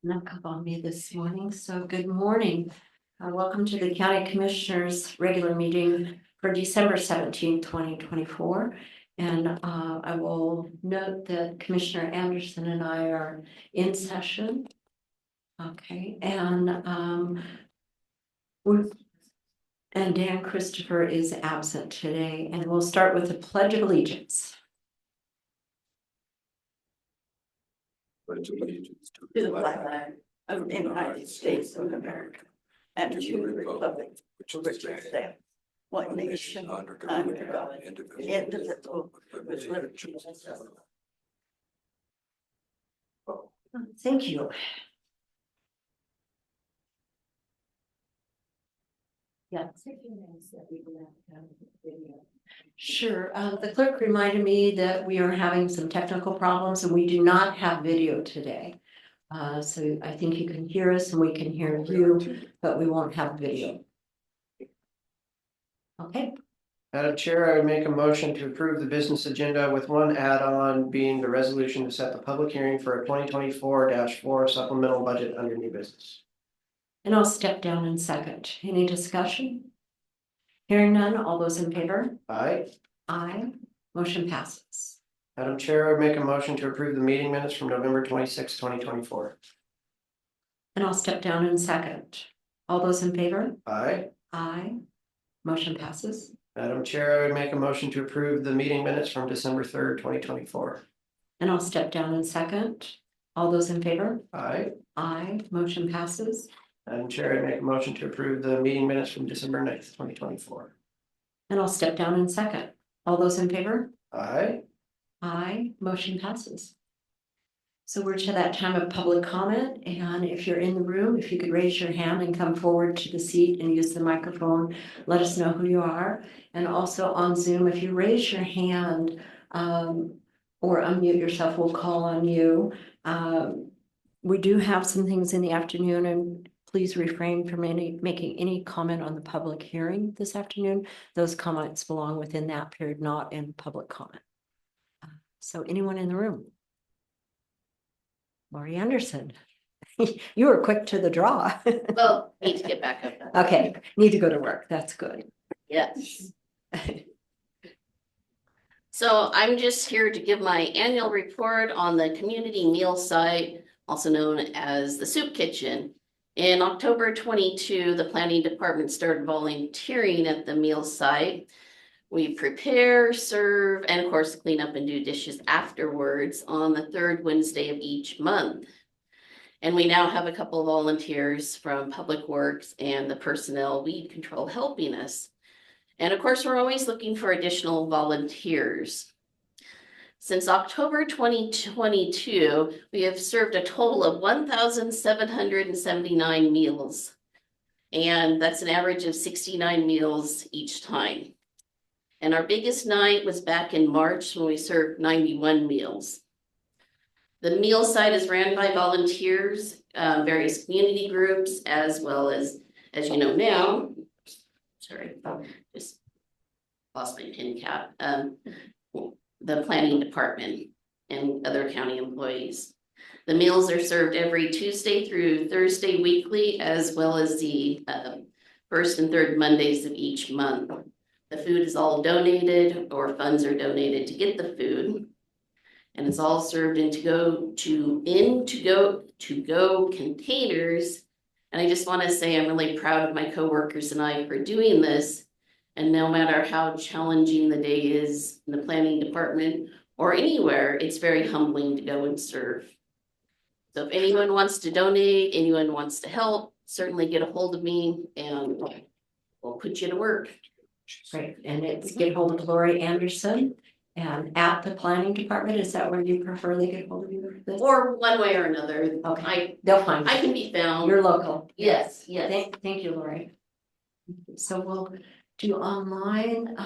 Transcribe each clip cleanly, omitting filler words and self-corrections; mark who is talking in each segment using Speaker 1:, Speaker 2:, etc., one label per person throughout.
Speaker 1: Snuck up on me this morning, so good morning. Welcome to the County Commissioners regular meeting for December 17th, 2024. And I will note that Commissioner Anderson and I are in session. Okay, and Dan Christopher is absent today, and we'll start with the Pledge of Allegiance.
Speaker 2: Pledge allegiance
Speaker 3: To the flag of the United States of America and to the republic
Speaker 2: which
Speaker 3: which stands one nation under God, indivisible, with liberty and justice.
Speaker 1: Thank you. Yeah. Sure. The clerk reminded me that we are having some technical problems and we do not have video today. So I think you can hear us and we can hear you, but we won't have video. Okay,
Speaker 4: Madam Chair, I would make a motion to approve the business agenda with one add-on being the resolution to set the public hearing for a 2024-4 supplemental budget under new business.
Speaker 1: and I'll step down in second. Any discussion? Hearing none, all those in favor?
Speaker 4: Aye.
Speaker 1: Aye. Motion passes.
Speaker 4: Madam Chair, I would make a motion to approve the meeting minutes from November 26, 2024.
Speaker 1: And I'll step down in second. All those in favor?
Speaker 4: Aye.
Speaker 1: Aye. Motion passes.
Speaker 4: Madam Chair, I would make a motion to approve the meeting minutes from December 3rd, 2024.
Speaker 1: And I'll step down in second. All those in favor?
Speaker 4: Aye.
Speaker 1: Aye. Motion passes.
Speaker 4: Madam Chair, I make a motion to approve the meeting minutes from December 9th, 2024.
Speaker 1: And I'll step down in second. All those in favor?
Speaker 4: Aye.
Speaker 1: Aye. Motion passes. So we're to that time of public comment, and if you're in the room, if you could raise your hand and come forward to the seat and use the microphone, let us know who you are. And also on Zoom, if you raise your hand or unmute yourself, we'll call on you. We do have some things in the afternoon, and please refrain from making any comment on the public hearing this afternoon. Those comments belong within that period, not in public comment. So anyone in the room? Lori Anderson, you were quick to the draw.
Speaker 3: Well, need to get back up.
Speaker 1: Okay, need to go to work. That's good.
Speaker 3: Yes. So I'm just here to give my annual report on the community meal site, also known as the soup kitchen. In October 22, the planning department started volunteering at the meal site. We prepare, serve, and of course, clean up and do dishes afterwards on the third Wednesday of each month. And we now have a couple of volunteers from Public Works and the personnel weed control helping us. And of course, we're always looking for additional volunteers. Since October 2022, we have served a total of 1,779 meals. And that's an average of 69 meals each time. And our biggest night was back in March when we served 91 meals. The meal site is ran by volunteers, various community groups, as well as you know now, sorry, just lost my pin cap, the planning department and other county employees. The meals are served every Tuesday through Thursday weekly, as well as the first and third Mondays of each month. The food is all donated, or funds are donated to get the food. And it's all served in to-go containers. And I just want to say I'm really proud of my coworkers and I for doing this. And no matter how challenging the day is in the planning department or anywhere, it's very humbling to go and serve. So if anyone wants to donate, anyone wants to help, certainly get a hold of me and we'll put you to work.
Speaker 1: Great, and it's get hold of Lori Anderson and at the planning department. Is that where you prefer they get hold of you?
Speaker 3: Or one way or another.
Speaker 1: Okay, they'll find you.
Speaker 3: I can be found.
Speaker 1: You're local.
Speaker 3: Yes.
Speaker 1: Thank you, Lori. So we'll do online.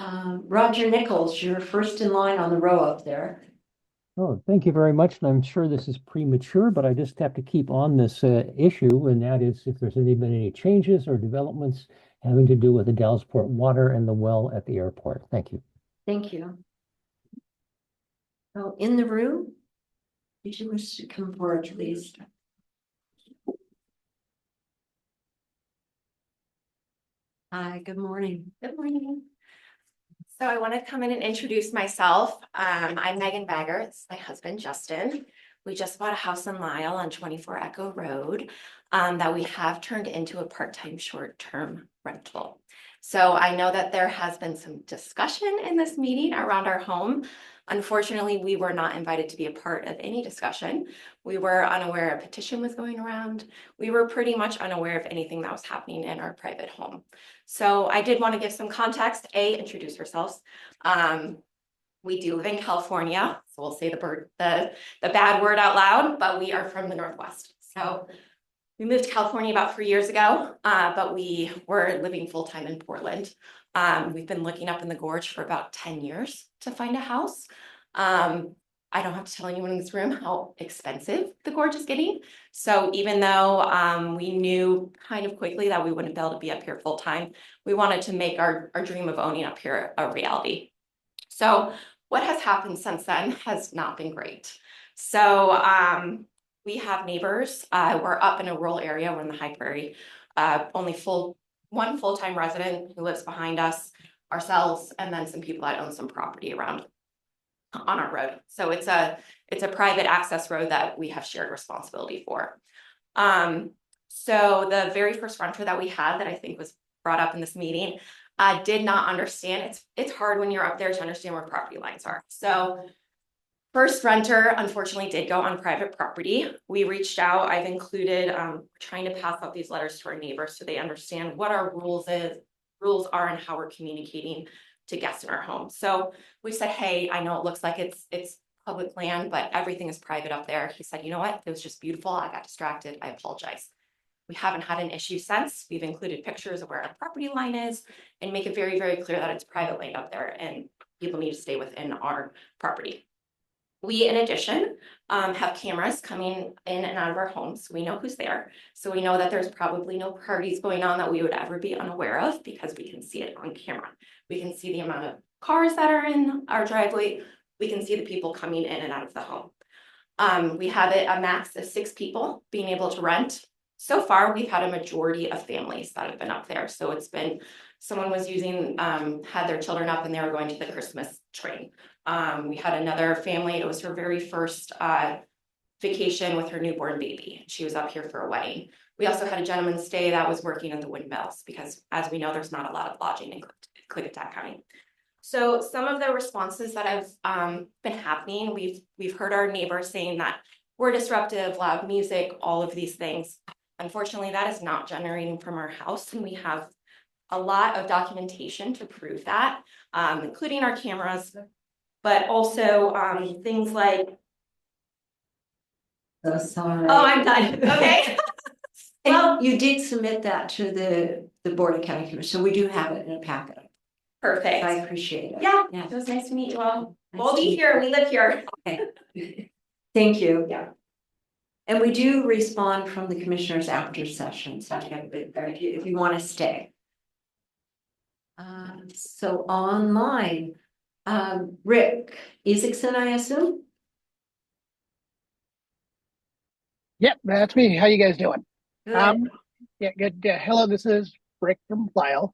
Speaker 1: Roger Nichols, you're first in line on the row up there.
Speaker 5: Oh, thank you very much. And I'm sure this is premature, but I just have to keep on this issue, and that is if there's been any changes or developments having to do with the Dallasport water and the well at the airport. Thank you.
Speaker 1: Thank you. Oh, in the room, did you wish to come forward, please? Hi, good morning.
Speaker 6: Good morning. So I want to come in and introduce myself. I'm Megan Bagger. It's my husband, Justin. We just bought a house in Lisle on 24 Echo Road that we have turned into a part-time short-term rental. So I know that there has been some discussion in this meeting around our home. Unfortunately, we were not invited to be a part of any discussion. We were unaware a petition was going around. We were pretty much unaware of anything that was happening in our private home. So I did want to give some context, introduce ourselves. We do live in California, so we'll say the bad word out loud, but we are from the Northwest. So we moved to California about 3 years ago, but we were living full-time in Portland. We've been looking up in the gorge for about 10 years to find a house. I don't have to tell anyone in this room how expensive the gorge is getting. So even though we knew kind of quickly that we wouldn't be able to be up here full time, we wanted to make our dream of owning up here a reality. So what has happened since then has not been great. So we have neighbors. We're up in a rural area. We're in the high prairie. Only one full-time resident who lives behind us, ourselves, and then some people that own some property around on our road. So it's a private access road that we have shared responsibility for. So the very first renter that we had that I think was brought up in this meeting did not understand. It's hard when you're up there to understand where property lines are. So first renter unfortunately did go on private property. We reached out. I've included trying to pass out these letters to our neighbors so they understand what our rules are and how we're communicating to guests in our home. So we said, hey, I know it looks like it's public land, but everything is private up there. He said, you know what? It was just beautiful. I got distracted. I apologize. We haven't had an issue since. We've included pictures of where our property line is and make it very, very clear that it's private land up there and people need to stay within our property. We, in addition, have cameras coming in and out of our homes. We know who's there. So we know that there's probably no parties going on that we would ever be unaware of because we can see it on camera. We can see the amount of cars that are in our driveway. We can see the people coming in and out of the home. We have a max of 6 people being able to rent. So far, we've had a majority of families that have been up there. So it's been, someone was using, had their children up and they were going to the Christmas train. We had another family, it was her very first vacation with her newborn baby. She was up here for a wedding. We also had a gentleman stay that was working at the windmills because as we know, there's not a lot of lodging in Klickitat County. So some of the responses that have been happening, we've heard our neighbors saying that we're disruptive, loud music, all of these things. Unfortunately, that is not generating from our house, and we have a lot of documentation to prove that, including our cameras, but also things like.
Speaker 1: So sorry.
Speaker 6: Oh, I'm done. Okay. Well,
Speaker 1: And you did submit that to the Board of County Commissioners, so we do have it in a packet.
Speaker 6: perfect.
Speaker 1: I appreciate it.
Speaker 6: Yeah,
Speaker 1: Yeah.
Speaker 6: it was nice to meet you all.
Speaker 1: Nice
Speaker 6: We'll
Speaker 1: to
Speaker 6: be
Speaker 1: meet
Speaker 6: here. We live here.
Speaker 1: Okay. Thank you.
Speaker 6: Yeah.
Speaker 1: And we do respond from the commissioners after session, so if you want to stay. So online, Rick Isaacson, I assume?
Speaker 7: Yep, that's me. How you guys doing?
Speaker 1: Good.
Speaker 7: Yeah, good. Hello, this is Rick from Lisle.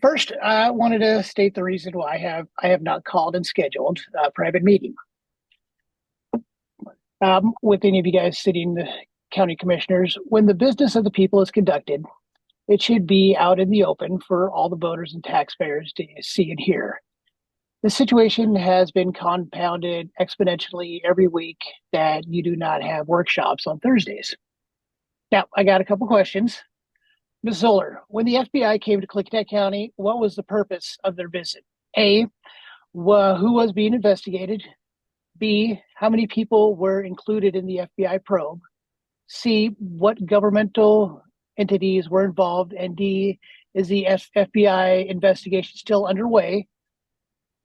Speaker 7: First, I wanted to state the reason why I have not called and scheduled a private meeting. With any of you guys sitting, the county commissioners, when the business of the people is conducted, it should be out in the open for all the voters and taxpayers to see and hear. The situation has been compounded exponentially every week that you do not have workshops on Thursdays. Now, I got a couple questions. Ms. Zoller, when the FBI came to Klickitat County, what was the purpose of their visit? A, who was being investigated? B, how many people were included in the FBI probe? C, what governmental entities were involved? And D, is the FBI investigation still underway?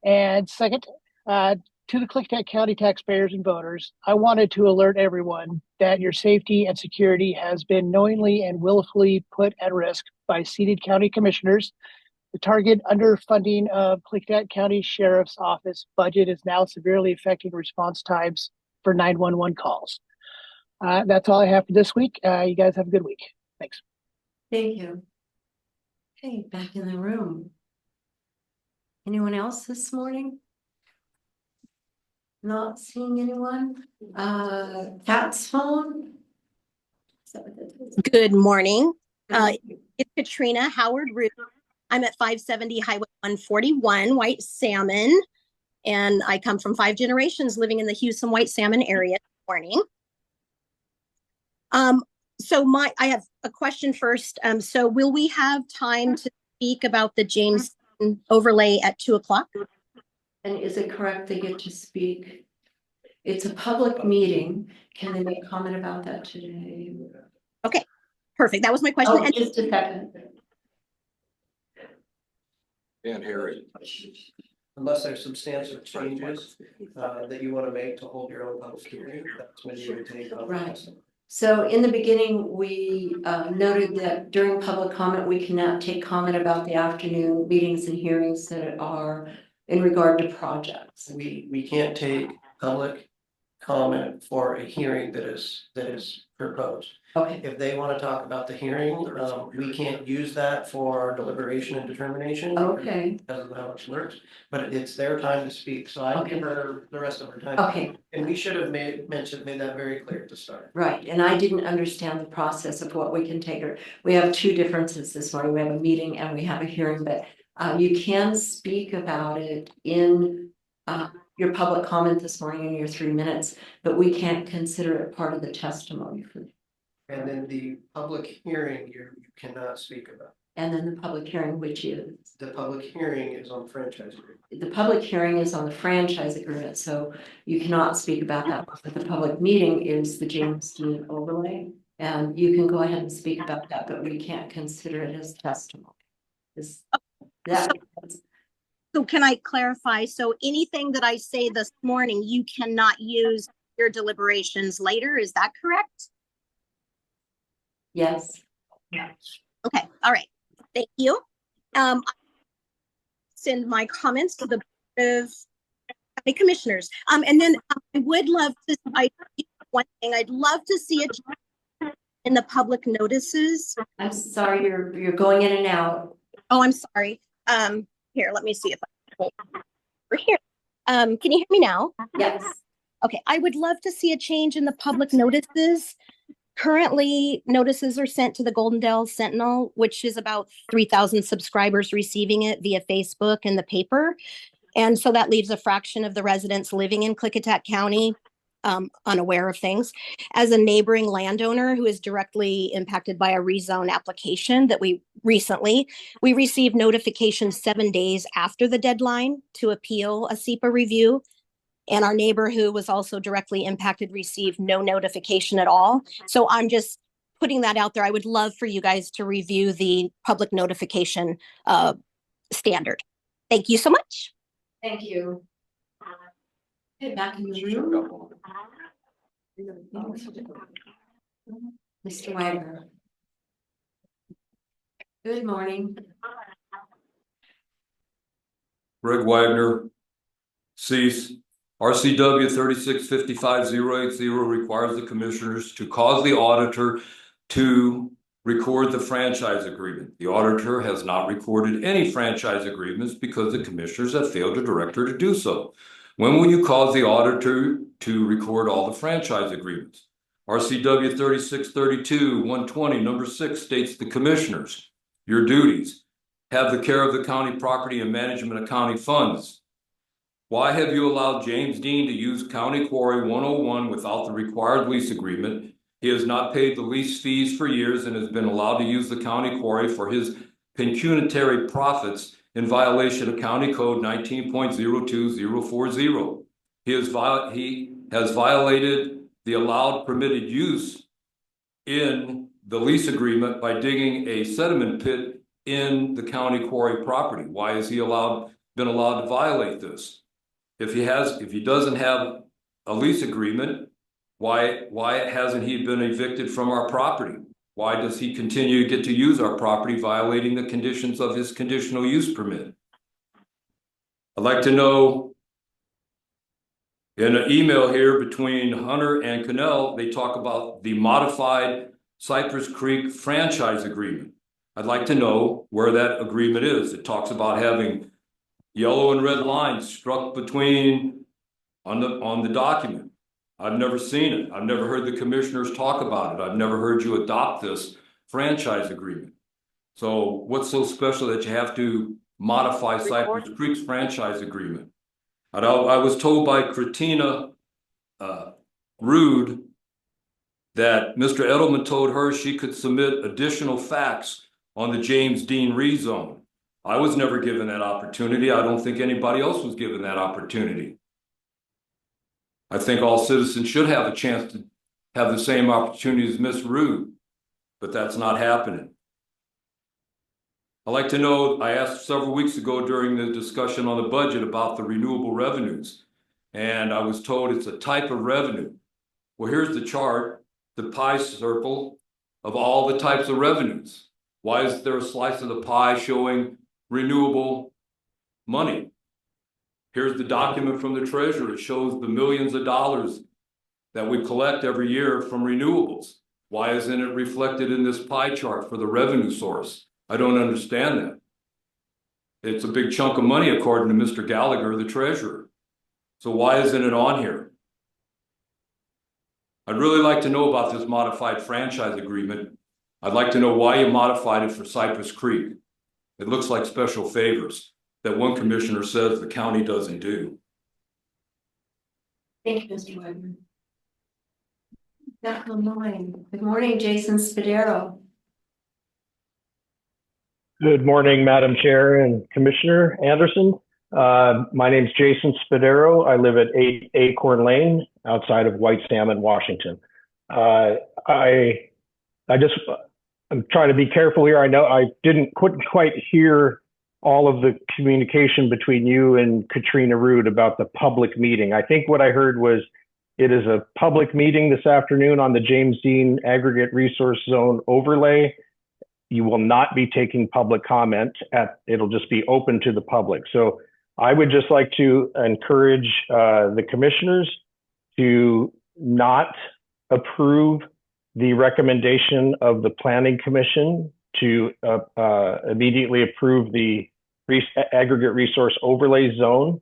Speaker 7: And second, to the Klickitat County taxpayers and voters, I wanted to alert everyone that your safety and security has been knowingly and willfully put at risk by seated county commissioners. The target underfunding of Klickitat County Sheriff's Office budget is now severely affecting response times for 911 calls. That's all I have for this week. You guys have a good week. Thanks.
Speaker 1: Thank you. Okay, back in the room. Anyone else this morning? Not seeing anyone? Pat's phone? Is that what that is?
Speaker 8: Good morning.
Speaker 1: Good.
Speaker 8: It's Katrina Howard Root. I'm at 570 Highway 141, White Salmon. And I come from 5 generations living in the Houston White Salmon area. This morning. I have a question first. So will we have time to speak about the James overlay at 2:00?
Speaker 1: And is it correct they get to speak? It's a public meeting. Can they make comment about that today?
Speaker 8: Okay, perfect. That was my question.
Speaker 1: Oh,
Speaker 8: And
Speaker 1: just a second.
Speaker 2: And Harry.
Speaker 4: Unless there's substantial changes that you want to make to hold your own public hearing, that's when you would take on.
Speaker 1: Right. So in the beginning, we noted that during public comment, we cannot take comment about the afternoon meetings and hearings that are in regard to projects.
Speaker 4: We can't take public comment for a hearing that is proposed.
Speaker 1: Okay,
Speaker 4: If they want to talk about the hearing, we can't use that for deliberation and determination.
Speaker 1: okay,
Speaker 4: Because of how it works, but it's their time to speak, so I give her the rest of her time.
Speaker 1: okay,
Speaker 4: And we should have made that very clear at the start.
Speaker 1: right. And I didn't understand the process of what we can take. We have two differences this morning. We have a meeting and we have a hearing, but you can speak about it in your public comment this morning in your 3 minutes, but we can't consider it part of the testimony for.
Speaker 4: And then the public hearing, you cannot speak about.
Speaker 1: And then the public hearing, which is,
Speaker 4: The public hearing is on franchise agreement.
Speaker 1: the public hearing is on the franchise agreement, so you cannot speak about that. But the public meeting is the James Dean overlay, and you can go ahead and speak about that, but we can't consider it as testimony. Is that?
Speaker 8: so can I clarify? So anything that I say this morning, you cannot use your deliberations later. Is that correct?
Speaker 1: Yes.
Speaker 8: Okay, all right. Thank you. Send my comments to the Board of County Commissioners. And then I would love to, one thing, I'd love to see it in the public notices.
Speaker 1: I'm sorry, you're going in and out.
Speaker 8: Oh, I'm sorry. Here, let me see if I can hold over here. Can you hear me now?
Speaker 1: Yes.
Speaker 8: Okay, I would love to see a change in the public notices. Currently, notices are sent to the Goldendale Sentinel, which is about 3,000 subscribers receiving it via Facebook and the paper. And so that leaves a fraction of the residents living in Klickitat County unaware of things. As a neighboring landowner who is directly impacted by a rezone application that we received notification 7 days after the deadline to appeal a SEPA review. And our neighbor who was also directly impacted received no notification at all. So I'm just putting that out there. I would love for you guys to review the public notification standard. Thank you so much.
Speaker 1: Thank you. Okay, back in the room. Mr. Wagner. Good morning.
Speaker 2: Greg Wagner. Cease. RCW 3655080 requires the commissioners to cause the auditor to record the franchise agreement. The auditor has not recorded any franchise agreements because the commissioners have failed to direct her to do so. When will you cause the auditor to record all the franchise agreements? RCW 3632-120 number 6 states the commissioners, your duties, have the care of the county property and management of county funds. Why have you allowed James Dean to use County Quarry 101 without the required lease agreement? He has not paid the lease fees for years and has been allowed to use the county quarry for his pecuniary profits in violation of County Code 19.02040. He has violated the allowed permitted use in the lease agreement by digging a sediment pit in the county quarry property. Why has he been allowed to violate this? If he doesn't have a lease agreement, why hasn't he been evicted from our property? Why does he continue to get to use our property violating the conditions of his conditional use permit? I'd like to know, in an email here between Hunter and Cannell, they talk about the modified Cypress Creek franchise agreement. I'd like to know where that agreement is. It talks about having yellow and red lines struck between on the document. I've never seen it. I've never heard the commissioners talk about it. I've never heard you adopt this franchise agreement. So what's so special that you have to modify Cypress Creek's franchise agreement? I was told by Christina Rude that Mr. Edelman told her she could submit additional facts on the James Dean rezone. I was never given that opportunity. I don't think anybody else was given that opportunity. I think all citizens should have a chance to have the same opportunity as Ms. Rude, but that's not happening. I'd like to know, I asked several weeks ago during the discussion on the budget about the renewable revenues, and I was told it's a type of revenue. Well, here's the chart, the pie circle of all the types of revenues. Why is there a slice of the pie showing renewable money? Here's the document from the treasurer. It shows the millions of dollars that we collect every year from renewables. Why isn't it reflected in this pie chart for the revenue source? I don't understand that. It's a big chunk of money according to Mr. Gallagher, the treasurer. So why isn't it on here? I'd really like to know about this modified franchise agreement. I'd like to know why you modified it for Cypress Creek. It looks like special favors that one commissioner says the county doesn't do.
Speaker 1: Thank you, Mr. Wagner. Good morning, Jason Spadero.
Speaker 9: Good morning, Madam Chair and Commissioner Anderson. My name's Jason Spadero. I live at 8 Acorn Lane outside of White Salmon, Washington. I'm trying to be careful here. I know I couldn't quite hear all of the communication between you and Katrina Rude about the public meeting. I think what I heard was it is a public meeting this afternoon on the James Dean Aggregate Resource Zone overlay. You will not be taking public comment. It'll just be open to the public. So I would just like to encourage the commissioners to not approve the recommendation of the Planning Commission to immediately approve the aggregate resource overlay zone.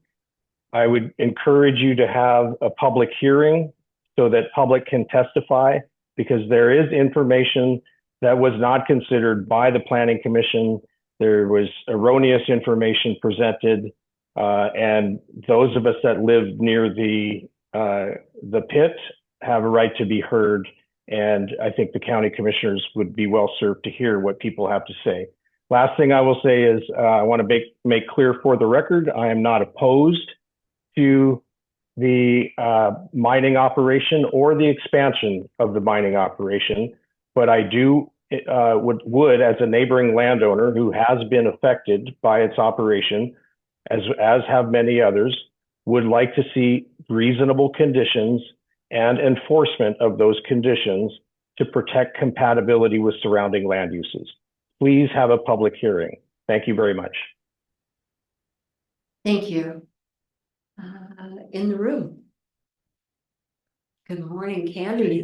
Speaker 9: I would encourage you to have a public hearing so that public can testify, because there is information that was not considered by the Planning Commission. There was erroneous information presented, and those of us that live near the pit have a right to be heard. And I think the county commissioners would be well served to hear what people have to say. Last thing I will say is I want to make clear for the record, I am not opposed to the mining operation or the expansion of the mining operation, but I do would as a neighboring landowner who has been affected by its operation, as have many others, would like to see reasonable conditions and enforcement of those conditions to protect compatibility with surrounding land uses. Please have a public hearing. Thank you very much.
Speaker 1: Thank you. In the room. Good morning, Candy.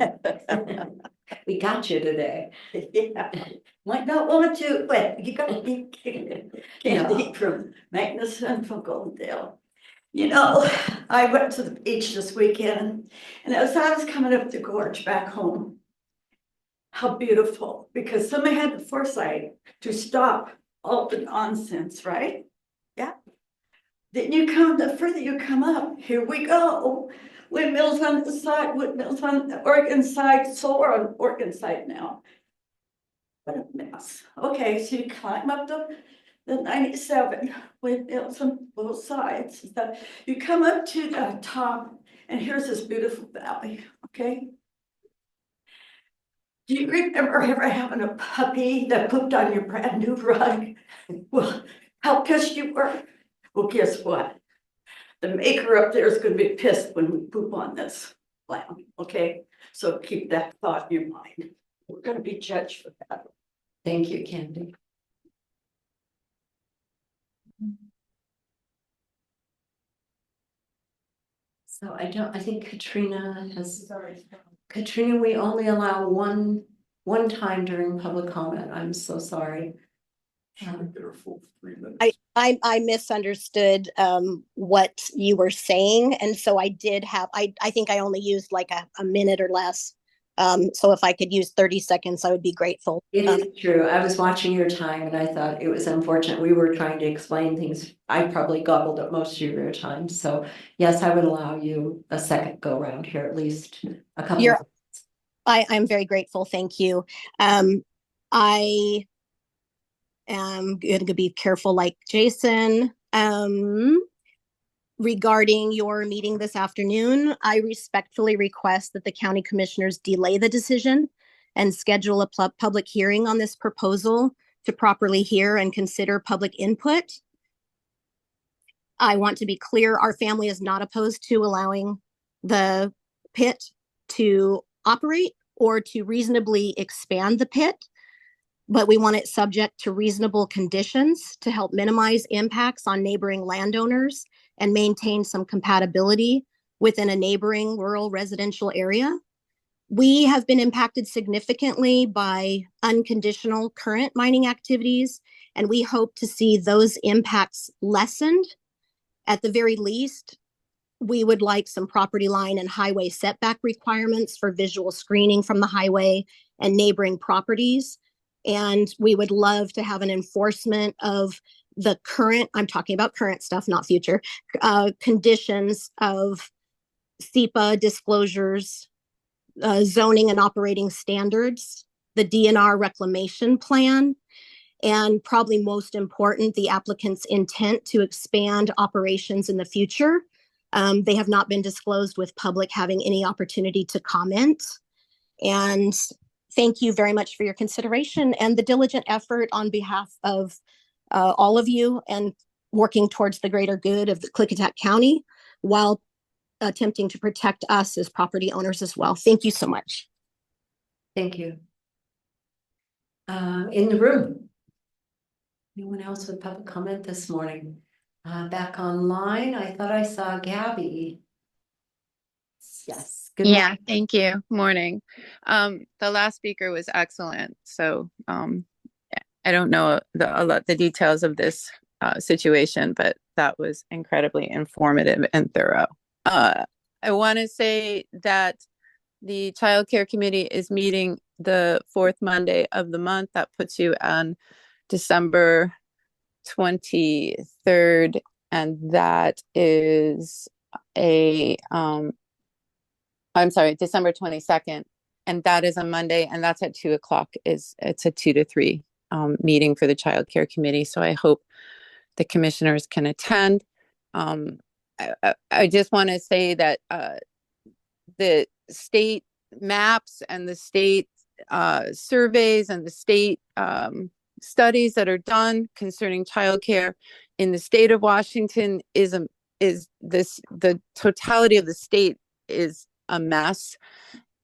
Speaker 1: We got you today.
Speaker 10: Yeah, might not want to, but you got to be Candy from Magnuson from Goldendale. You know, I went to the beach this weekend, and as I was coming up the gorge back home, how beautiful, because somebody had the foresight to stop all the nonsense, right? Yeah. Then the further you come up, here we go. Windmills on the side, windmills on the Oregon side, solar on Oregon side now. What a mess. Okay, so you climb up the 97 windmills on both sides. You come up to the top, and here's this beautiful valley, okay? Do you remember ever having a puppy that pooped on your brand new rug? Well, how pissed you were? Well, guess what? The maker up there is going to be pissed when we poop on this land, okay? So keep that thought in your mind. We're going to be judged for that.
Speaker 1: Thank you, Candy. So I think Katrina has, Katrina, we only allow one one time during public comment. I'm so sorry.
Speaker 2: Get her full 3 minutes.
Speaker 8: I misunderstood what you were saying, and so I did have I think I only used like a minute or less. So if I could use 30 seconds, I would be grateful.
Speaker 1: It is true. I was watching your time and I thought it was unfortunate. We were trying to explain things. I probably gobbled up most of your time. So yes, I would allow you a second go round here, at least a couple.
Speaker 8: You're, I'm very grateful. Thank you. I am going to be careful like Jason. Regarding your meeting this afternoon, I respectfully request that the county commissioners delay the decision and schedule a public hearing on this proposal to properly hear and consider public input. I want to be clear, our family is not opposed to allowing the pit to operate or to reasonably expand the pit, but we want it subject to reasonable conditions to help minimize impacts on neighboring landowners and maintain some compatibility within a neighboring rural residential area. We have been impacted significantly by unconditional current mining activities, and we hope to see those impacts lessened. At the very least, we would like some property line and highway setback requirements for visual screening from the highway and neighboring properties. And we would love to have an enforcement of the current, I'm talking about current stuff, not future, conditions of SEPA disclosures, zoning and operating standards, the DNR reclamation plan, and probably most important, the applicant's intent to expand operations in the future. They have not been disclosed with public having any opportunity to comment. And thank you very much for your consideration and the diligent effort on behalf of all of you and working towards the greater good of the Klickitat County while attempting to protect us as property owners as well. Thank you so much.
Speaker 1: Thank you. In the room. Anyone else with public comment this morning? Back online, I thought I saw Gabby. Yes. Good
Speaker 11: Yeah,
Speaker 1: morning.
Speaker 11: thank you. Morning. The last speaker was excellent. So I don't know the details of this situation, but that was incredibly informative and thorough. I want to say that the Child Care Committee is meeting the fourth Monday of the month. That puts you on December 23rd, and that is December 22nd, and that is a Monday, and that's at 2:00. It's a 2 to 3 meeting for the Child Care Committee. So I hope the commissioners can attend. I just want to say that the state maps and the state surveys and the state studies that are done concerning childcare in the state of Washington the totality of the state is a mess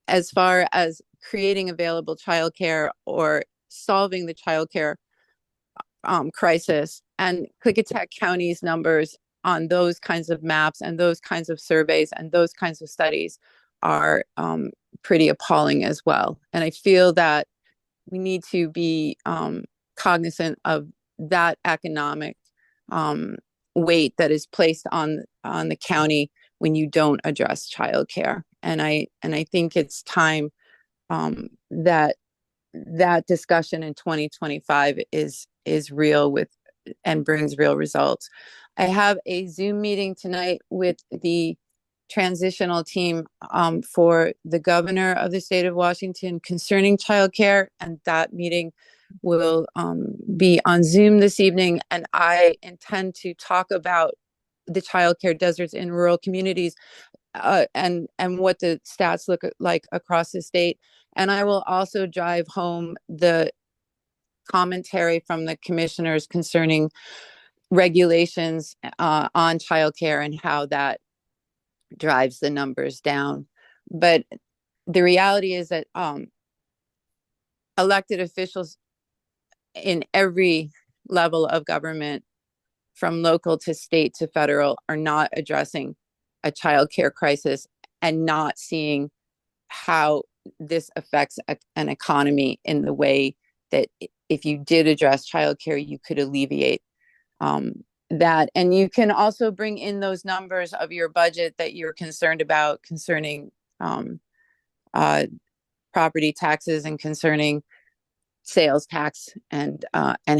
Speaker 11: as far as creating available childcare or solving the childcare crisis. And Klickitat County's numbers on those kinds of maps and those kinds of surveys and those kinds of studies are pretty appalling as well. And I feel that we need to be cognizant of that economic weight that is placed on the county when you don't address childcare. And I think it's time that discussion in 2025 is real and brings real results. I have a Zoom meeting tonight with the transitional team for the governor of the state of Washington concerning childcare, and that meeting will be on Zoom this evening. And I intend to talk about the childcare deserts in rural communities and what the stats look like across the state. And I will also drive home the commentary from the commissioners concerning regulations on childcare and how that drives the numbers down. But the reality is that elected officials in every level of government, from local to state to federal, are not addressing a childcare crisis and not seeing how this affects an economy in the way that if you did address childcare, you could alleviate that. And you can also bring in those numbers of your budget that you're concerned about concerning property taxes and concerning sales tax and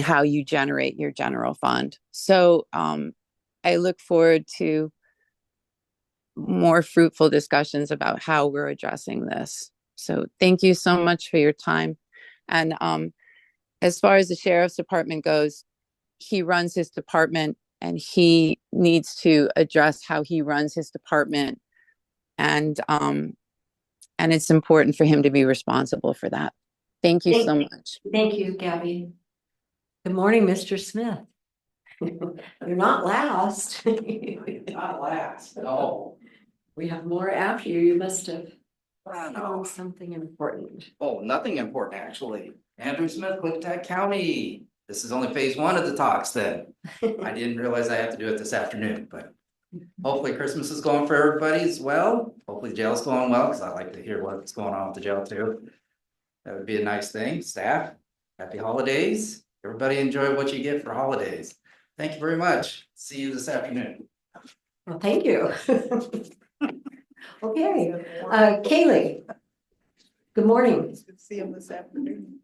Speaker 11: how you generate your general fund. So I look forward to more fruitful discussions about how we're addressing this. So thank you so much for your time. And as far as the sheriff's department goes, he runs his department and he needs to address how he runs his department. And it's important for him to be responsible for that. Thank you so much.
Speaker 1: Thank you, Gabby. Good morning, Mr. Smith. You're not last.
Speaker 12: Not last, no.
Speaker 1: We have more after you. You must have found something important.
Speaker 12: Oh, nothing important, actually. Andrew Smith, Klickitat County. This is only phase one of the talks then. I didn't realize I have to do it this afternoon, but hopefully Christmas is going for everybody as well. Hopefully jail's going well, because I like to hear what's going on with the jail too. That would be a nice thing. Staff, happy holidays. Everybody enjoy what you get for holidays. Thank you very much. See you this afternoon.
Speaker 1: Well, thank you. Okay, Kaylee. Good morning.
Speaker 12: Good to see you this afternoon.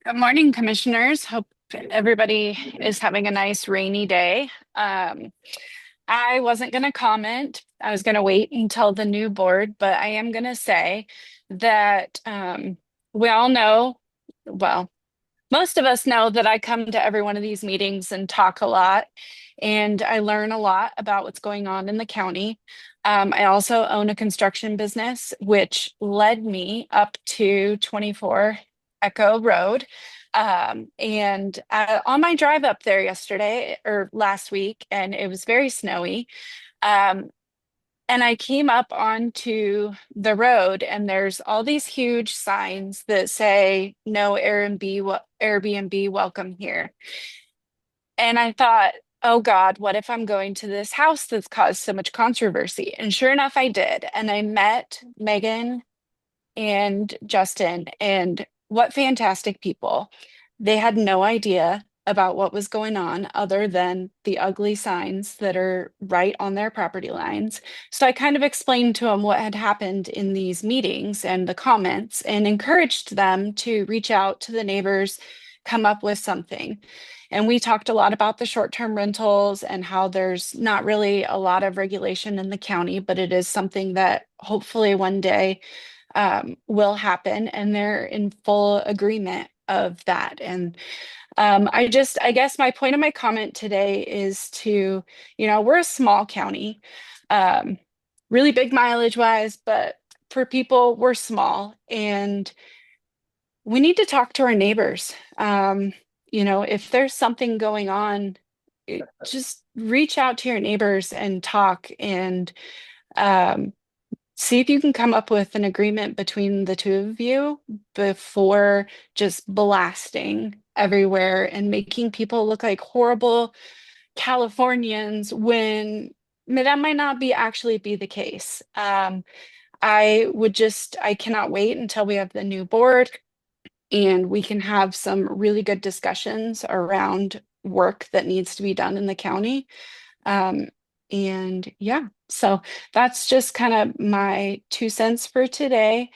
Speaker 13: Good morning, commissioners. Hope everybody is having a nice rainy day. I wasn't going to comment. I was going to wait until the new board, but I am going to say that we all know, well, most of us know that I come to every one of these meetings and talk a lot, and I learn a lot about what's going on in the county. I also own a construction business, which led me up to 24 Echo Road. And on my drive up there yesterday or last week, and it was very snowy. And I came up onto the road and there's all these huge signs that say no Airbnb welcome here. And I thought, oh God, what if I'm going to this house that's caused so much controversy? And sure enough, I did. And I met Megan and Justin, and what fantastic people. They had no idea about what was going on other than the ugly signs that are right on their property lines. So I kind of explained to them what had happened in these meetings and the comments and encouraged them to reach out to the neighbors, come up with something. And we talked a lot about the short-term rentals and how there's not really a lot of regulation in the county, but it is something that hopefully one day will happen, and they're in full agreement of that. And I guess my point of my comment today is to, we're a small county, really big mileage wise, but for people, we're small and we need to talk to our neighbors. If there's something going on, just reach out to your neighbors and talk and see if you can come up with an agreement between the two of you before just blasting everywhere and making people look like horrible Californians when that might not actually be the case. I cannot wait until we have the new board and we can have some really good discussions around work that needs to be done in the county. And yeah, so that's just kind of my 2 cents for today.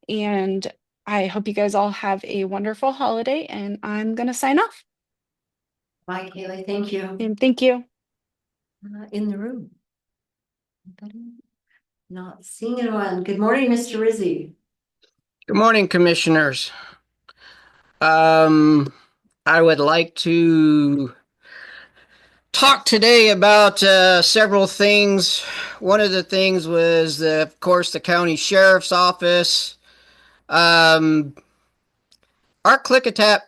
Speaker 13: And I hope you guys all have a wonderful holiday, and I'm going to sign off.
Speaker 1: Bye, Kaylee. Thank you.
Speaker 13: And thank you.
Speaker 1: In the room. Anybody? Not seeing anyone. Good morning, Mr. Rizzi.
Speaker 4: Good morning, commissioners. I would like to talk today about several things. One of the things was, of course, the county sheriff's office. Our Klickitat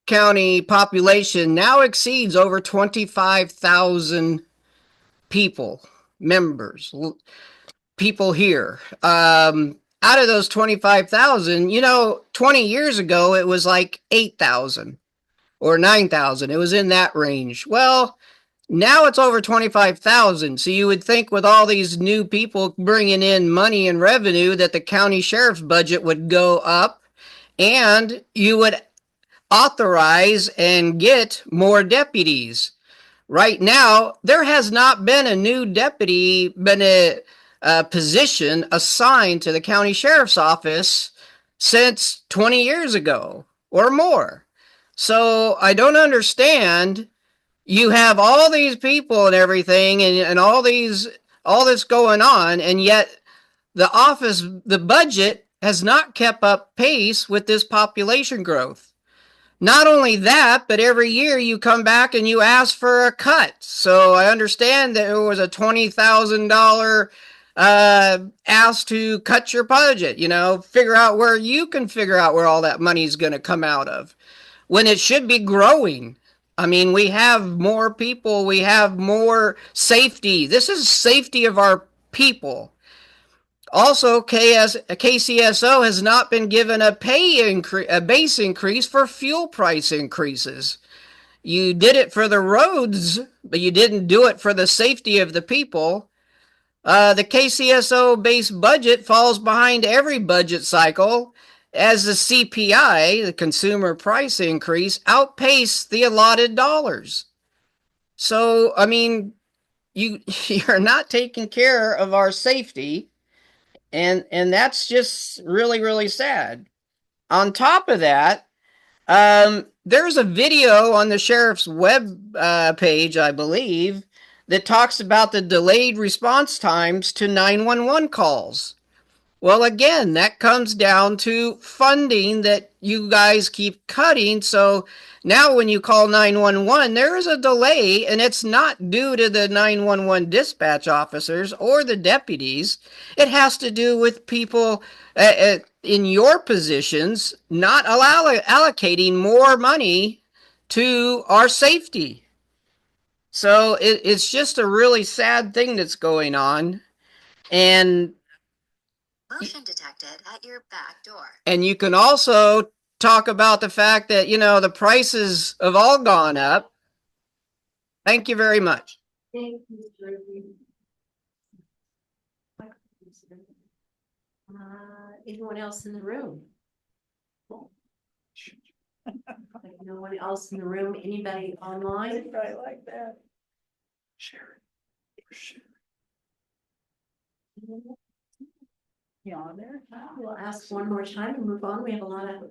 Speaker 4: County population now exceeds over 25,000 members, people here. Out of those 25,000, 20 years ago, it was like 8,000 or 9,000. It was in that range. Well, Now it's over 25,000. So you would think with all these new people bringing in money and revenue that the county sheriff's budget would go up and you would authorize and get more deputies. Right now, there has not been a new deputy, been a position assigned to the county sheriff's office since 20 years ago or more. So I don't understand. You have all these people and everything and all this going on, and yet the budget has not kept up pace with this population growth. Not only that, but every year you come back and you ask for a cut. So I understand that it was a $20,000 ask to cut your budget, figure out where you can figure out where all that money is going to come out of when it should be growing. I mean, we have more people, we have more safety. This is safety of our people. Also, KCSO has not been given a base increase for fuel price increases. You did it for the roads, but you didn't do it for the safety of the people. The KCSO base budget falls behind every budget cycle as the CPI, the consumer price increase, outpaced the allotted dollars. So, I mean, you're not taking care of our safety. And that's just really, really sad. On top of that, there's a video on the sheriff's web page, I believe, that talks about the delayed response times to 911 calls. Well, again, that comes down to funding that you guys keep cutting. So now when you call 911, there is a delay, and it's not due to the 911 dispatch officers or the deputies. It has to do with people in your positions not allocating more money to our safety. So it's just a really sad thing that's going on. And motion detected at your back door. And you can also talk about the fact that, the prices have all gone up. Thank you very much.
Speaker 1: Thank you. Anyone else in the room? No one else in the room? Anybody online?
Speaker 10: I like that.
Speaker 1: Share.
Speaker 10: You on there?
Speaker 1: We'll ask one more time and move on. We have a lot of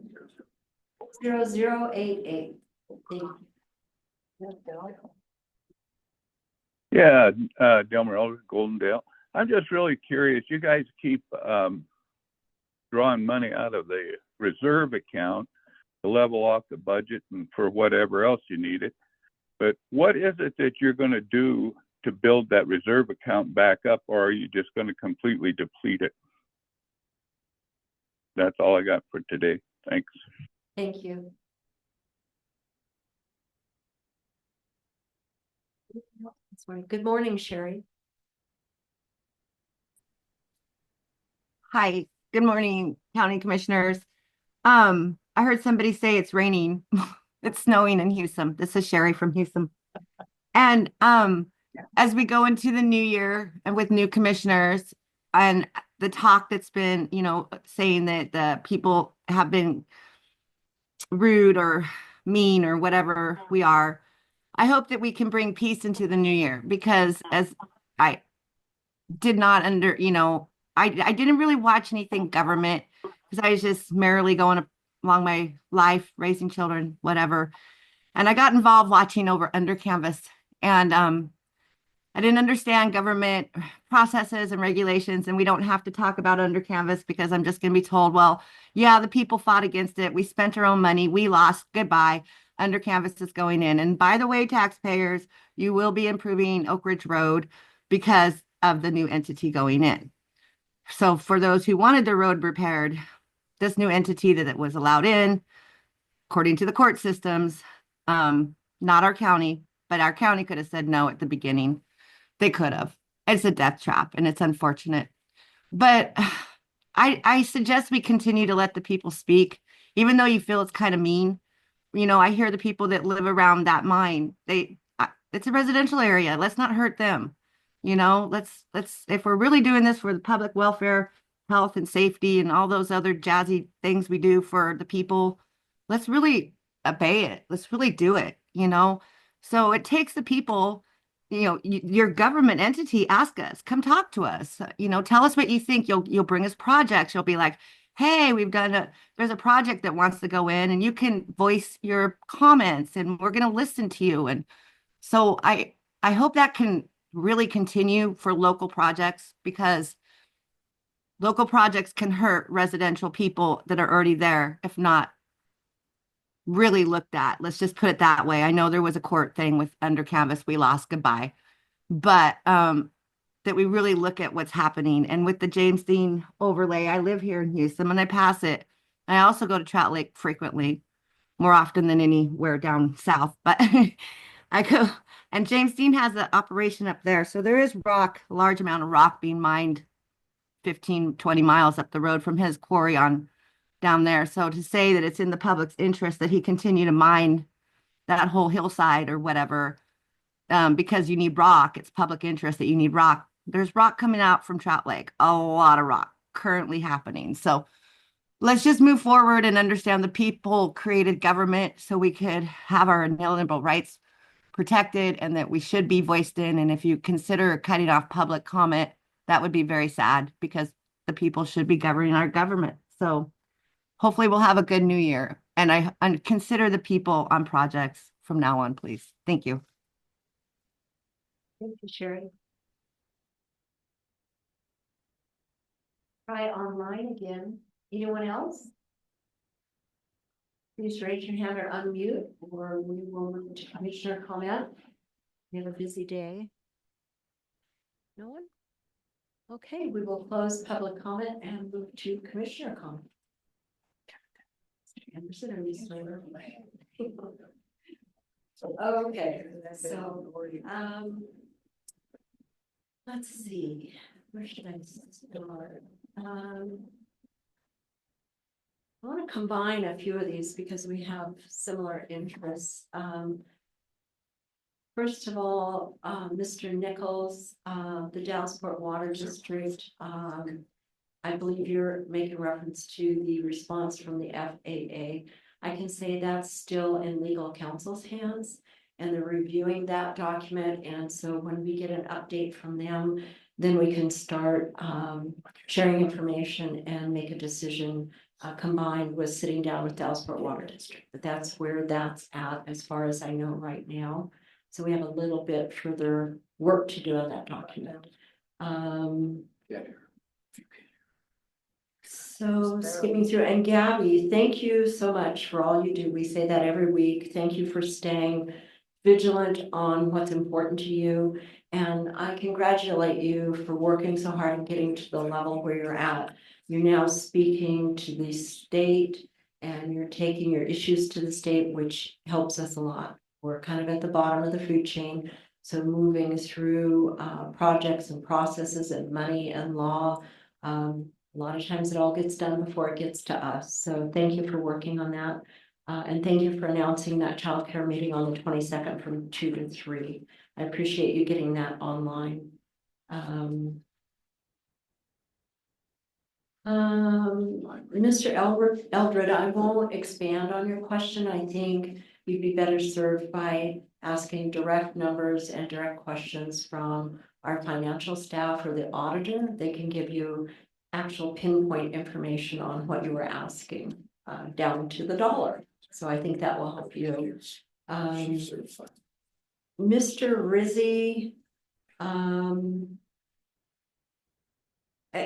Speaker 1: 0088. Thank you.
Speaker 14: Yeah, Delmer Elder, Goldendale. I'm just really curious. You guys keep drawing money out of the reserve account to level off the budget and for whatever else you need it. But what is it that you're going to do to build that reserve account back up, or are you just going to completely deplete it? That's all I got for today. Thanks.
Speaker 1: Thank you. Good morning, Sherry.
Speaker 15: Hi, good morning, County Commissioners. I heard somebody say it's raining. It's snowing in Houston. This is Sherry from Houston. And as we go into the new year and with new commissioners and the talk that's been, saying that the people have been rude or mean or whatever we are, I hope that we can bring peace into the new year, because as I did not I didn't really watch anything government because I was just merrily going along my life, raising children, whatever. And I got involved watching over Under Canvas, and I didn't understand government processes and regulations, and we don't have to talk about Under Canvas because I'm just going to be told, well, yeah, the people fought against it. We spent our own money. We lost. Goodbye. Under Canvas is going in. And by the way, taxpayers, you will be improving Oak Ridge Road because of the new entity going in. So for those who wanted their road repaired, this new entity that was allowed in, according to the court systems, not our county, but our county could have said no at the beginning. They could have. It's a death trap, and it's unfortunate. But I suggest we continue to let the people speak, even though you feel it's kind of mean. I hear the people that live around that mine. it's a residential area. Let's not hurt them. You know, if we're really doing this for the public welfare, health and safety and all those other jazzy things we do for the people, let's really obey it. Let's really do it, you know? So it takes the people, you know, your government entity, ask us, come talk to us, you know, tell us what you think. You'll bring us projects. You'll be like, hey, there's a project that wants to go in and you can voice your comments and we're going to listen to you. And so I hope that can really continue for local projects, because local projects can hurt residential people that are already there if not really looked at. Let's just put it that way. I know there was a court thing with under canvas, we lost, goodbye. But that we really look at what's happening. And with the James Dean overlay, I live here in Houston and I pass it. I also go to Trout Lake frequently, more often than anywhere down south, but I go, and James Dean has an operation up there. So there is rock, a large amount of rock being mined 15, 20 miles up the road from his quarry on down there. So to say that it's in the public's interest that he continue to mine that whole hillside or whatever, because you need rock, it's public interest that you need rock. There's rock coming out from Trout Lake, a lot of rock currently happening. So let's just move forward and understand the people created government so we could have our inalienable rights protected and that we should be voiced in. And if you consider cutting off public comment, that would be very sad, because the people should be governing our government. So hopefully we'll have a good new year. And I consider the people on projects from now on, please. Thank you.
Speaker 1: Thank you, Sherry. Try online again. Anyone else? Please raise your hand or unmute, or we will move to commissioner comment. You have a busy day. No one? Okay, we will close public comment and move to commissioner comment. Anderson, are you still there? Okay, so let's see, where should I start? I want to combine a few of these because we have similar interests. First of all, Mr. Nichols, the Dallasport Water District, I believe you're making reference to the response from the FAA. I can say that's still in legal counsel's hands and they're reviewing that document. And so when we get an update from them, then we can start sharing information and make a decision combined with sitting down with Dallasport Water District. But that's where that's at as far as I know right now. So we have a little bit further work to do on that document. So skipping through, and Gabby, thank you so much for all you do. We say that every week. Thank you for staying vigilant on what's important to you. And I congratulate you for working so hard and getting to the level where you're at. You're now speaking to the state and you're taking your issues to the state, which helps us a lot. We're kind of at the bottom of the food chain. So moving through projects and processes and money and law, a lot of times it all gets done before it gets to us. So thank you for working on that. And thank you for announcing that childcare meeting on the 22nd from 2 to 3. I appreciate you getting that online. Mr. Eldred, I won't expand on your question. I think you'd be better served by asking direct numbers and direct questions from our financial staff or the auditor. They can give you actual pinpoint information on what you were asking down to the dollar. So I think that will help you. Mr. Rizzi,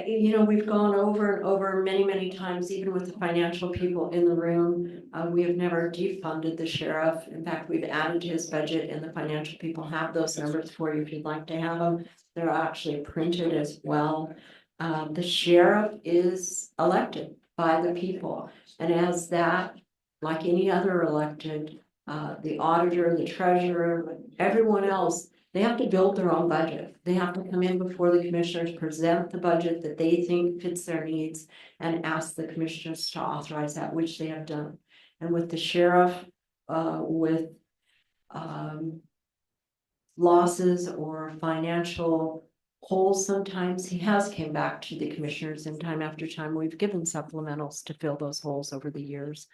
Speaker 1: you know, we've gone over and over many times, even with the financial people in the room. We have never defunded the sheriff. In fact, we've added to his budget, and the financial people have those numbers for you if you'd like to have them. They're actually printed as well. The sheriff is elected by the people, and as that, like any other elected, the auditor, the treasurer, everyone else, they have to build their own budget. They have to come in before the commissioners, present the budget that they think fits their needs, and ask the commissioners to authorize that, which they have done. And with the sheriff, with losses or financial holes sometimes, he has came back to the commissioners, and time after time, we've given supplementals to fill those holes over the years.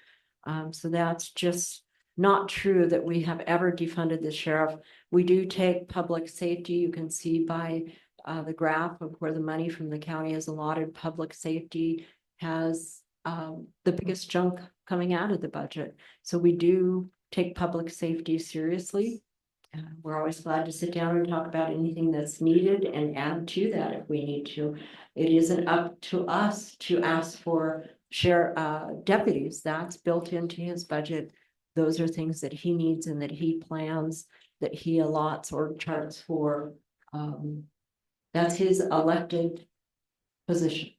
Speaker 1: So that's just not true that we have ever defunded the sheriff. We do take public safety. You can see by the graph of where the money from the county is allotted. Public safety has the biggest chunk coming out of the budget. So we do take public safety seriously. We're always glad to sit down and talk about anything that's needed and add to that if we need to. It isn't up to us to ask for deputies. That's built into his budget. Those are things that he needs and that he plans, that he allots or charts for. That's his elected position.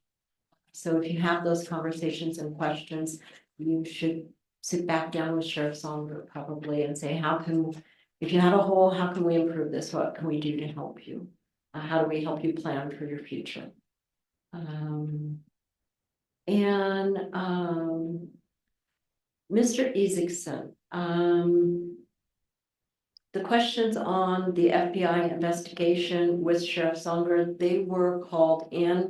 Speaker 1: So if you have those conversations and questions, you should sit back down with Sheriff Songer probably and say, if you had a hole, how can we improve this? What can we do to help you? How do we help you plan for your future? Mr. Isaacson, the questions on the FBI investigation with Sheriff Songer, they were called in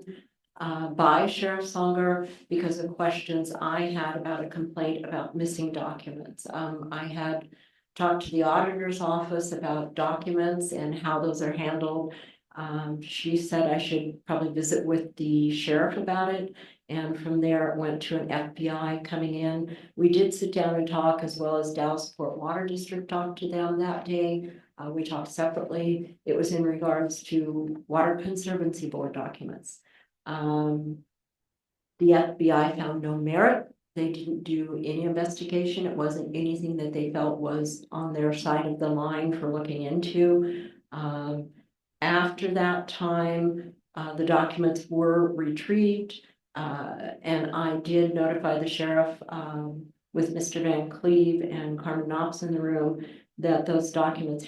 Speaker 1: by Sheriff Songer because of questions I had about a complaint about missing documents. I had talked to the auditor's office about documents and how those are handled. She said I should probably visit with the sheriff about it. And from there, it went to an FBI coming in. We did sit down and talk, as well as Dallas-Fort Water District talked to them that day. We talked separately. It was in regards to Water Conservancy Board documents. The FBI found no merit. They didn't do any investigation. It wasn't anything that they felt was on their side of the line for looking into. After that time, the documents were retrieved. And I did notify the sheriff with Mr. Van Cleve and Carmen Knox in the room that those documents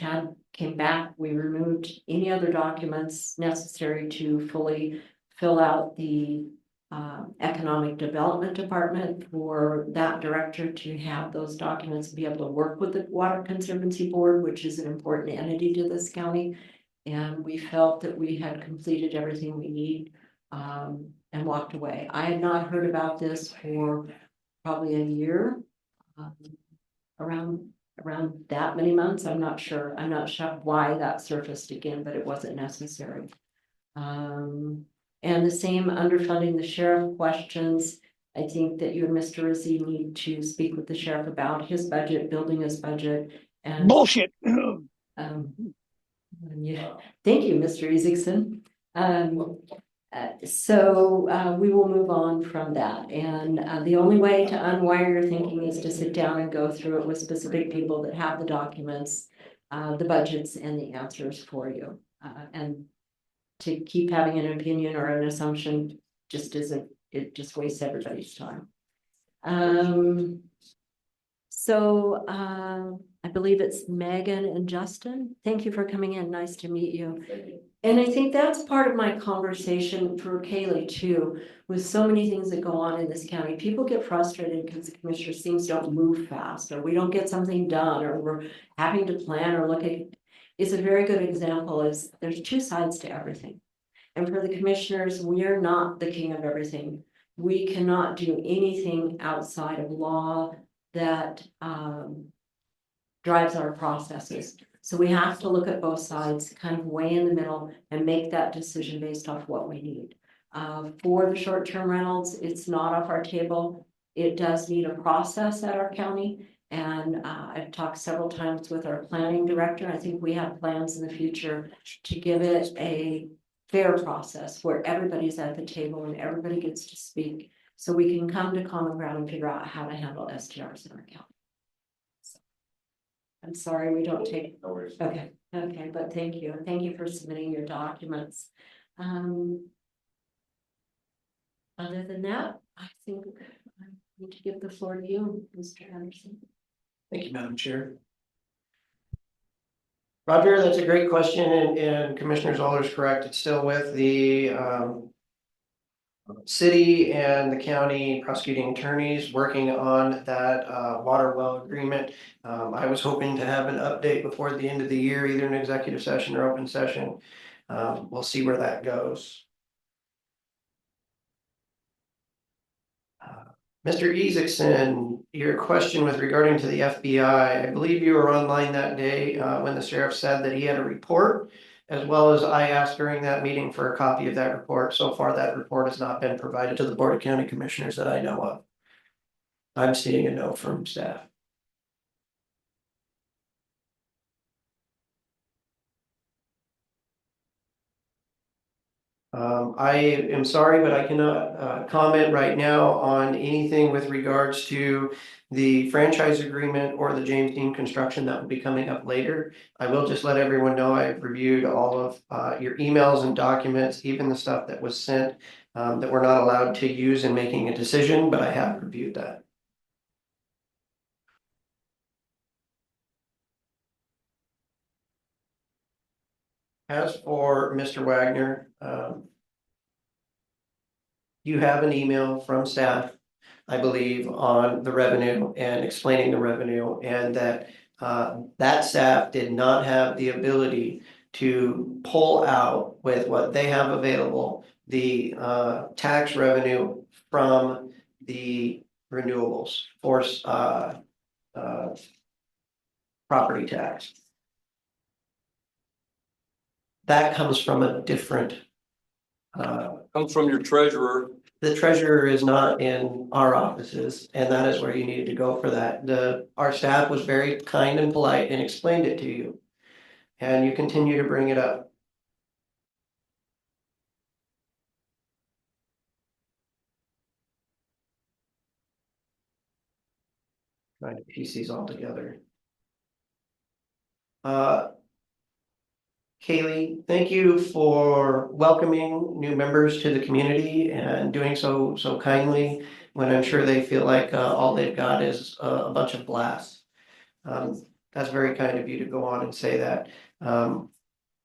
Speaker 1: came back. We removed any other documents necessary to fully fill out the Economic Development Department for that director to have those documents and be able to work with the Water Conservancy Board, which is an important entity to this county. And we felt that we had completed everything we need and walked away. I had not heard about this for probably a year, around that many months. I'm not sure why that surfaced again, but it wasn't necessary. And the same underfunding the sheriff questions. I think that you and Mr. Rizzi need to speak with the sheriff about his budget, building his budget, and
Speaker 7: bullshit.
Speaker 1: Yeah. Thank you, Mr. Isaacson. So we will move on from that. And the only way to unwire your thinking is to sit down and go through it with specific people that have the documents, the budgets, and the answers for you. And to keep having an opinion or an assumption just isn't, it just wastes everybody's time. So I believe it's Megan and Justin. Thank you for coming in. Nice to meet you. And I think that's part of my conversation for Kaylee too, with so many things that go on in this county. People get frustrated because the commissioners things don't move fast, or we don't get something done, or we're having to plan or look at. It's a very good example is there's two sides to everything. And for the commissioners, we are not the king of everything. We cannot do anything outside of law that drives our processes. So we have to look at both sides, kind of weigh in the middle and make that decision based off what we need. For the short-term rentals, it's not off our table. It does need a process at our county. And I've talked several times with our planning director. I think we have plans in the future to give it a fair process where everybody's at the table and everybody gets to speak. So we can come to common ground and figure out how to handle STRs in our county. So, I'm sorry, we don't take. Okay, but thank you. Thank you for submitting your documents. Other than that, I think I need to give the floor to you, Mr. Anderson.
Speaker 16: Thank you, Madam Chair. Roger, that's a great question, and Commissioner Zoller is correct. It's still with the city and the county prosecuting attorneys working on that water well agreement. I was hoping to have an update before the end of the year, either an executive session or open session. We'll see where that goes. Mr. Ezekson, your question was regarding to the FBI. I believe you were online that day when the sheriff said that he had a report, as well as I asked during that meeting for a copy of that report. So far, that report has not been provided to the Board of County Commissioners that I know of. I'm seeing a no from staff. I am sorry, but I cannot comment right now on anything with regards to the franchise agreement or the James Dean construction that will be coming up later. I will just let everyone know I've reviewed all of your emails and documents, even the stuff that was sent that we're not allowed to use in making a decision, but I have reviewed that. As for Mr. Wagner, you have an email from staff, I believe, on the revenue and explaining the revenue, and that that staff did not have the ability to pull out with what they have available, the tax revenue from the renewables or property tax. That comes from a different
Speaker 2: Comes from your treasurer.
Speaker 16: The treasurer is not in our offices, and that is where you needed to go for that. Our staff was very kind and polite and explained it to you. And you continue to bring it up. Trying to piece these all together. Kaylee, thank you for welcoming new members to the community and doing so kindly when I'm sure they feel like all they've got is a bunch of blasts. That's very kind of you to go on and say that.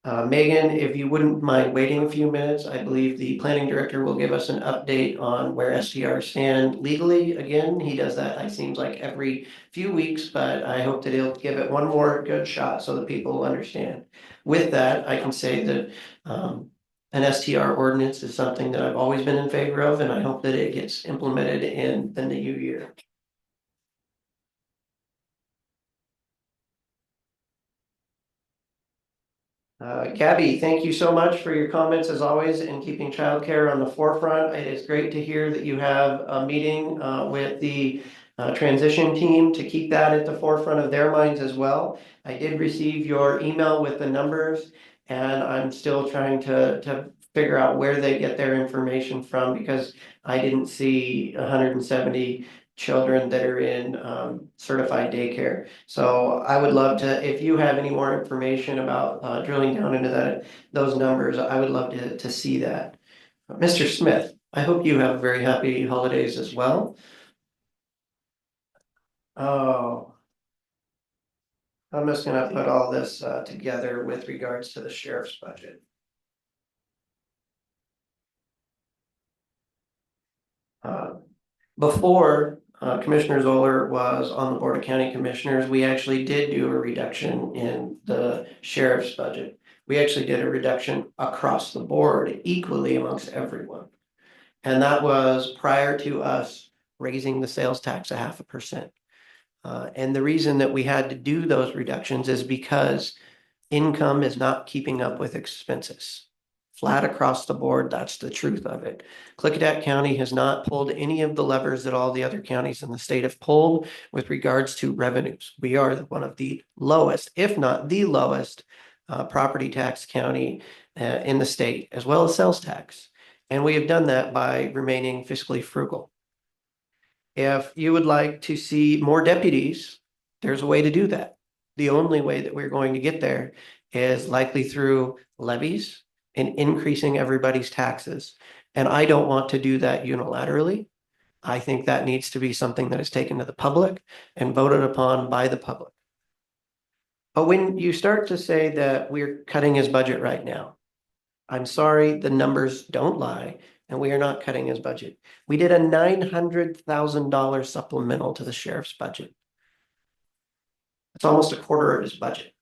Speaker 16: Megan, if you wouldn't mind waiting a few minutes, I believe the planning director will give us an update on where STR stand legally. Again, he does that, it seems like every few weeks, but I hope that he'll give it one more good shot so that people will understand. With that, I can say that an STR ordinance is something that I've always been in favor of, and I hope that it gets implemented in the new year. Gabby, thank you so much for your comments as always in keeping childcare on the forefront. It is great to hear that you have a meeting with the transition team to keep that at the forefront of their minds as well. I did receive your email with the numbers, and I'm still trying to figure out where they get their information from, because I didn't see 170 children that are in certified daycare. So I would love to, if you have any more information about drilling down into those numbers, I would love to see that. Mr. Smith, I hope you have very happy holidays as well. Oh, I'm just gonna put all this together with regards to the sheriff's budget. Before Commissioner Zoller was on the Board of County Commissioners, we actually did do a reduction in the sheriff's budget. We actually did a reduction across the board equally amongst everyone. And that was prior to us raising the sales tax 0.5%. And the reason that we had to do those reductions is because income is not keeping up with expenses. Flat across the board, that's the truth of it. Klickitat County has not pulled any of the levers that all the other counties in the state have pulled with regards to revenues. We are one of the lowest, if not the lowest, property tax county in the state, as well as sales tax. And we have done that by remaining fiscally frugal. If you would like to see more deputies, there's a way to do that. The only way that we're going to get there is likely through levies and increasing everybody's taxes. And I don't want to do that unilaterally. I think that needs to be something that is taken to the public and voted upon by the public. But when you start to say that we're cutting his budget right now, I'm sorry, the numbers don't lie. and we are not cutting his budget. We did a $900,000 supplemental to the sheriff's budget. It's almost a quarter of his budget.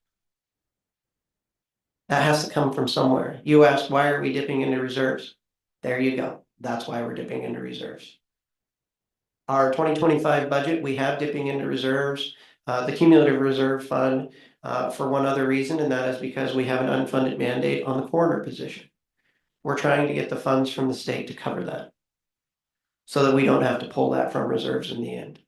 Speaker 16: That has to come from somewhere. You asked, why are we dipping into reserves? There you go. That's why we're dipping into reserves. Our 2025 budget, we have dipping into reserves, the cumulative reserve fund, for one other reason, and that is because we have an unfunded mandate on the coroner position. We're trying to get the funds from the state to cover that, so that we don't have to pull that from reserves in the end.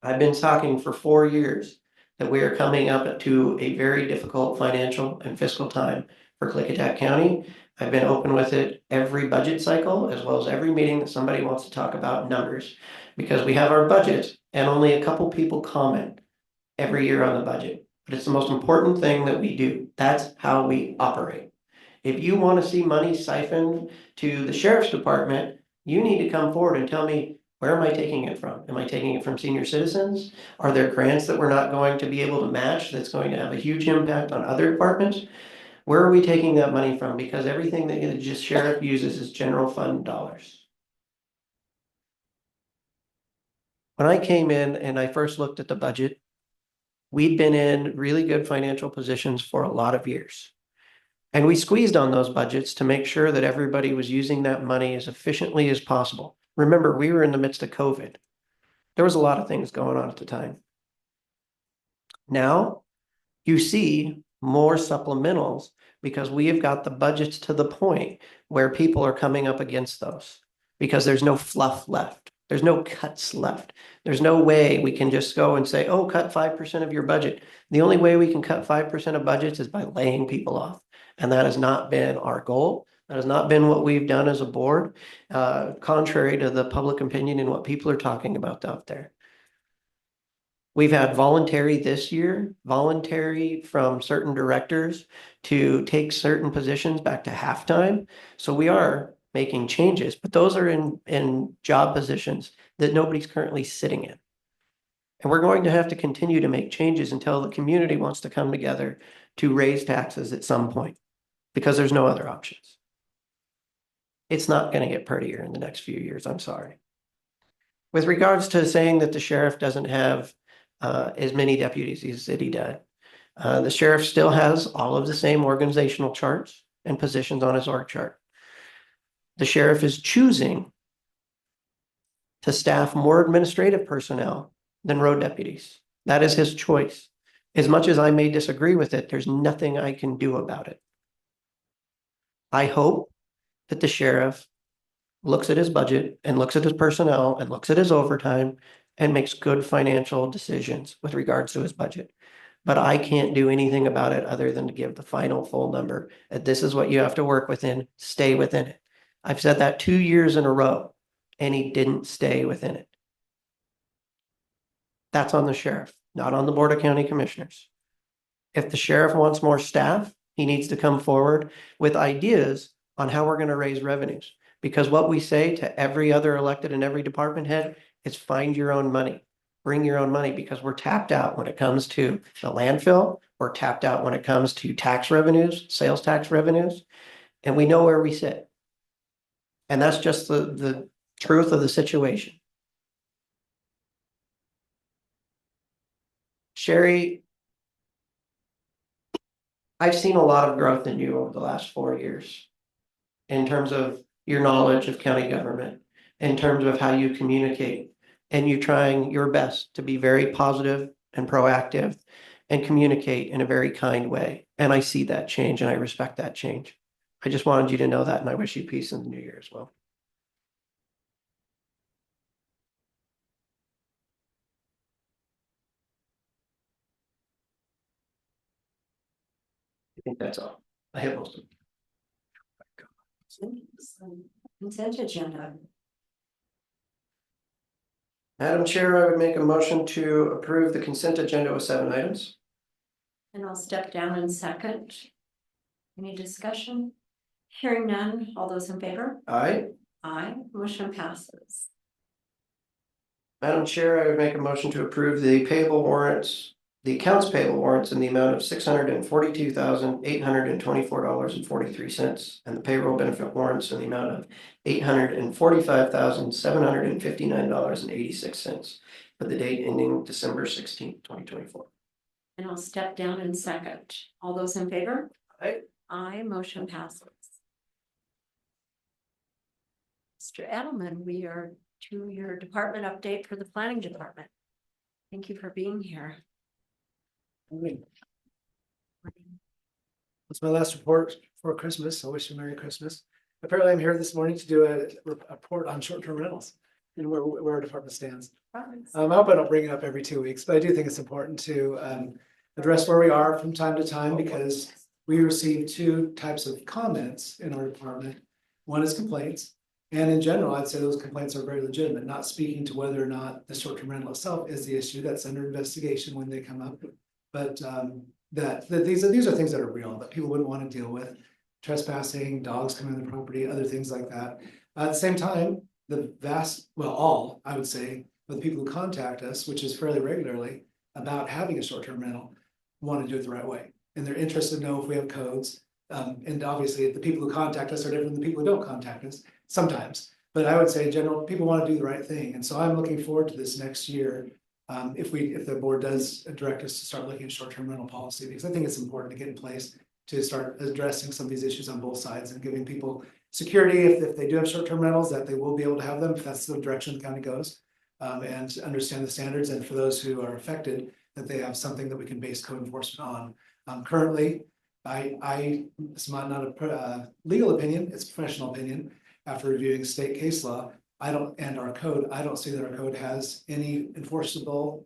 Speaker 16: I've been talking for 4 years that we are coming up to a very difficult financial and fiscal time for Klickitat County. I've been open with it every budget cycle, as well as every meeting that somebody wants to talk about numbers, because we have our budget and only a couple people comment every year on the budget. But it's the most important thing that we do. That's how we operate. If you want to see money siphoned to the sheriff's department, you need to come forward and tell me, where am I taking it from? Am I taking it from senior citizens? Are there grants that we're not going to be able to match that's going to have a huge impact on other departments? Where are we taking that money from? Because everything that the just sheriff uses is general fund dollars. When I came in and I first looked at the budget, we'd been in really good financial positions for a lot of years. And we squeezed on those budgets to make sure that everybody was using that money as efficiently as possible. Remember, we were in the midst of COVID. There was a lot of things going on at the time. Now you see more supplementals because we have got the budgets to the point where people are coming up against those because there's no fluff left. There's no cuts left. There's no way we can just go and say, oh, cut 5% of your budget. The only way we can cut 5% of budgets is by laying people off. And that has not been our goal. That has not been what we've done as a board, contrary to the public opinion and what people are talking about out there. We've had voluntary this year, voluntary from certain directors to take certain positions back to halftime. So we are making changes, but those are in job positions that nobody's currently sitting in. And we're going to have to continue to make changes until the community wants to come together to raise taxes at some point, because there's no other options. It's not going to get prettier in the next few years. I'm sorry. With regards to saying that the sheriff doesn't have as many deputies as he did, the sheriff still has all of the same organizational charts and positions on his org chart. The sheriff is choosing to staff more administrative personnel than road deputies. That is his choice. As much as I may disagree with it, there's nothing I can do about it. I hope that the sheriff looks at his budget and looks at his personnel and looks at his overtime and makes good financial decisions with regards to his budget. But I can't do anything about it other than to give the final full number. And this is what you have to work within, stay within it. I've said that 2 years in a row, and he didn't stay within it. That's on the sheriff, not on the Board of County Commissioners. If the sheriff wants more staff, he needs to come forward with ideas on how we're going to raise revenues. Because what we say to every other elected and every department head is find your own money, bring your own money, because we're tapped out when it comes to the landfill. We're tapped out when it comes to tax revenues, sales tax revenues, and we know where we sit. And that's just the truth of the situation. Sherry, I've seen a lot of growth in you over the last 4 years in terms of your knowledge of county government, in terms of how you communicate, and you trying your best to be very positive and proactive and communicate in a very kind way. And I see that change and I respect that change. I just wanted you to know that, and I wish you peace in the new year as well. I think that's all. I have most of them.
Speaker 1: Consent agenda.
Speaker 16: Madam Chair, I would make a motion to approve the consent agenda with 7 items.
Speaker 1: And I'll step down in second. Any discussion? Hearing none, all those in favor?
Speaker 16: Aye.
Speaker 1: Aye, motion passes.
Speaker 16: Madam Chair, I would make a motion to approve the payable warrants the accounts payable warrants in the amount of $642,824.43, and the payroll benefit warrants in the amount of $845,759.86 for the date ending December 16th, 2024.
Speaker 1: And I'll step down in second. All those in favor?
Speaker 16: Aye.
Speaker 1: Aye, motion passes. Mr. Edelman, we are to your department update for the planning department. Thank you for being here.
Speaker 17: It's my last report for Christmas. So I wish you a Merry Christmas. Apparently I'm here this morning to do a report on short-term rentals and where our department stands. I hope I don't bring it up every 2 weeks, but I do think it's important to address where we are from time to time, because we receive two types of comments in our department. One is complaints. And in general, I'd say those complaints are very legitimate, not speaking to whether or not the short-term rental itself is the issue. That's under investigation when they come up. But that these are things that are real, that people wouldn't want to deal with. Trespassing, dogs coming on the property, other things like that. At the same time, all, I would say, of the people who contact us, which is fairly regularly, about having a short-term rental, want to do it the right way. And they're interested to know if we have codes. And obviously, the people who contact us are different than the people who don't contact us sometimes. But I would say in general, people want to do the right thing. And so I'm looking forward to this next year. If the board does direct us to start looking at short-term rental policy, because I think it's important to get in place to start addressing some of these issues on both sides and giving people security if they do have short-term rentals, that they will be able to have them if that's the direction the county goes, and understand the standards. And for those who are affected, that they have something that we can base code enforcement on. Currently, it's not a legal opinion, it's a professional opinion. After reviewing state case law, and our code, I don't see that our code has any enforceable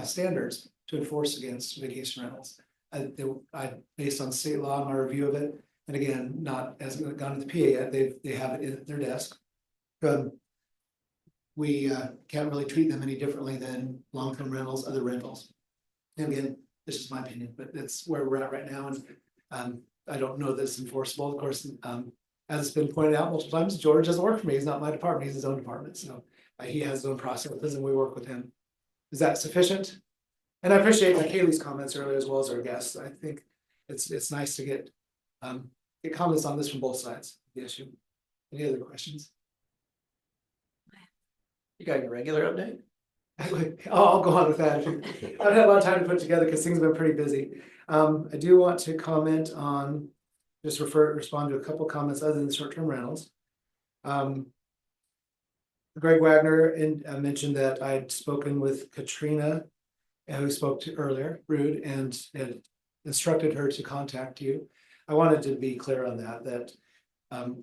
Speaker 17: standards to enforce against vacation rentals. Based on state law, my review of it, and again, not as gone to the PA yet, they have it in their desk. We can't really treat them any differently than long-term rentals, other rentals. And again, this is my opinion, but that's where we're at right now. And I don't know that it's enforceable. Of course, as it's been pointed out multiple times, George doesn't work for me. He's not my department. He's his own department. So he has his own processes and we work with him. Is that sufficient? And I appreciate Kaylee's comments earlier as well as our guests. I think it's nice to get comments on this from both sides of the issue. Any other questions?
Speaker 16: You got your regular update?
Speaker 17: I'll go on with that. I've had a lot of time to put it together because things have been pretty busy. I do want to comment on, respond to a couple comments other than short-term rentals. Greg Wagner mentioned that I'd spoken with Katrina, who spoke to earlier, Rude, and instructed her to contact you. I wanted to be clear on that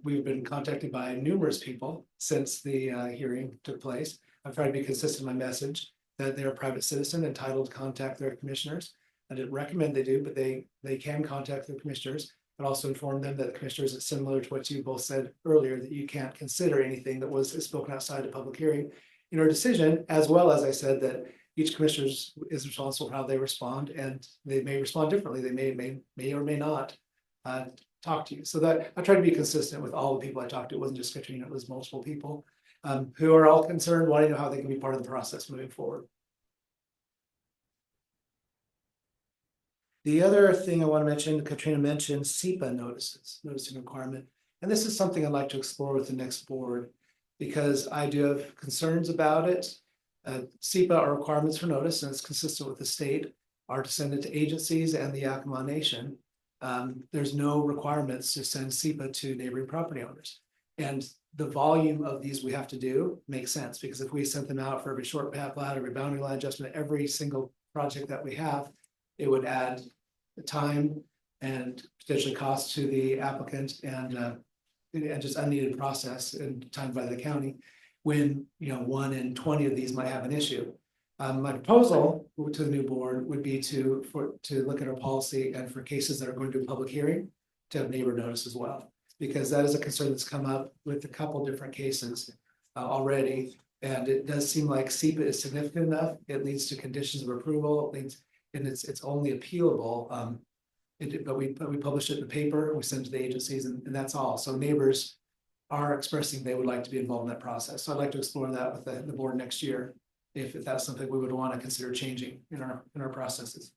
Speaker 17: we've been contacted by numerous people since the hearing took place. I've tried to be consistent in my message that they're a private citizen entitled to contact their commissioners. I didn't recommend they do, but they can contact their commissioners, but also inform them that the commissioners, it's similar to what you both said earlier, that you can't consider anything that was spoken outside a public hearing in our decision, as well as I said that each commissioner is responsible for how they respond, and they may respond differently. They may or may not talk to you. So that I try to be consistent with all the people I talked to. It wasn't just Katrina, it was multiple people who are all concerned, wanting to know how they can be part of the process moving forward. The other thing I want to mention, Katrina mentioned SEPA noticing requirement. And this is something I'd like to explore with the next board, because I do have concerns about it. SEPA are requirements for notice, and it's consistent with the state, are to send it to agencies and the Yakima Nation. There's no requirements to send SEPA to neighboring property owners. And the volume of these we have to do makes sense, because if we sent them out for every short path plat, every boundary line adjustment, every single project that we have, it would add the time and potentially cost to the applicant, and just unneeded process and time by the county, when 1 in 20 of these might have an issue. My proposal to the new board would be to look at our policy, and for cases that are going to a public hearing, to have neighbor notice as well, because that is a concern that's come up with a couple different cases already. And it does seem like SEPA is significant enough. It leads to conditions of approval. And it's only appealable. But we publish it in the paper, we send it to the agencies, and that's all. So neighbors are expressing they would like to be involved in that process. So I'd like to explore that with the board next year. if that's something we would want to consider changing in our processes.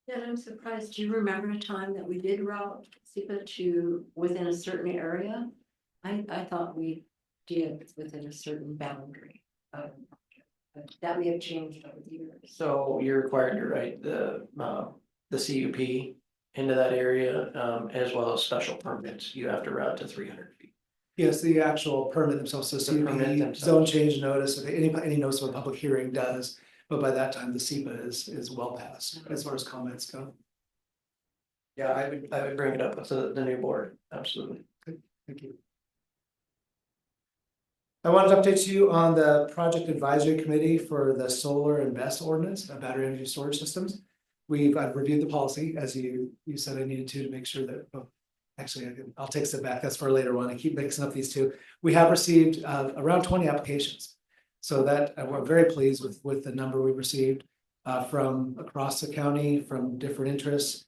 Speaker 1: Yeah, I'm surprised. Do you remember a time that we did route SEPA to within a certain area? I thought we did within a certain boundary. But that may have changed over the years.
Speaker 16: So you're required to write the CUP into that area, as well as special permits. You have to route to 300 feet.
Speaker 17: Yes, the actual permit themselves, so
Speaker 16: The permit
Speaker 17: CUP,
Speaker 16: themselves.
Speaker 17: zone change notice, any notice of a public hearing does, but by that time, the SEPA is well past as far as comments go.
Speaker 16: Yeah, I would bring it up with the new board, absolutely.
Speaker 17: Thank you. I wanted to update you on the project advisory committee for the solar and BESS ordinance, battery energy storage systems. I've reviewed the policy, as you said I needed to make sure that, actually, I'll take a step back, that's for later on, I keep mixing up these two. We have received around 20 applications. So that we're very pleased with the number we've received from across the county, from different interests.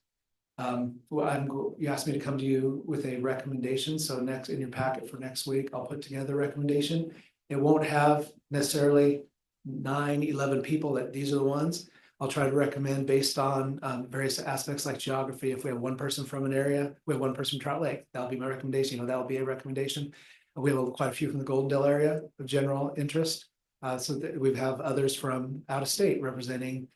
Speaker 17: You asked me to come to you with a recommendation, so next in your packet for next week, I'll put together a recommendation. It won't have necessarily 9-11 people that these are the ones. I'll try to recommend based on various aspects like geography. If we have one person from an area, we have one person from Trout Lake, that'll be my recommendation. That'll be a recommendation. We have quite a few from the Goldendale area of general interest. So that we have others from out of state representing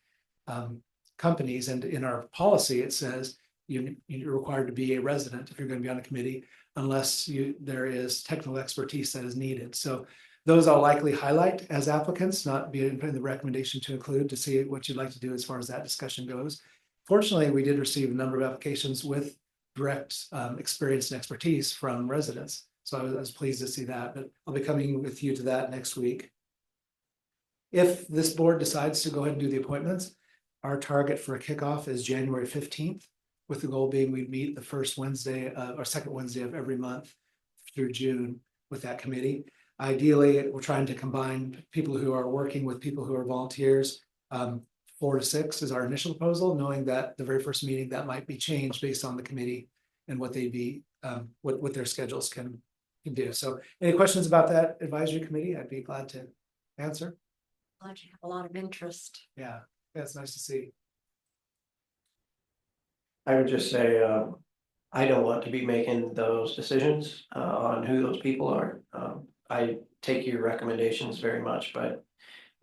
Speaker 17: companies, and in our policy, it says you're required to be a resident if you're going to be on a committee, unless there is technical expertise that is needed. So those I'll likely highlight as applicants, not be in the recommendation to include, to see what you'd like to do as far as that discussion goes. Fortunately, we did receive a number of applications with direct experience and expertise from residents. So I was pleased to see that, but I'll be coming with you to that next week. If this board decides to go ahead and do the appointments, our target for a kickoff is January 15th, with the goal being we meet the first Wednesday or second Wednesday of every month through June with that committee. Ideally, we're trying to combine people who are working with people who are volunteers. 4 to 6 is our initial proposal, knowing that the very first meeting that might be changed based on the committee and what they'd be, what their schedules can do. So any questions about that advisory committee, I'd be glad to answer.
Speaker 1: Glad you have a lot of interest.
Speaker 17: Yeah, that's nice to see.
Speaker 16: I would just say, I don't want to be making those decisions on who those people are. I take your recommendations very much, but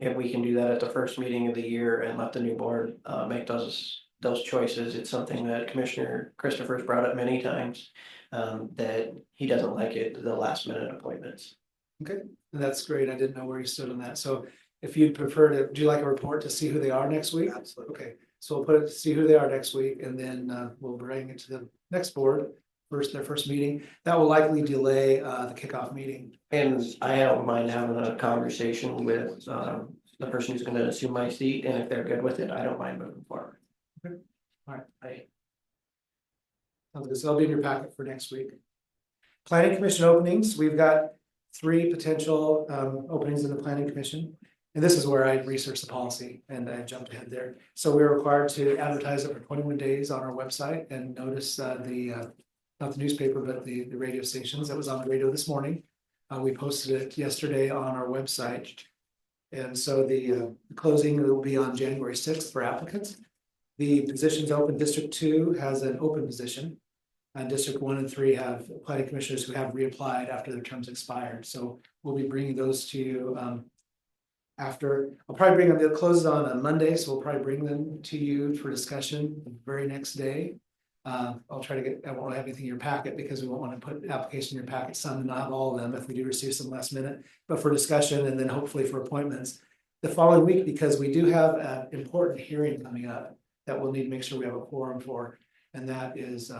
Speaker 16: if we can do that at the first meeting of the year and let the new board make those choices, it's something that Commissioner Christopher's brought up many times, that he doesn't like it, the last minute appointments.
Speaker 17: Okay, that's great. I didn't know where you stood on that. So if you'd prefer to, do you like a report to see who they are next week?
Speaker 16: Absolutely.
Speaker 17: Okay, so we'll put it to see who they are next week, and then we'll bring it to the next board, their first meeting. That will likely delay the kickoff meeting.
Speaker 16: And I don't mind having a conversation with the person who's gonna assume my seat, and if they're good with it, I don't mind moving forward.
Speaker 17: Okay. All right. Sounds good. So I'll be in your packet for next week. Planning Commission openings, we've got 3 potential openings in the Planning Commission. And this is where I researched the policy and I jumped ahead there. So we're required to advertise it for 21 days on our website, and notice not the newspaper, but the radio stations. That was on the radio this morning. We posted it yesterday on our website. And so the closing will be on January 6th for applicants. The positions open. District 2 has an open position. And District 1 and 3 have planning commissioners who have reapplied after their terms expired. So we'll be bringing those to you after. I'll probably bring them, they'll close on a Monday, so we'll probably bring them to you for discussion the very next day. I'll try to get, I won't have anything in your packet because we won't want to put application in your packet, some and not all of them if we do receive some last minute, but for discussion and then hopefully for appointments the following week, because we do have an important hearing coming up that we'll need to make sure we have a quorum for, and that is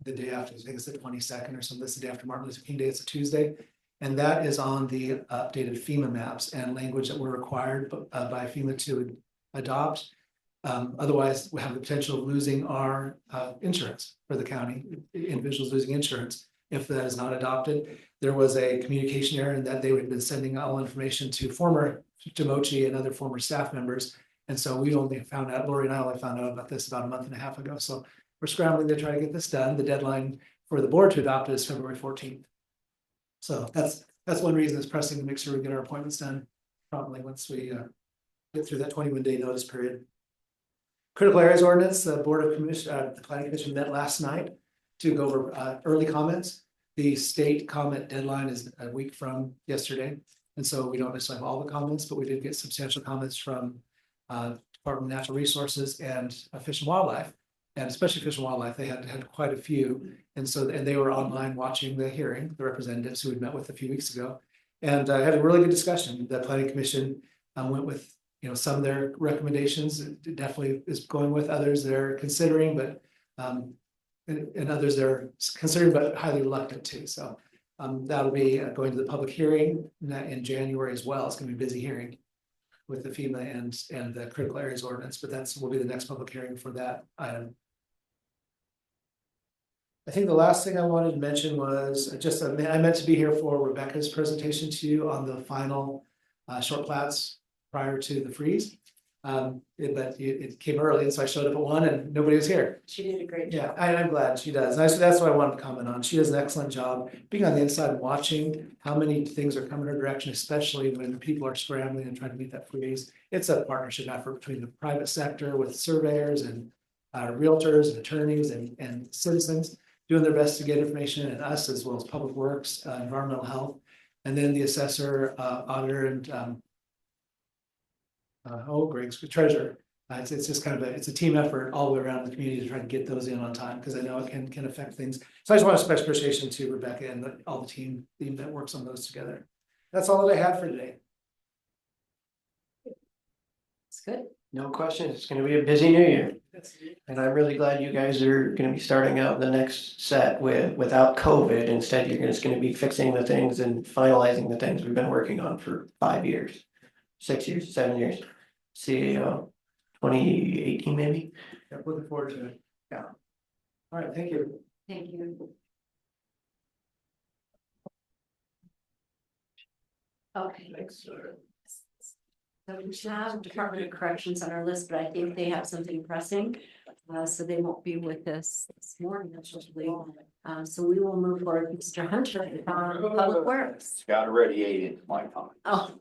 Speaker 17: the day after, I think it's the 22nd or something. This is the day after Martin Luther King Day. It's a Tuesday. And that is on the updated FEMA maps and language that we're required by FEMA to adopt. Otherwise, we have the potential of losing our insurance for the county, individuals losing insurance if that is not adopted. There was a communication error in that they had been sending all information to former Demochi and other former staff members. And so we only found out, Lori and I only found out about this about a month and a half ago. So we're scrambling to try to get this done. The deadline for the board to adopt it is February 14th. So that's one reason it's pressing to make sure we get our appointments done promptly once we get through that 21-day notice period. Critical areas ordinance, the the planning commission met last night to go over early comments. The state comment deadline is a week from yesterday. And so we don't necessarily have all the comments, but we did get substantial comments from Department of Natural Resources and Fish and Wildlife. And especially Fish and Wildlife, they had quite a few. And they were online watching the hearing, the representatives who had met with a few weeks ago. And had a really good discussion. The planning commission went with some of their recommendations. It definitely is going with others they're considering, but and others they're considering but highly reluctant to. So that'll be going to the public hearing in January as well. It's going to be a busy hearing with the FEMA and the critical areas ordinance, but will be the next public hearing for that item. I think the last thing I wanted to mention was just I meant to be here for Rebecca's presentation to you on the final short plats prior to the freeze. But it came early, and so I showed up at 1 and nobody was here.
Speaker 1: She did a great job.
Speaker 17: Yeah, I'm glad she does. That's what I wanted to comment on. She does an excellent job being on the inside and watching how many things are coming her direction, especially when people are scrambling and trying to meet that freeze. It's a partnership effort between the private sector with surveyors and realtors and attorneys and citizens doing their best to get information, and us as well as public works, environmental health, and then the assessor, auditor, and Greg's treasurer. It's just kind of it's a team effort all the way around the community to try to get those in on time, because I know it can affect things. So I just want to special appreciation to Rebecca and all the team that works on those together. That's all that I had for today.
Speaker 1: It's good.
Speaker 16: No question. It's going to be a busy new year. And I'm really glad you guys are going to be starting out the next set without COVID. Instead, you're just going to be fixing the things and finalizing the things we've been working on for 5 years, 6 years, 7 years. CEO 2018 maybe.
Speaker 17: Yeah, looking forward to it. Yeah. All right, thank you.
Speaker 1: Thank you. Okay.
Speaker 16: Thanks, sir.
Speaker 1: So we have Department of Corrections on our list, but I think they have something pressing. So they won't be with us this morning, actually. So we will move forward with Mr. Hunter on Public Works.
Speaker 18: Got already 8 into my time.
Speaker 1: Oh.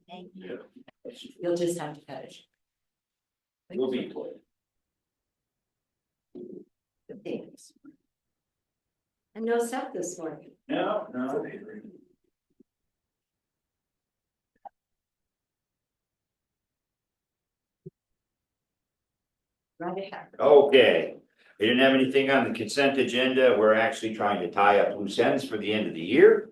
Speaker 1: Thank you. You'll just have to cut it.
Speaker 18: We'll be playing.
Speaker 1: Thanks. And no Seth this morning.
Speaker 18: No.
Speaker 1: Right ahead.
Speaker 18: Okay, we didn't have anything on the consent agenda. We're actually trying to tie up loose ends for the end of the year.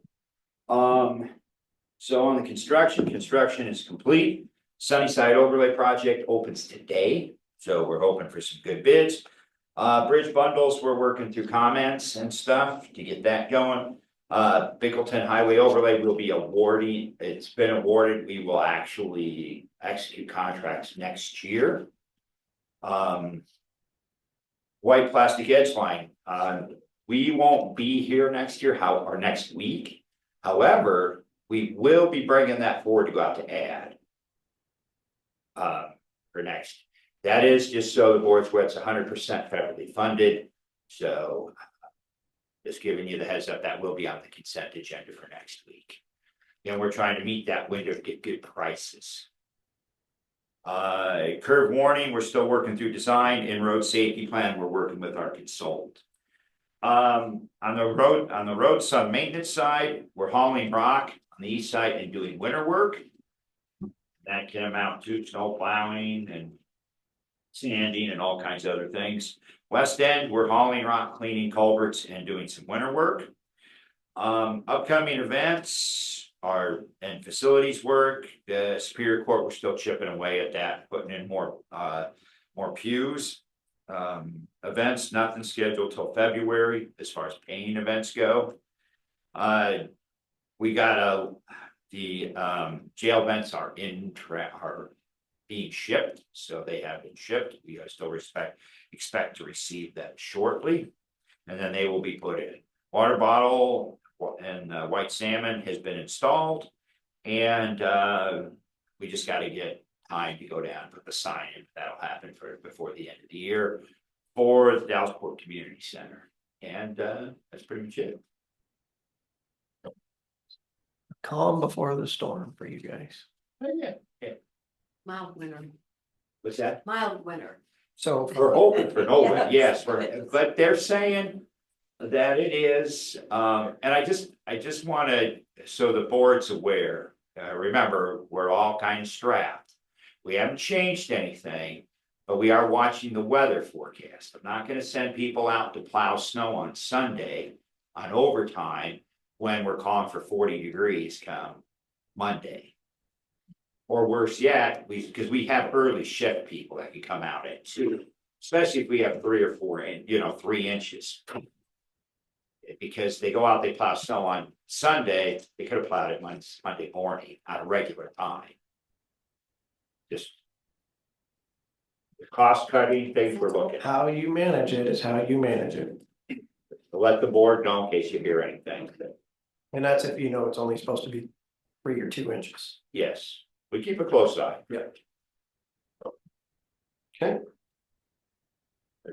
Speaker 18: So on the construction is complete. Sunnyside overlay project opens today, so we're hoping for some good bids. Bridge bundles, we're working through comments and stuff to get that going. Bickleton Highway overlay will be awarding. It's been awarded. We will actually execute contracts next year. White plastic edge line. We won't be here next year, or next week. However, we will be bringing that forward to go out to add. For next. That is just so the board's where it's 100% federally funded. So just giving you the heads up, that will be on the consent agenda for next week. And we're trying to meet that window to get good prices. Curve warning, we're still working through design. In road safety plan, we're working with our consultant. On the road sun maintenance side, we're hauling rock on the east side and doing winter work. That can amount to snow plowing and sanding and all kinds of other things. West End, we're hauling rock, cleaning culverts, and doing some winter work. Upcoming events and facilities work. The Superior Court, we're still chipping away at that, putting in more pews. Events, nothing scheduled till February as far as paying events go. We got the jail vents are being shipped, so they have been shipped. We still expect to receive them shortly, and then they will be put in. Water bottle and white salmon has been installed, and we just got to get time to go down and put the sign in. That'll happen before the end of the year for the Dallasport Community Center, and that's pretty much it.
Speaker 16: calm before the storm for you guys.
Speaker 1: Mild winter,
Speaker 18: What's that?
Speaker 1: mild winter.
Speaker 16: So
Speaker 18: We're hoping for no,
Speaker 1: Yes.
Speaker 18: yes, but they're saying that it is, and I just wanna, so the board's aware. Remember, we're all kind of strapped. We haven't changed anything, but we are watching the weather forecast. I'm not gonna send people out to plow snow on Sunday on overtime when we're calling for 40 degrees come Monday. Or worse yet, because we have early shift people that can come out at 2, especially if we have 3 or 4 3 inches. Because they go out, they plow snow on Sunday, they could have plowed it Monday morning at a regular time. Just the cost cutting things we're looking at.
Speaker 16: how you manage it is how you manage it.
Speaker 18: To let the board know in case you hear anything.
Speaker 16: And that's if you know it's only supposed to be 3 or 2 inches.
Speaker 18: Yes, we keep a close eye.
Speaker 16: Yeah. Okay.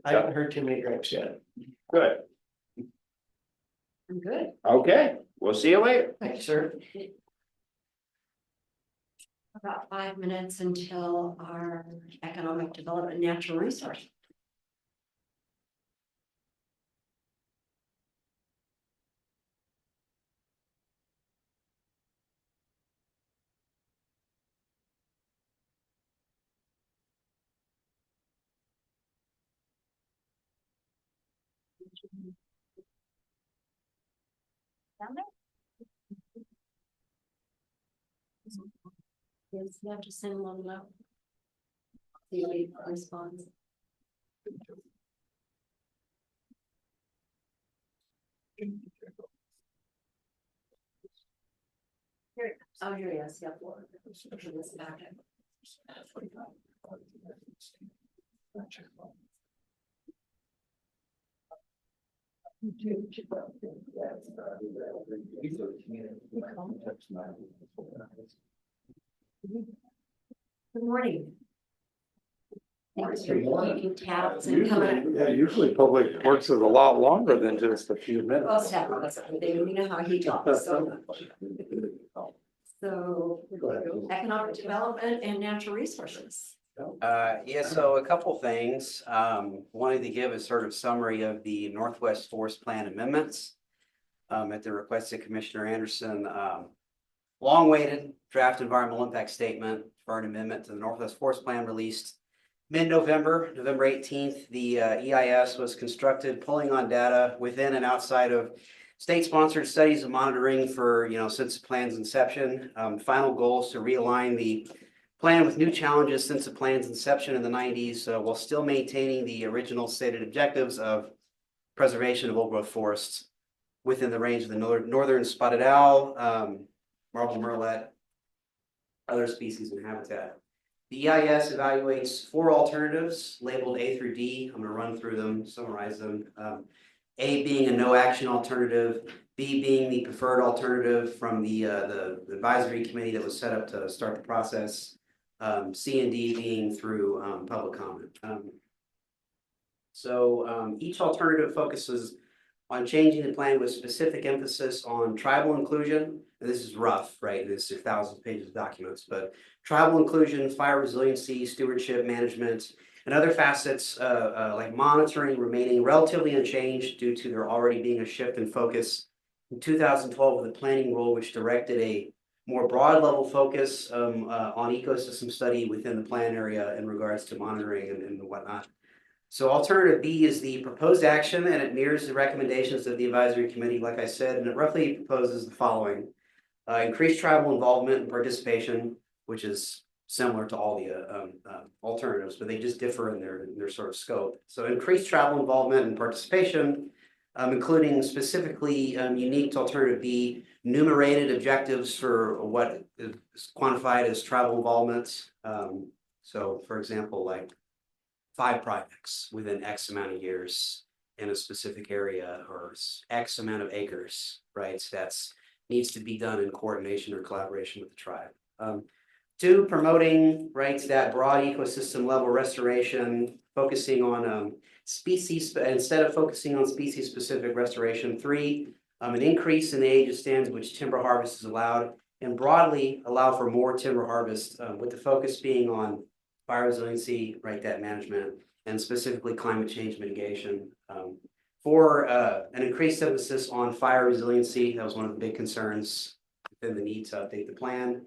Speaker 16: I haven't heard too many gripes yet.
Speaker 18: Good.
Speaker 1: I'm good.
Speaker 18: Okay, we'll see you later.
Speaker 16: Thank you, sir.
Speaker 1: About 5 minutes until our economic development and natural resource. Down there? Yes, you have to send one out. See if he responds. Here, oh, here he is, yeah. In this packet. Good morning. Thanks for keeping tabs and coming.
Speaker 19: Yeah, usually public works is a lot longer than just a few minutes.
Speaker 1: Well, Steph, you know how he talks, so. So, economic development and natural resources.
Speaker 20: Yeah, so a couple things. Wanted to give a sort of summary of the Northwest Forest Plan amendments. At the request of Commissioner Anderson, long-awaited draft environmental impact statement for an amendment to the Northwest Forest Plan released mid-November, November 18th. The EIS was constructed pulling on data within and outside of state-sponsored studies of monitoring for, since the plan's inception. Final goal is to realign the plan with new challenges since the plan's inception in the 90s, while still maintaining the original stated objectives of preservation of old-growth forests within the range of the northern spotted owl, marble murrelet, other species and habitat. The EIS evaluates 4 alternatives labeled A through D. I'm going to run through them, summarize them. A being a no action alternative, B being the preferred alternative from the advisory committee that was set up to start the process. C and D being through public comment. Each alternative focuses on changing the plan with specific emphasis on tribal inclusion. And this is rough, right? This is thousands of pages of documents, but tribal inclusion, fire resiliency, stewardship, management, and other facets like monitoring remaining relatively unchanged due to there already being a shift in focus in 2012 with the planning rule, which directed a more broad level focus on ecosystem study within the plan area in regards to monitoring and whatnot. So alternative B is the proposed action, and it mirrors the recommendations of the advisory committee, like I said, and it roughly proposes the following. Increased tribal involvement and participation, which is similar to all the alternatives, but they just differ in their sort of scope. So increased tribal involvement and participation, including specifically unique to alternative B, enumerated objectives for what is quantified as tribal involvement. So for example, like 5 projects within X amount of years in a specific area or X amount of acres, right? That's needs to be done in coordination or collaboration with the tribe. 2, promoting, right, that broad ecosystem level restoration, focusing on species, instead of focusing on species specific restoration. 3, an increase in the age of stands in which timber harvest is allowed, and broadly allow for more timber harvest, with the focus being on fire resiliency, right, that management, and specifically climate change mitigation. For an increased emphasis on fire resiliency, that was one of the big concerns within the need to update the plan,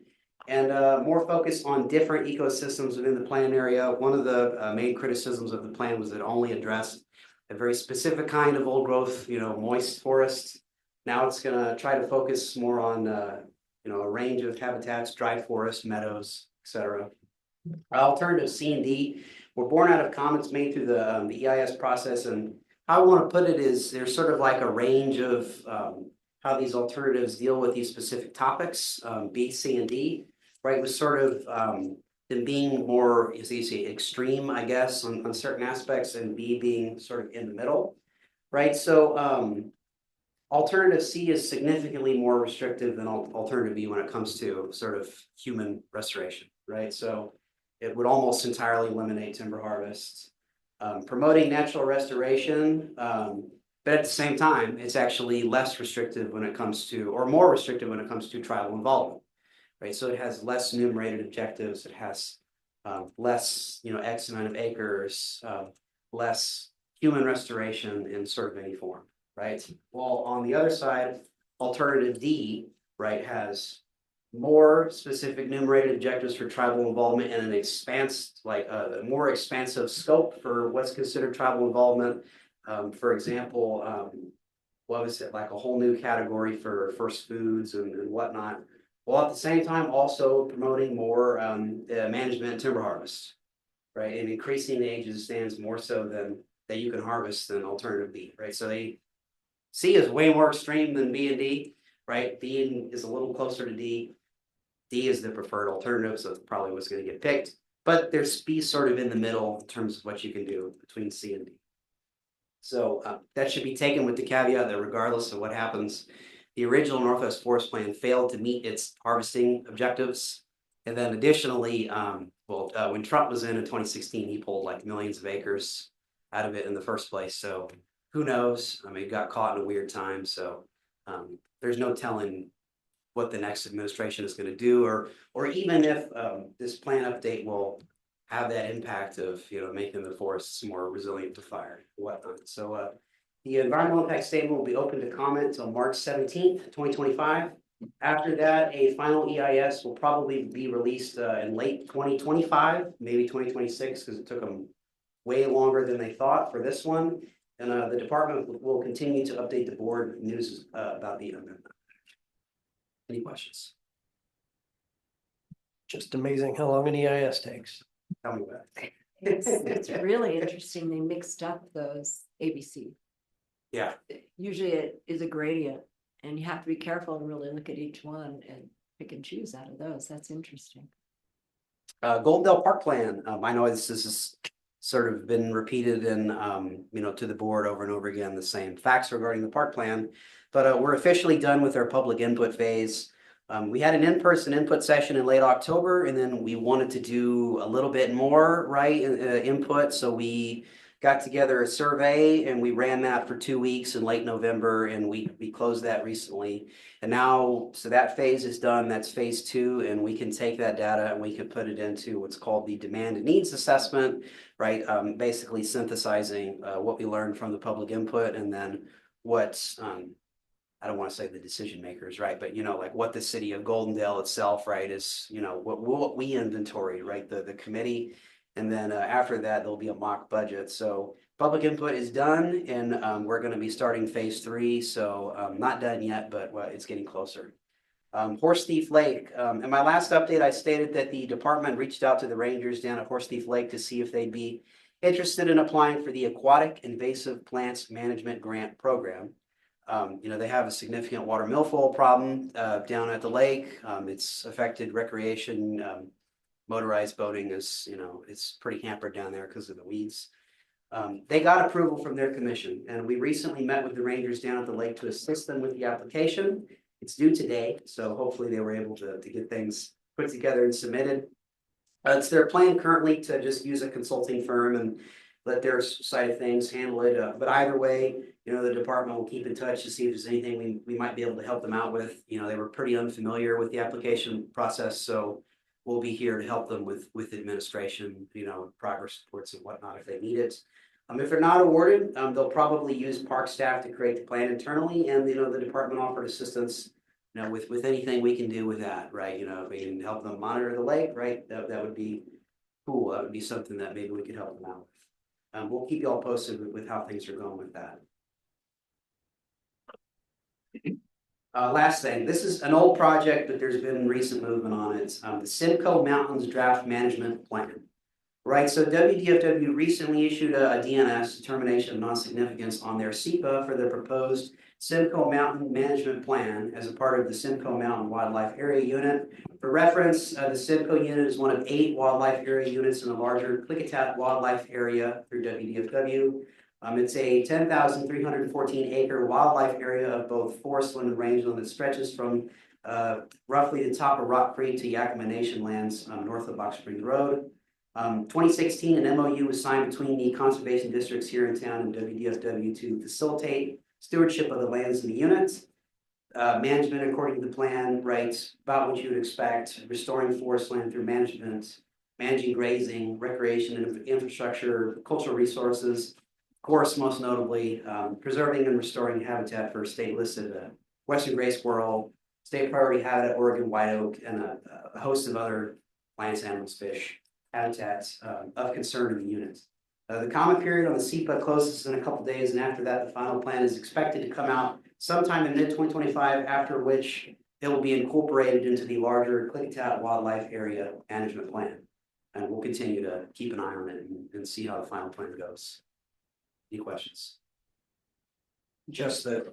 Speaker 20: and more focus on different ecosystems within the plan area. One of the main criticisms of the plan was that it only addressed a very specific kind of old growth, moist forest. Now it's going to try to focus more on, a range of habitats, dry forest, meadows, etc. Alternative C and D were born out of comments made through the EIS process, and how I want to put it is there's sort of like a range of how these alternatives deal with these specific topics. B, C, and D, right, was sort of them being more, as you say, extreme, I guess, on certain aspects, and B being sort of in the middle, right? So alternative C is significantly more restrictive than alternative B when it comes to sort of human restoration, right? So it would almost entirely eliminate timber harvest, promoting natural restoration, but at the same time, it's actually less restrictive when it comes to, or more restrictive when it comes to tribal involvement, right? So it has less enumerated objectives, it has less, X amount of acres, less human restoration in sort of any form, right? While on the other side, alternative D, right, has more specific enumerated objectives for tribal involvement and a more expansive scope for what's considered tribal involvement. For example, what was it, like a whole new category for first foods and whatnot, while at the same time also promoting more management and timber harvest, right, and increasing the ages of stands more so than that you can harvest than alternative B, right? So C is way more extreme than B and D, right? B is a little closer to D. D is the preferred alternative, so it's probably what's going to get picked. But there's B sort of in the middle in terms of what you can do between C and D. So that should be taken with the caveat that regardless of what happens, the original Northwest Forest Plan failed to meet its harvesting objectives. And then additionally, when Trump was in 2016, he pulled like millions of acres out of it in the first place. So who knows? I mean, it got caught in a weird time. So there's no telling what the next administration is going to do, or even if this plan update will have that impact of making the forests more resilient to fire and whatnot. So the environmental impact statement will be open to comment until March 17th, 2025. After that, a final EIS will probably be released in late 2025, maybe 2026, because it took them way longer than they thought for this one. And the department will continue to update the board with news about the amendment. Any questions?
Speaker 16: Just amazing how long an EIS takes.
Speaker 20: Tell me about it.
Speaker 1: It's really interesting. They mixed up those ABC.
Speaker 20: Yeah.
Speaker 1: Usually it is a gradient, and you have to be careful and really look at each one and pick and choose out of those. That's interesting.
Speaker 20: Goldendale Park Plan. I know this is sort of been repeated and to the board over and over again, the same facts regarding the park plan, but we're officially done with our public input phase. We had an in-person input session in late October, and then we wanted to do a little bit more, right, input. So we got together a survey and we ran that for 2 weeks in late November, and we closed that recently. And now, so that phase is done. That's phase 2, and we can take that data and we can put it into what's called the demand and needs assessment, right? Basically synthesizing what we learned from the public input, and then what's I don't want to say the decision makers, right? But like what the city of Goldendale itself, right, is what we inventory, right? The committee, and then after that there'll be a mock budget. So public input is done, and we're going to be starting phase 3. So not done yet, but it's getting closer. Horse Thief Lake. In my last update, I stated that the department reached out to the rangers down at Horse Thief Lake to see if they'd be interested in applying for the Aquatic Invasive Plants Management Grant Program. They have a significant water milfoil problem down at the lake. It's affected recreation. Motorized boating is, it's pretty hampered down there because of the weeds. They got approval from their commission, and we recently met with the rangers down at the lake to assist them with the application. It's due today, so hopefully they were able to get things put together and submitted. It's their plan currently to just use a consulting firm, and let their side of things handle it. But either way, you know, the department will keep in touch to see if there's anything we might be able to help them out with. You know, they were pretty unfamiliar with the application process, so we'll be here to help them with administration, you know, progress reports and whatnot if they need it. If they're not awarded, they'll probably use park staff to create the plan internally, and you know, the department offered assistance, you know, with anything we can do with that, right? You know, if we can help them monitor the lake, right? That would be cool. That would be something that maybe we could help them out with. We'll keep you all posted with how things are going with that. Last thing, this is an old project, but there's been recent movement on it. The Simcoe Mountains Draft Management Plan. Right, so WDFW recently issued a DNS, determination of non-significance, on their SEPA for the proposed Simcoe Mountain Management Plan as a part of the Simcoe Mountain Wildlife Area Unit. For reference, the Simcoe unit is one of 8 wildlife area units in the larger Klickitat Wildlife Area through WDFW. It's a 10,314 acre wildlife area of both forestland and rangeland that stretches from roughly the top of Rock Creek to Yakima Nation lands north of Box Springs Road. 2016, an MOU was signed between the conservation districts here in town and WDFW to facilitate stewardship of the lands in the units. Management according to the plan, right, about what you would expect, restoring forest land through management, managing grazing, recreation and infrastructure, cultural resources, of course, most notably, preserving and restoring habitat for state listed western gray squirrel, state priority habitat, Oregon white oak, and a host of other plants, animals, fish habitats of concern in the units. The comment period on the SEPA closes in a couple days, and after that, the final plan is expected to come out sometime in mid-2025, after which it will be incorporated into the larger Klickitat Wildlife Area Management Plan. And we'll continue to keep an eye on it and see how the final plan goes. Any questions?
Speaker 16: Just that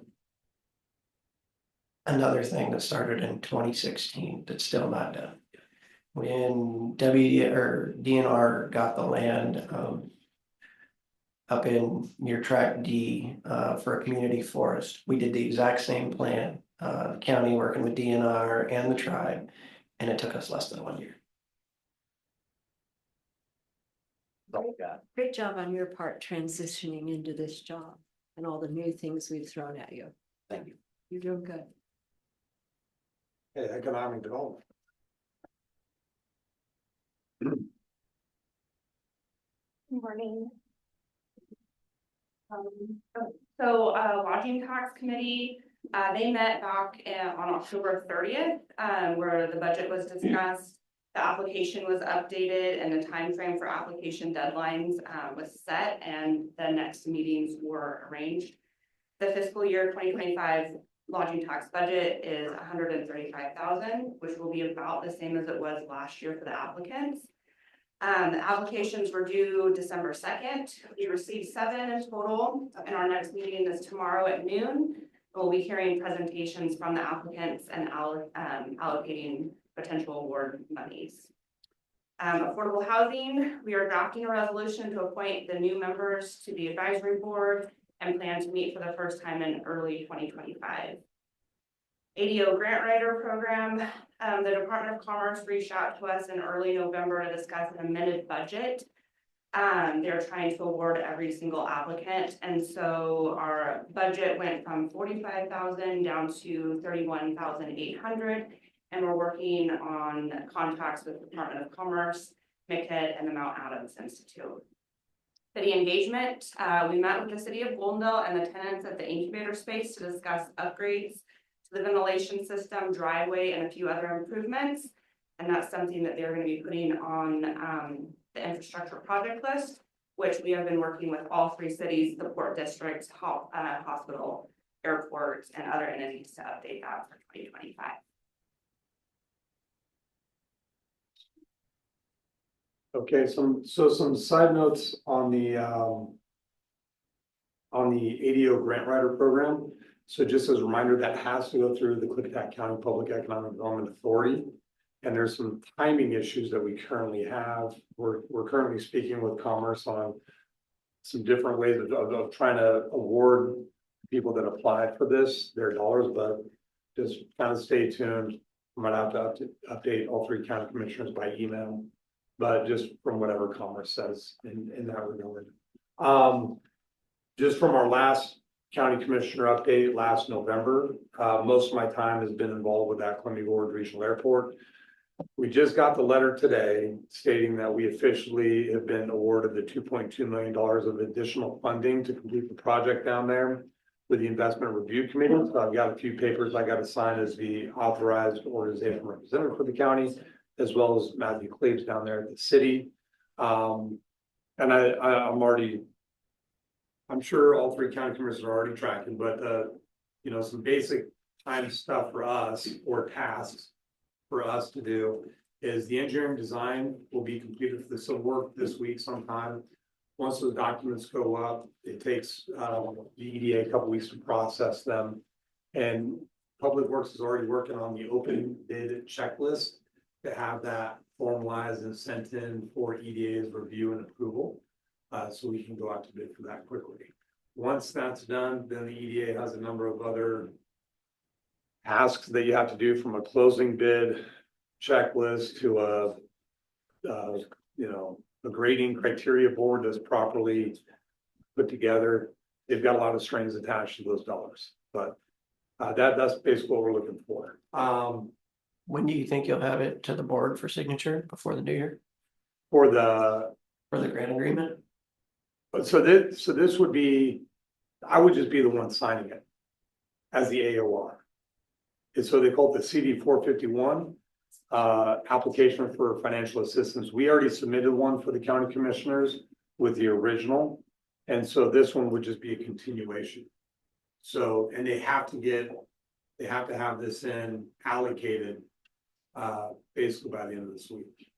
Speaker 16: another thing that started in 2016 that's still not done. When DNR got the land up in near track D for a community forest, we did the exact same plan, the county working with DNR and the tribe, and it took us less than 1 year.
Speaker 1: Great job on your part transitioning into this job and all the new things we've thrown at you.
Speaker 20: Thank you.
Speaker 1: You're doing good.
Speaker 19: Hey, economic development.
Speaker 6: Good morning. So Lodging Tax Committee, they met back on October 30th, where the budget was discussed. The application was updated and the time frame for application deadlines was set, and the next meetings were arranged. The fiscal year 2025 lodging tax budget is $135,000, which will be about the same as it was last year for the applicants. The applications were due December 2nd. We received 7 in total, and our next meeting is tomorrow at noon. We'll be hearing presentations from the applicants and allocating potential award monies. Affordable housing, we are drafting a resolution to appoint the new members to the advisory board and plan to meet for the first time in early 2025. ADO grant writer program, the Department of Commerce reached out to us in early November to discuss an amended budget. They're trying to award every single applicant, and so our budget went from $45,000 down to $31,800, and we're working on contacts with the Department of Commerce, MCHED, and the Mount Adams Institute. City engagement, we met with the City of Goldendale and the tenants at the incubator space to discuss upgrades to the ventilation system, driveway, and a few other improvements. And that's something that they're going to be putting on the infrastructure project list, which we have been working with all 3 cities, the port districts, hospital, airports, and other entities to update that for 2025.
Speaker 19: Okay, some side notes on the ADO grant writer program. So just as a reminder, that has to go through the Klickitat County Public Economic Development Authority. And there's some timing issues that we currently have. We're currently speaking with Commerce on some different ways of trying to award people that apply for this their dollars, but just kind of stay tuned. I might have to update all 3 county commissioners by email, but just from whatever Commerce says in that regard. Just from our last county commissioner update last November, most of my time has been involved with that Columbia Gorge Regional Airport. We just got the letter today stating that we officially have been awarded the $2.2 million of additional funding to complete the project down there with the Investment Review Committee. So I've got a few papers I got to sign as the authorized organization representative for the county, as well as Matthew Cleaves down there at the city. And I'm sure all three county commissioners are already tracking, but some basic time stuff for us or tasks for us to do is the engineering design will be completed for the civil work this week sometime. Once those documents go up, it takes the EDA a couple weeks to process them. And Public Works is already working on the open bid checklist to have that formalized and sent in for EDA's review and approval. So we can go out to bid for that quickly. Once that's done, then the EDA has a number of other tasks that you have to do, from a closing bid checklist to a grading criteria board that's properly put together. They've got a lot of strings attached to those dollars, but that's basically what we're looking for.
Speaker 16: When do you think you'll have it to the board for signature before the new year?
Speaker 19: For the
Speaker 16: grant agreement?
Speaker 19: So this would be, I would just be the one signing it as the AOR. And so they call it the CD 451 application for financial assistance. We already submitted one for the county commissioners with the original. And so this one would just be a continuation. So, and they have to have this in allocated basically by the end of this week.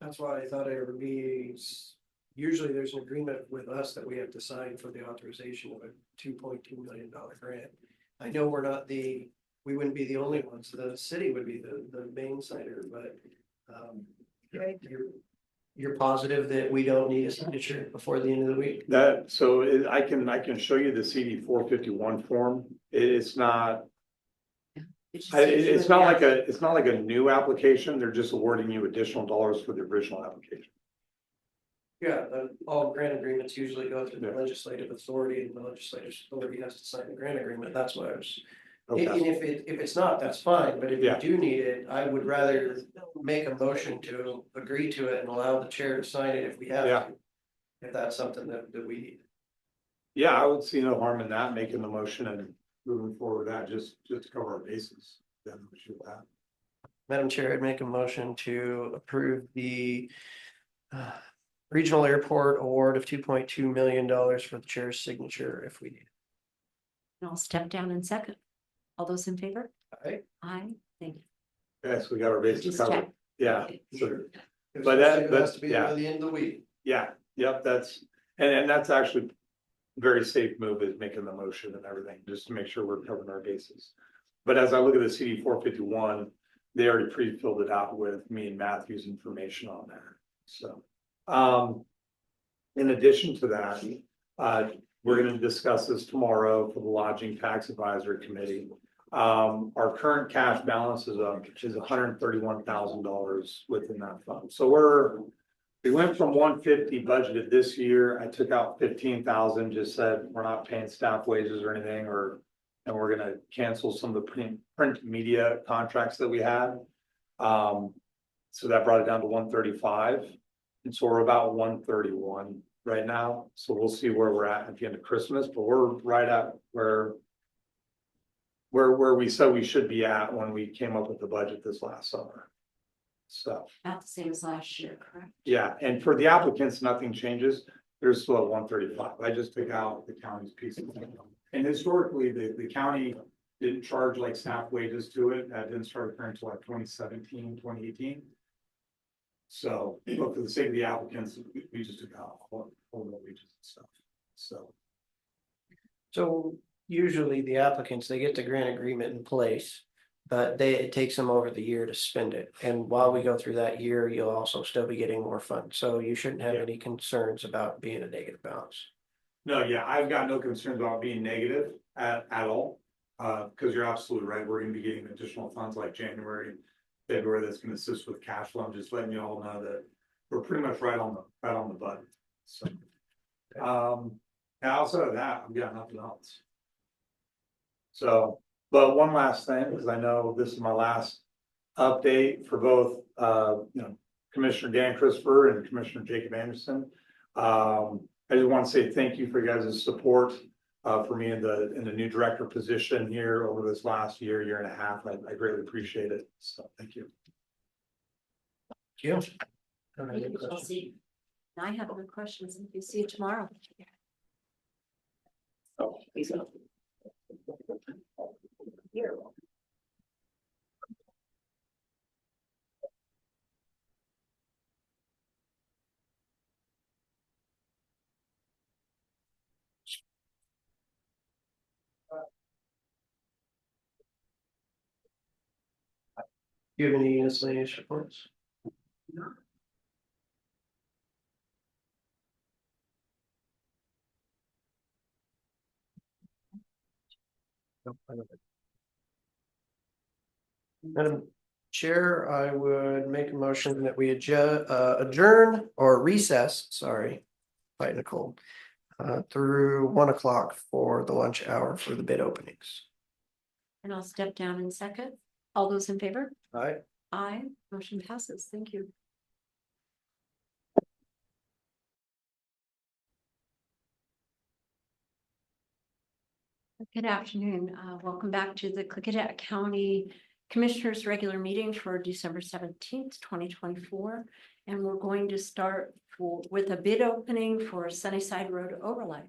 Speaker 21: That's why I thought it would be, usually there's an agreement with us that we have to sign for the authorization of a $2.2 million grant. I know we wouldn't be the only ones, the city would be the main signer, but
Speaker 16: You're positive that we don't need a signature before the end of the week?
Speaker 19: I can show you the CD 451 form. It's not like a new application. They're just awarding you additional dollars for the original application.
Speaker 21: yeah, all grant agreements usually go through the legislative authority, and the legislative authority has to sign the grant agreement. That's why I was.
Speaker 19: Okay.
Speaker 21: And if it's not, that's fine, but if
Speaker 19: Yeah.
Speaker 21: you do need it, I would rather make a motion to agree to it and allow the chair to sign it if we have
Speaker 19: Yeah.
Speaker 21: to. If that's something that we need.
Speaker 19: Yeah, I would see no harm in that, making the motion and moving forward with that, just to cover our bases. Then we should have.
Speaker 16: Madam Chair, I'd make a motion to approve the regional airport award of $2.2 million for the chair's signature if we need.
Speaker 1: And I'll step down in second. All those in favor?
Speaker 21: Aye.
Speaker 1: Aye, thank you.
Speaker 19: Yes, we got our bases
Speaker 1: Just
Speaker 19: covered.
Speaker 1: check.
Speaker 19: Yeah.
Speaker 21: Sure.
Speaker 19: But that
Speaker 21: It has to be
Speaker 19: yeah.
Speaker 21: by the end of the week.
Speaker 19: Yeah, yep, and that's actually very safe move, is making the motion and everything, just to make sure we're covering our bases. But as I look at the CD 451, they already pre-filled it out with me and Matthew's information on there. So, in addition to that, we're going to discuss this tomorrow for the Lodging Tax Advisory Committee. Our current cash balance is $131,000 within that fund. So we went from 150 budgeted this year. I took out 15,000, just said we're not paying staff wages or anything, and we're gonna cancel some of the print media contracts that we had. So that brought it down to 135. And so we're about 131 right now. So we'll see where we're at the end of Christmas, but we're right at where we said we should be at when we came up with the budget this last summer. So,
Speaker 1: About the same as last year, correct?
Speaker 19: yeah, and for the applicants, nothing changes. They're still at 135. I just took out the county's piece of it. And historically, the county didn't charge like staff wages to it. That didn't start occurring until like 2017, 2018. So, but for the sake of the applicants, we just took out all the wages and stuff.
Speaker 16: So usually the applicants, they get the grant agreement in place, but it takes them over the year to spend it. And while we go through that year, you'll also still be getting more funds. So you shouldn't have any concerns about being a negative balance.
Speaker 19: No, yeah, I've got no concerns about being negative at all. Because you're absolutely right. We're gonna be getting additional funds like January, February, that's gonna assist with cash flow. I'm just letting you all know that we're pretty much right on the button. So, and outside of that, I've got nothing else. So, but one last thing, because I know this is my last update for both, Commissioner Dan Christopher and Commissioner Jacob Anderson. I just want to say thank you for your guys' support for me in the new director position here over this last year and a half. I greatly appreciate it. So thank you.
Speaker 1: Thank you, Chelsea. I have other questions. If you see you tomorrow.
Speaker 19: Oh, he's up.
Speaker 1: Here.
Speaker 21: Do you have any miscellaneous reports? Madam Chair, I would make a motion that we adjourn or recess, sorry, fighting a cold, through 1 o'clock for the lunch hour for the bid openings.
Speaker 1: And I'll step down in a second. All those in favor?
Speaker 21: Aye.
Speaker 1: Aye. Motion passes. Thank you. Good afternoon. Welcome back to the Klickitat County Commissioners' regular meeting for December 17th, 2024. And we're going to start with a bid opening for Sunnyside Road overlay.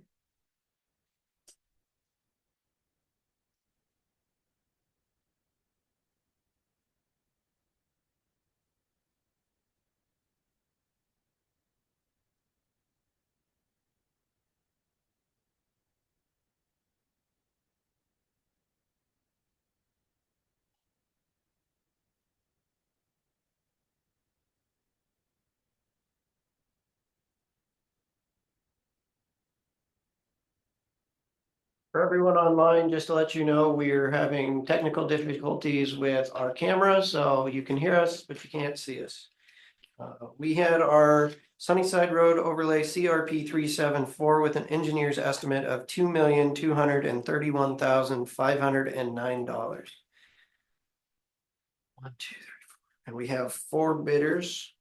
Speaker 21: For everyone online, just to let you know, we're having technical difficulties with our camera, so you can hear us, but you can't see us. We had our Sunnyside Road overlay CRP 374 with an engineer's estimate of $2,231,509. 1, 2, 3, 4. And we have 4 bidders.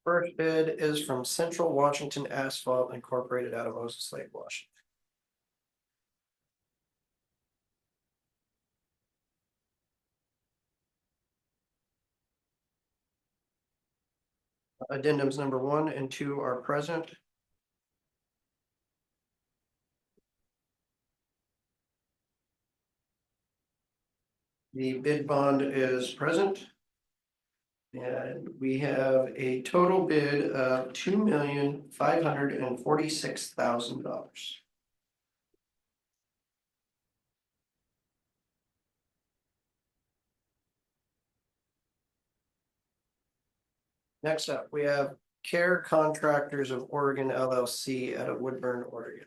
Speaker 21: First bid is from Central Washington Asphalt Incorporated out of Moses Lake, Washington. Addendums number 1 and 2 are present. The bid bond is present. And we have a total bid of $2,546,000. Next up, we have Care Contractors of Oregon LLC out of Woodburn, Oregon.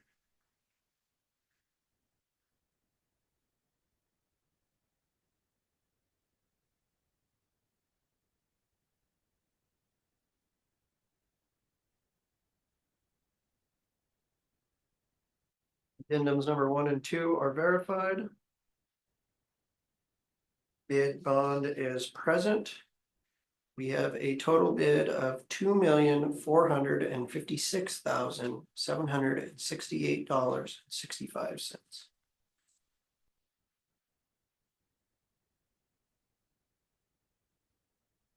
Speaker 21: Addendums number 1 and 2 are verified. Bid bond is present. We have a total bid of $2,456,768.65.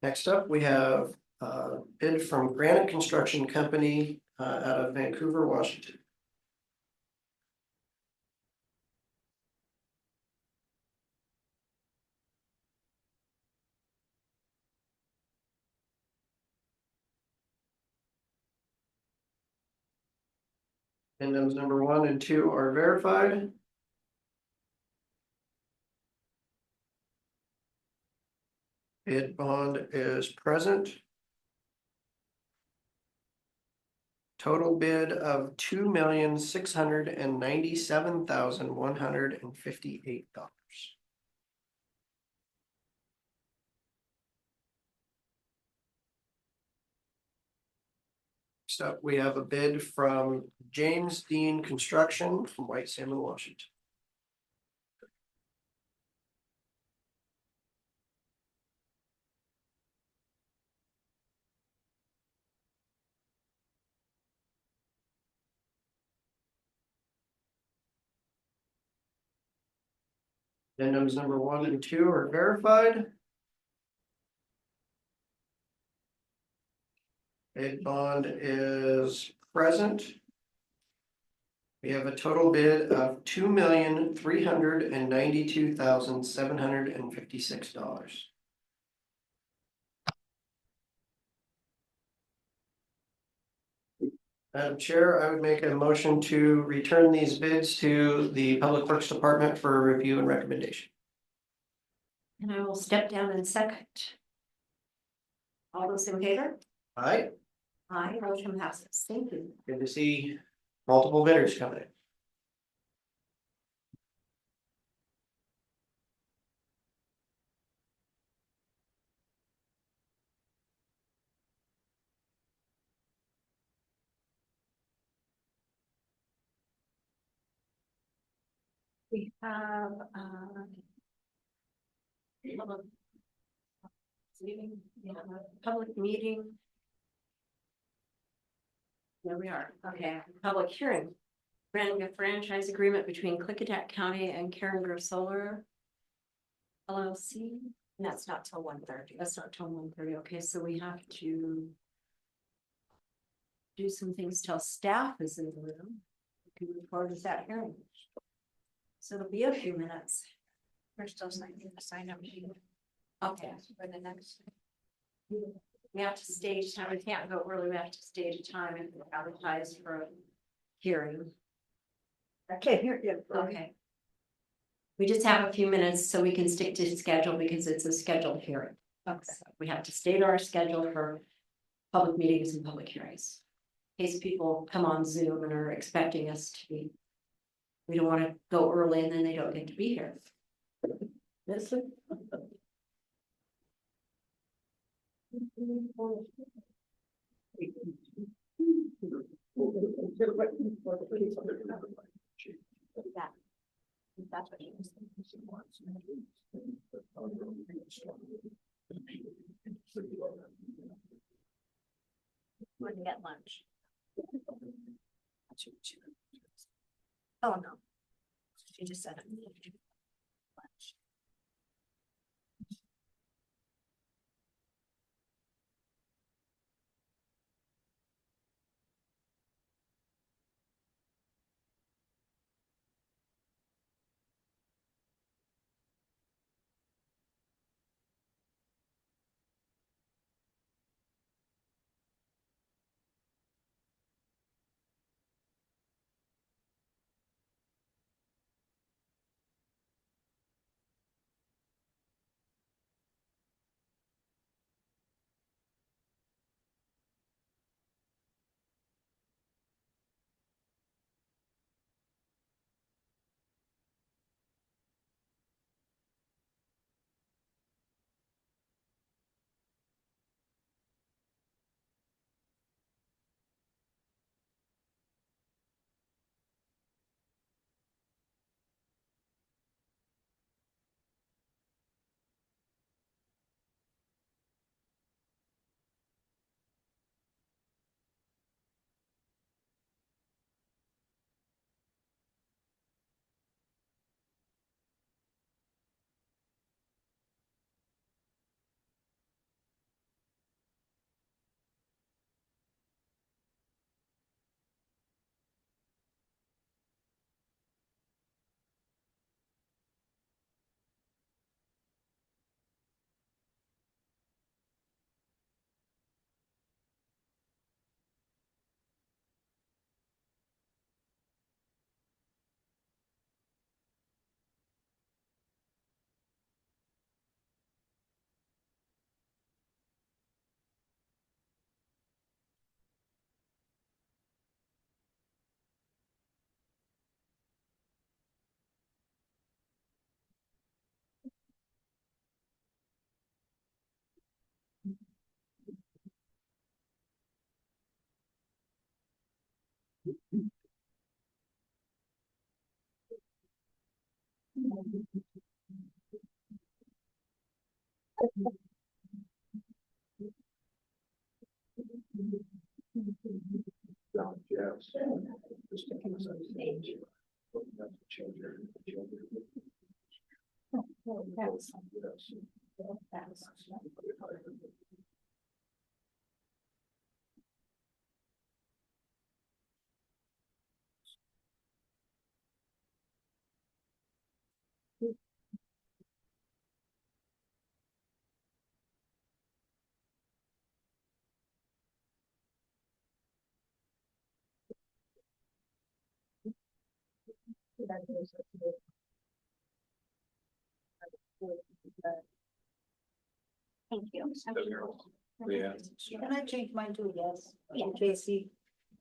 Speaker 21: Next up, we have a bid from Granite Construction Company out of Vancouver, Washington. Addendums number 1 and 2 are verified.
Speaker 16: Bid bond is present. Total bid of $2,697,158. Next up, we have a bid from James Dean Construction from White Salmon, Washington. Addendums number 1 and 2 are verified. Bid bond is present. We have a total bid of $2,392,756. Madam Chair, I would make a motion to return these bids to the Public Works Department for review and recommendation.
Speaker 1: And I will step down in second. All those in favor?
Speaker 16: Aye.
Speaker 1: Aye, motion passes. Thank you.
Speaker 16: Good to see multiple bidders coming in.
Speaker 1: We have, public meeting. There we are. Okay, public hearing. Granting a franchise agreement between Klickitat County and Karen Grove Solar LLC. And that's not till 1:30. That's not till 1:30. Okay, so we have to do some things till staff is in the room. We can move forward with that hearing. So it'll be a few minutes. We're still signing the sign up sheet. Okay, for the next. We have to stage time. We can't go early. We have to stage a time and advertise for a hearing.
Speaker 10: Okay, here, yeah.
Speaker 1: Okay. We just have a few minutes so we can stick to schedule because it's a scheduled hearing. Okay. So we have to state our schedule for public meetings and public hearings. In case people come on Zoom and are expecting us to be. We don't want to go early and then they don't get to be here.
Speaker 10: Yes, sir.
Speaker 1: Yeah. That's what she was When you get lunch. Oh, no. She just said it. Lunch.
Speaker 10: Thank you.
Speaker 2: Yeah.
Speaker 10: Can I change mine to a yes? Yeah. JC,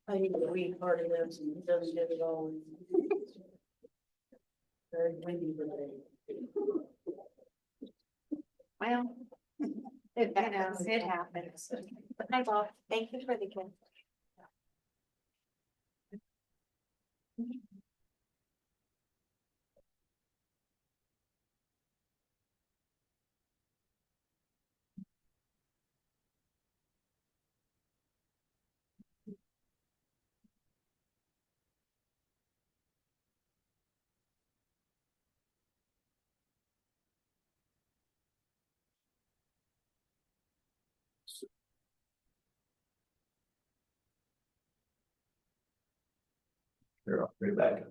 Speaker 10: I need to read part of this and it doesn't get it all. Very windy today. Well, it happens. But I thought, thank you for the gift.
Speaker 2: Here, I'll bring it back.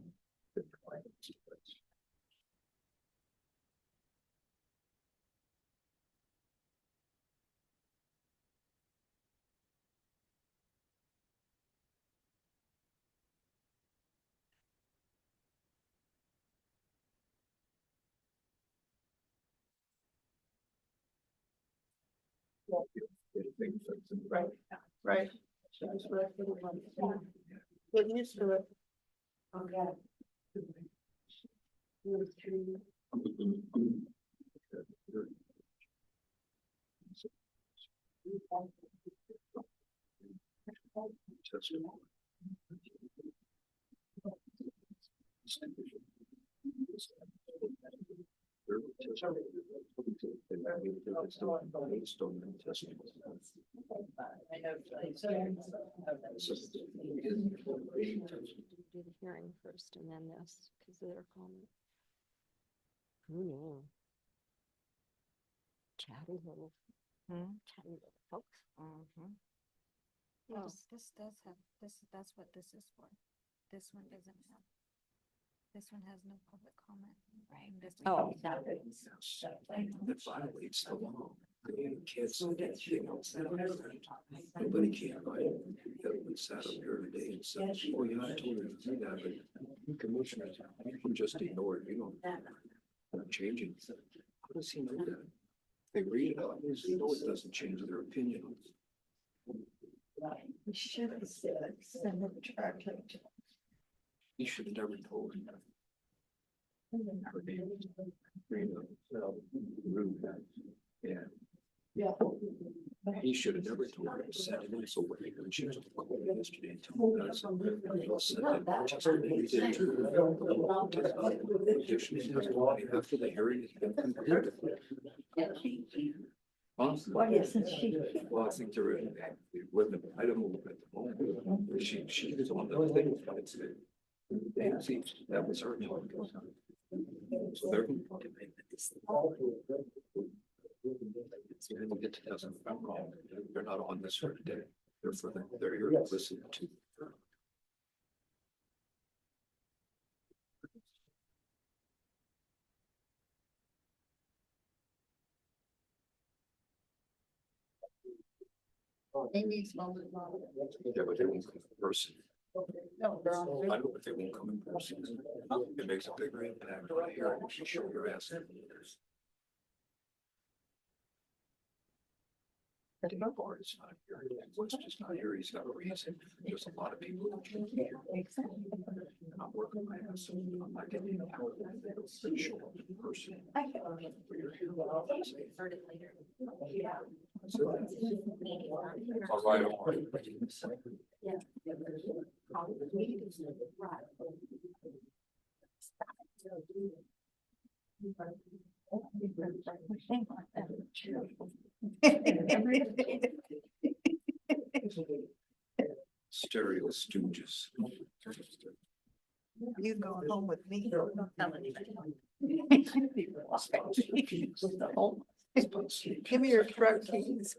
Speaker 10: Right, right. Get used to it. Okay.
Speaker 1: Do the hearing first and then this, because of their comment. Who knew? Chatty little folks.
Speaker 3: This does have, that's what this is for. This one doesn't have. This one has no public comment. Right.
Speaker 1: Oh,
Speaker 22: That violates the law. You can't say anything else. Nobody can, right? We sat up here today and said, oh yeah, I told her to do that, but you commissioners, you can just ignore it, you know. Not changing. How does he know that? They read it out, they know it doesn't change their opinion.
Speaker 10: We should have said, send it directly to.
Speaker 22: He should have never told him that. Yeah. He should have never told her to send it in, so when he when she was calling yesterday and told us, I'll send it just to me. After the hearing has been concluded. Honestly.
Speaker 10: What isn't she?
Speaker 22: Well, I think there is, I don't know at the moment, she was on the thing, but it's, see, that was her. So they're. So when you get to doesn't, if I'm wrong, they're not on this for today, they're for the, they're here to listen to. Yeah, but they won't come in person.
Speaker 10: No, they're on.
Speaker 22: I don't know if they won't come in person. It makes a bigger impact when I hear it, you show your ass. The bar is not here, what's just not here, he's got a reason, there's a lot of people that can't hear. And I'm working my ass, I'm not getting out of that, show up in person.
Speaker 3: Started later.
Speaker 22: All right, all right. Stereo stooges.
Speaker 15: You going home with me? Give me your truck keys.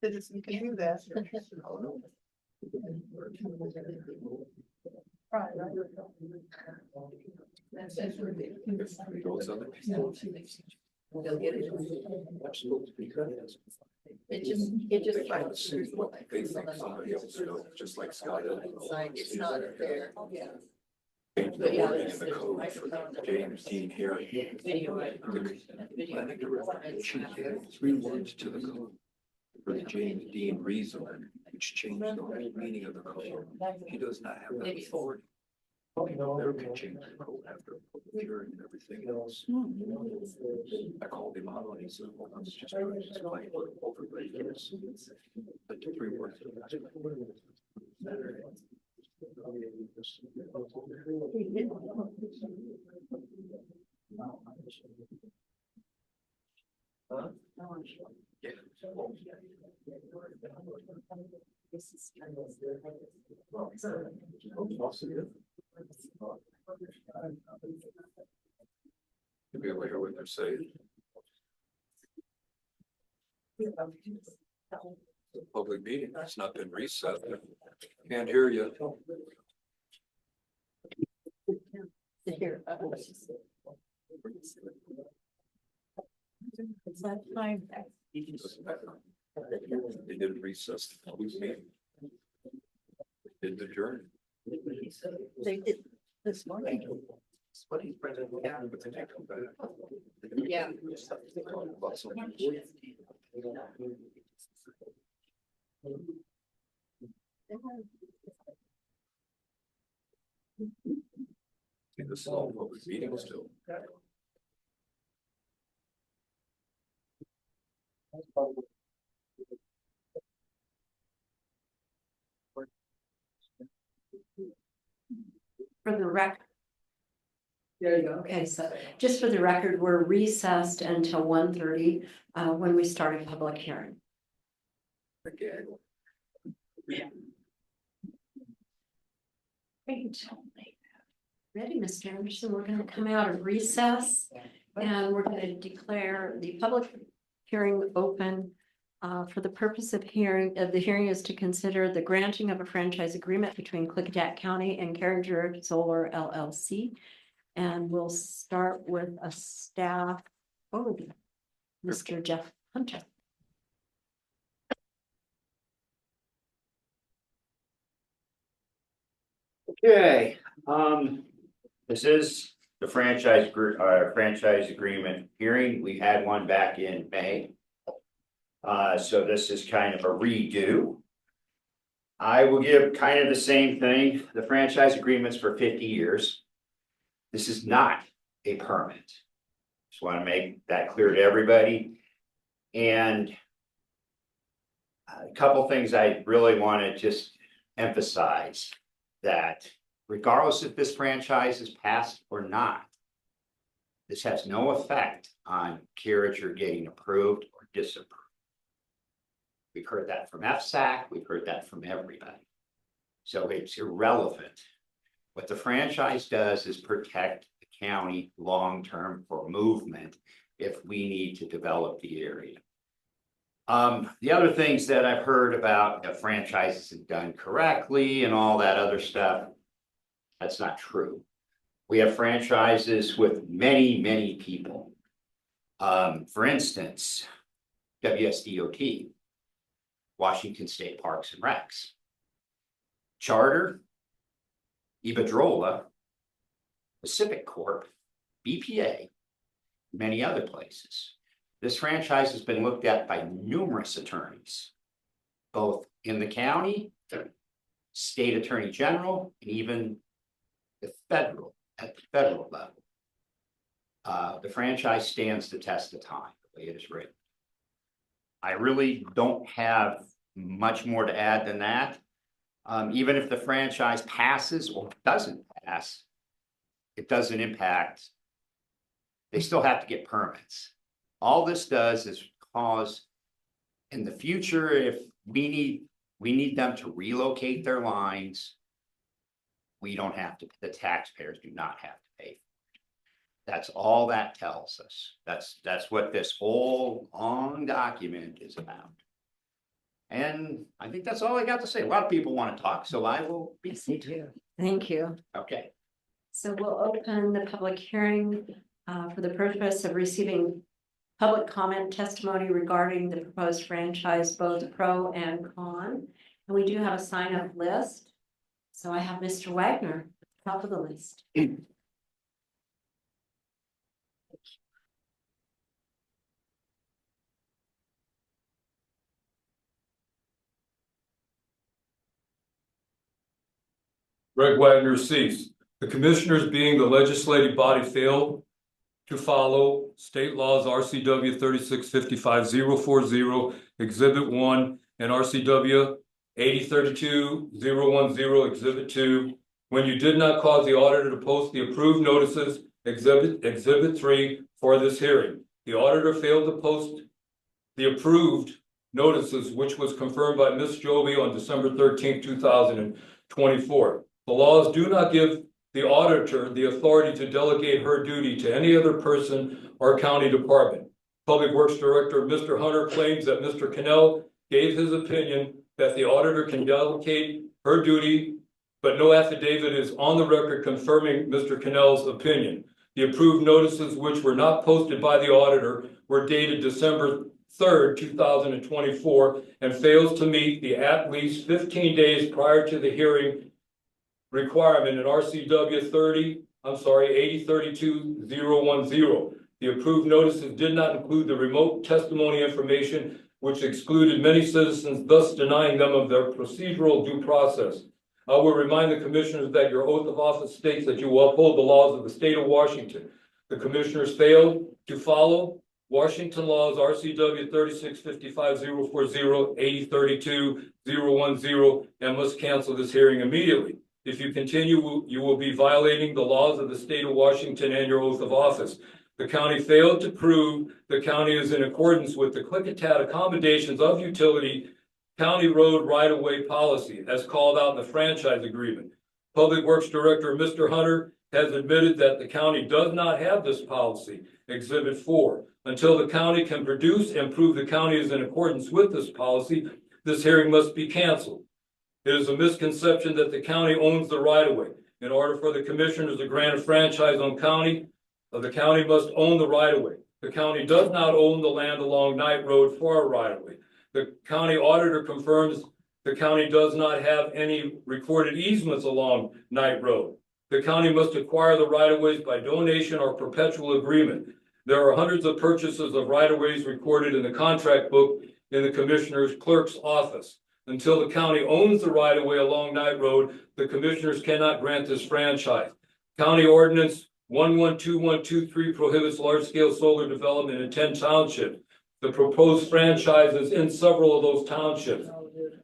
Speaker 15: Citizen can do that.
Speaker 22: It just like what they think somebody else knows, just like Scott.
Speaker 15: It's not fair. Yeah.
Speaker 22: The wording in the code for James Dean hearing. Planning director changed 3 words to the code for the James Dean reason, which changed the whole meaning of the code. He does not have that authority. Never can change the code after a public hearing and everything else. I called him out and he said, well, I was just trying to explain what overlay is. But the 3 words. Huh? Yeah. You'll be able to hear what they're saying. Public meeting, it's not been reset. Can't hear you. They didn't recess the public meeting. They did adjourn.
Speaker 15: They did this morning.
Speaker 22: But he's president.
Speaker 15: Yeah.
Speaker 22: But then they come back.
Speaker 15: Yeah.
Speaker 22: They talk about something important. See, this is all public meeting still.
Speaker 1: For the record. There you go. Okay, so just for the record, we're recessed until 1:30 when we start a public hearing.
Speaker 22: Again.
Speaker 1: Great. Ready, Mr. Anderson, we're going to come out of recess and we're going to declare the public hearing open. For the purpose of the hearing is to consider the granting of a franchise agreement between Klickitat County and Carringer Solar LLC. And we'll start with a staff overview. Mr. Jeff Hunter.
Speaker 18: Okay, this is the franchise agreement hearing. We had one back in May. So this is kind of a redo. I will give kind of the same thing. The franchise agreement's for 50 years. This is not a permit. Just want to make that clear to everybody. And a couple things I really want to just emphasize, that regardless if this franchise is passed or not, this has no effect on Carriger getting approved or disapproved. We've heard that from FSAC, we've heard that from everybody. So it's irrelevant. What the franchise does is protect the county long-term for movement if we need to develop the area. The other things that I've heard about the franchises have done correctly and all that other stuff, that's not true. We have franchises with many, many people. For instance, WSDOT, Washington State Parks and Recs, Charter, Iberdrola, Pacific Corp, BPA, many other places. This franchise has been looked at by numerous attorneys, both in the county, state attorney general, and even at the federal level. The franchise stands the test of time, the way it is written. I really don't have much more to add than that. Even if the franchise passes or doesn't pass, it doesn't impact. They still have to get permits. All this does is cause, in the future, if we need them to relocate their lines, we don't have to, the taxpayers do not have to pay. That's all that tells us. That's what this whole long document is about. And I think that's all I got to say. A lot of people want to talk, so I will be.
Speaker 1: Yes, you do. Thank you.
Speaker 18: Okay.
Speaker 1: So we'll open the public hearing for the purpose of receiving public comment testimony regarding the proposed franchise, both pro and con. And we do have a sign-up list. So I have Mr. Wagner, top of the list.
Speaker 2: Greg Wagner cease. The commissioners, being the legislative body, failed to follow state laws RCW 3655-040, Exhibit 1, and RCW 8032-010, Exhibit 2, when you did not cause the auditor to post the approved notices, Exhibit 3, for this hearing. The auditor failed to post the approved notices, which was confirmed by Ms. Joby on December 13, 2024. The laws do not give the auditor the authority to delegate her duty to any other person or county department. Public Works Director Mr. Hunter claims that Mr. Cannell gave his opinion that the auditor can delegate her duty, but no affidavit is on the record confirming Mr. Cannell's opinion. The approved notices, which were not posted by the auditor, were dated December 3rd, 2024, and fails to meet the at least 15 days prior to the hearing requirement in RCW 8032-010. The approved notices did not include the remote testimony information, which excluded many citizens, thus denying them of their procedural due process. I will remind the commissioners that your oath of office states that you will uphold the laws of the state of Washington. The commissioners failed to follow Washington laws RCW 3655-040, 8032-010, and must cancel this hearing immediately. If you continue, you will be violating the laws of the state of Washington and your oath of office. The county failed to prove the county is in accordance with the Klickitat accommodations of utility county road right-of-way policy as called out in the franchise agreement. Public Works Director Mr. Hunter has admitted that the county does not have this policy, Exhibit 4. Until the county can produce and prove the county is in accordance with this policy, this hearing must be canceled. It is a misconception that the county owns the right-of-way. In order for the commissioners to grant a franchise on county, the county must own the right-of-way. The county does not own the land along Knight Road for a right-of-way. The county auditor confirms the county does not have any recorded easements along Knight Road. The county must acquire the right-of-ways by donation or perpetual agreement. There are hundreds of purchases of right-of-ways recorded in the contract book in the commissioner's clerk's office. Until the county owns the right-of-way along Knight Road, the commissioners cannot grant this franchise. County Ordinance 112123 prohibits large-scale solar development in 10 townships. The proposed franchise is in several of those townships.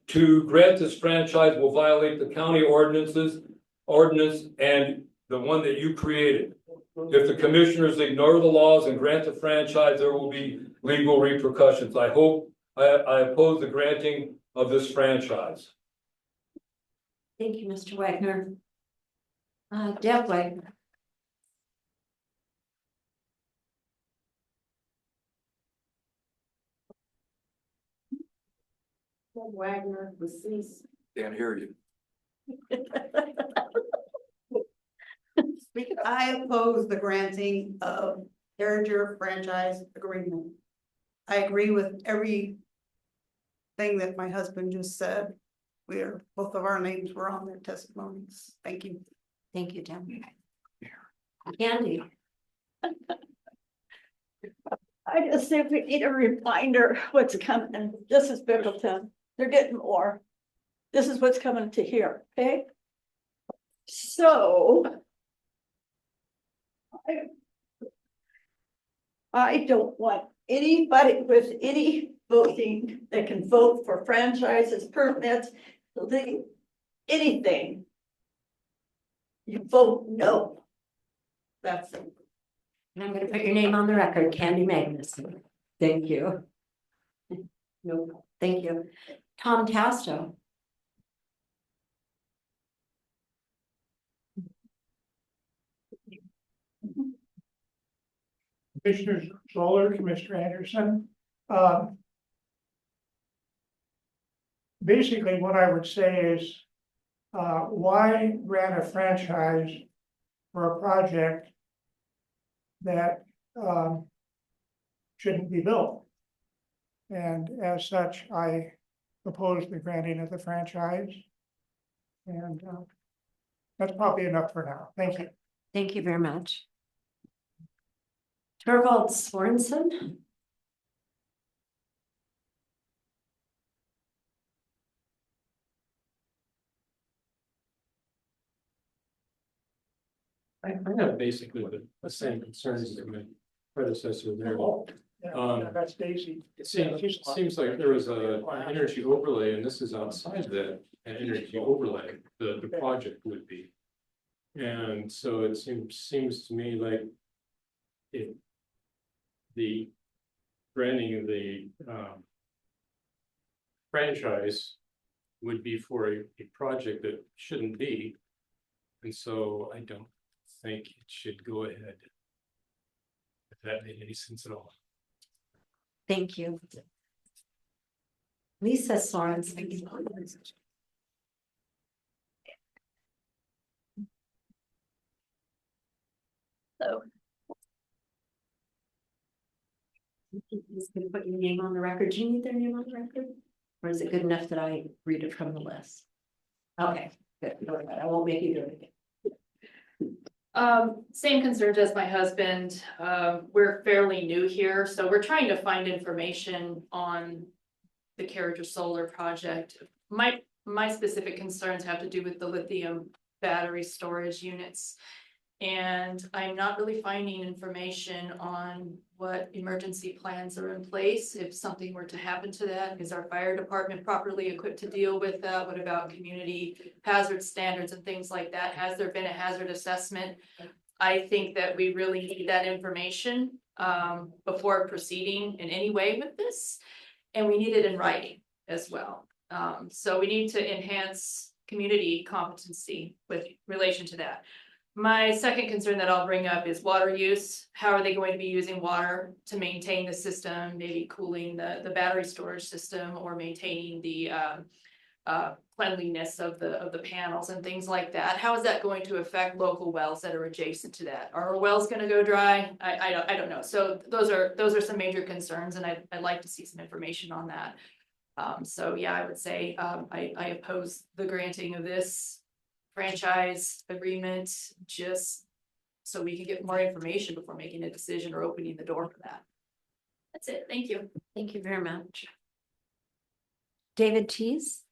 Speaker 2: To grant this franchise will violate the county ordinance and the one that you created. If the commissioners ignore the laws and grant the franchise, there will be legal repercussions. I oppose the granting of this franchise.
Speaker 1: Thank you, Mr. Wagner. Deb Wagner. Deb Wagner, deceased.
Speaker 22: Can't hear you.
Speaker 5: I oppose the granting of Carrier franchise agreement. I agree with everything that my husband just said. Both of our names were on their testimonies. Thank you.
Speaker 1: Thank you, Tim. Candy.
Speaker 10: I just think we need a reminder what's coming. This is Bickleton. They're getting more. This is what's coming to here, okay? So I don't want anybody with any voting that can vote for franchises, permits, anything. You vote no. That's it.
Speaker 1: And I'm gonna put your name on the record, Candy Magnus. Thank you. No, thank you. Tom Tasto.
Speaker 9: Commissioner Zoller, Commissioner Anderson. Basically, what I would say is, why grant a franchise for a project that shouldn't be built? And as such, I oppose the granting of the franchise. And that's probably enough for now. Thank you.
Speaker 1: Thank you very much. Torvald Sorensen.
Speaker 23: I have basically the same concerns as my predecessor there.
Speaker 9: That's Daisy.
Speaker 23: It seems like there was an energy overlay, and this is outside that energy overlay, the project would be. And so it seems to me like the granting of the franchise would be for a project that shouldn't be. And so I don't think it should go ahead, if that made any sense at all.
Speaker 1: Thank you. Lisa Sorensen. So. He's gonna put your name on the record. Do you need their name on the record? Or is it good enough that I read it from the list? Okay, good. I won't make you do it again.
Speaker 24: Same concerns as my husband. We're fairly new here, so we're trying to find information on the Carrier Solar project. My specific concerns have to do with the lithium battery storage units. And I'm not really finding information on what emergency plans are in place. If something were to happen to that, is our fire department properly equipped to deal with that? What about community hazard standards and things like that? Has there been a hazard assessment? I think that we really need that information before proceeding in any way with this. And we need it in writing as well. So we need to enhance community competency with relation to that. My second concern that I'll bring up is water use. How are they going to be using water to maintain the system, maybe cooling the battery storage system or maintaining the cleanliness of the panels and things like that? How is that going to affect local wells that are adjacent to that? Are our wells going to go dry? I don't know. So those are some major concerns, and I'd like to see some information on that. So yeah, I would say I oppose the granting of this franchise agreement, just so we can get more information before making a decision or opening the door for that. That's it. Thank you.
Speaker 1: Thank you very much. David Tees.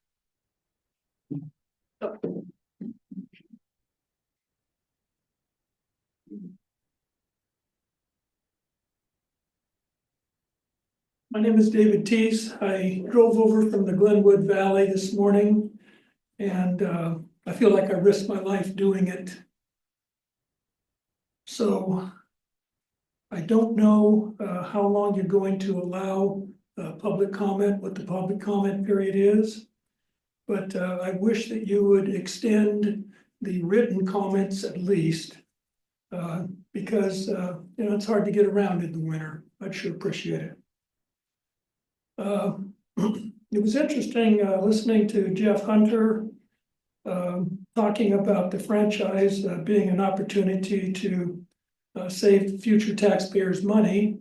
Speaker 9: My name is David Teese. I drove over from the Glenwood Valley this morning, and I feel like I risked my life doing it. So I don't know how long you're going to allow public comment, what the public comment period is. But I wish that you would extend the written comments at least, because it's hard to get around in the winter. I'd sure appreciate it. It was interesting listening to Jeff Hunter talking about the franchise being an opportunity to save future taxpayers money.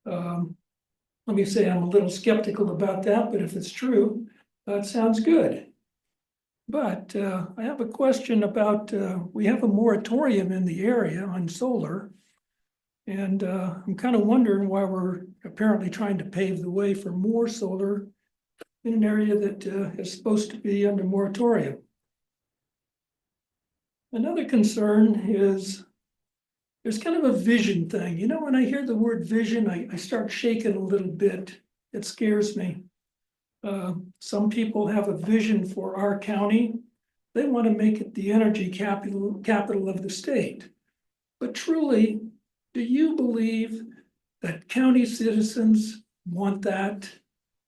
Speaker 9: Let me say I'm a little skeptical about that, but if it's true, it sounds good. But I have a question about, we have a moratorium in the area on solar. And I'm kind of wondering why we're apparently trying to pave the way for more solar in an area that is supposed to be under moratorium. Another concern is there's kind of a vision thing. You know, when I hear the word vision, I start shaking a little bit. It scares me. Some people have a vision for our county. They want to make it the energy capital of the state. But truly, do you believe that county citizens want that?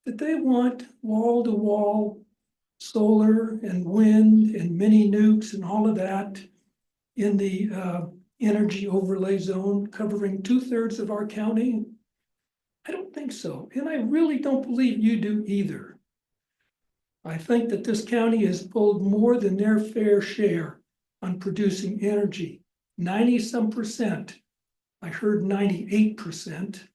Speaker 9: That they want wall-to-wall solar and wind and mini nukes and all of that in the energy overlay zone covering 2/3 of our county? I don't think so. And I really don't believe you do either. I think that this county has pulled more than their fair share on producing energy. 90-some percent. I heard 98%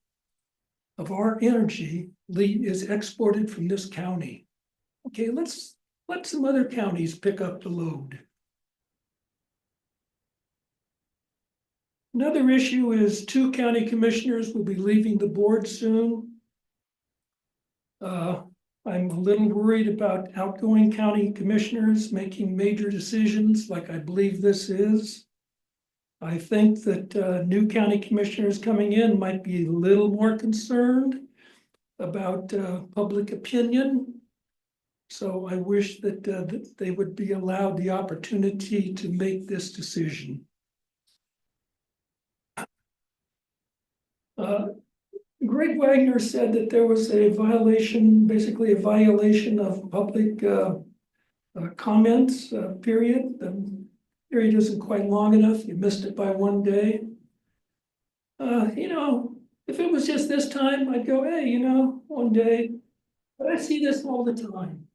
Speaker 9: of our energy is exported from this county. Okay, let's let some other counties pick up the load. Another issue is 2 county commissioners will be leaving the board soon. I'm a little worried about outgoing county commissioners making major decisions like I believe this is. I think that new county commissioners coming in might be a little more concerned about public opinion. So I wish that they would be allowed the opportunity to make this decision. Greg Wagner said that there was a violation, basically a violation of public comments period. The period isn't quite long enough. You missed it by 1 day. You know, if it was just this time, I'd go, hey, you know, 1 day. But I see this all the time.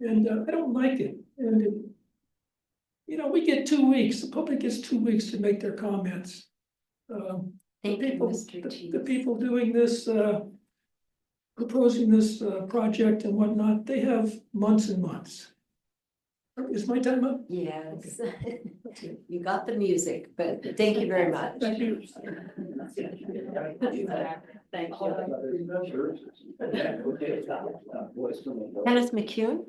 Speaker 9: And I don't like it. And, you know, we get 2 weeks. The public gets 2 weeks to make their comments. The people doing this, proposing this project and whatnot, they have months and months. Is my time up?
Speaker 1: Yes. You got the music, but thank you very much.
Speaker 9: Thank you.
Speaker 1: Thank you. Kenneth McCune?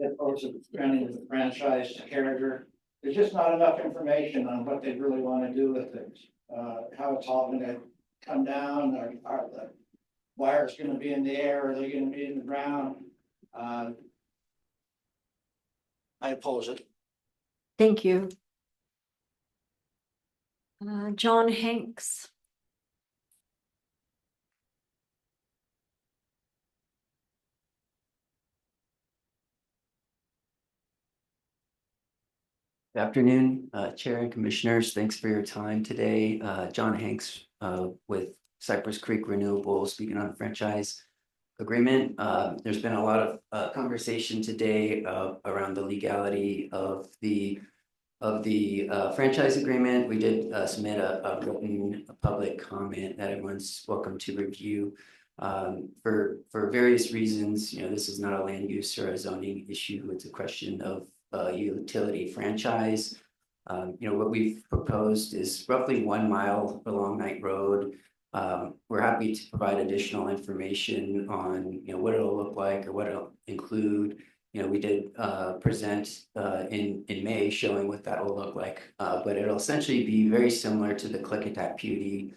Speaker 8: Opposed to granting the franchise character. There's just not enough information on what they really want to do with it. How it's all going to come down, are the wires going to be in the air, are they going to be in the ground? I oppose it.
Speaker 1: Thank you. John Hanks.
Speaker 11: Good afternoon, Chair and Commissioners. Thanks for your time today. John Hanks with Cypress Creek Renewable, speaking on the franchise agreement. There's been a lot of conversation today around the legality of the franchise agreement. We did submit a written public comment that everyone's welcome to review. For various reasons, you know, this is not a land use or a zoning issue. It's a question of utility franchise. You know, what we've proposed is roughly 1 mile along Knight Road. We're happy to provide additional information on, you know, what it'll look like or what it'll include. You know, we did present in May showing what that will look like, but it'll essentially be very similar to the Klickitat PUD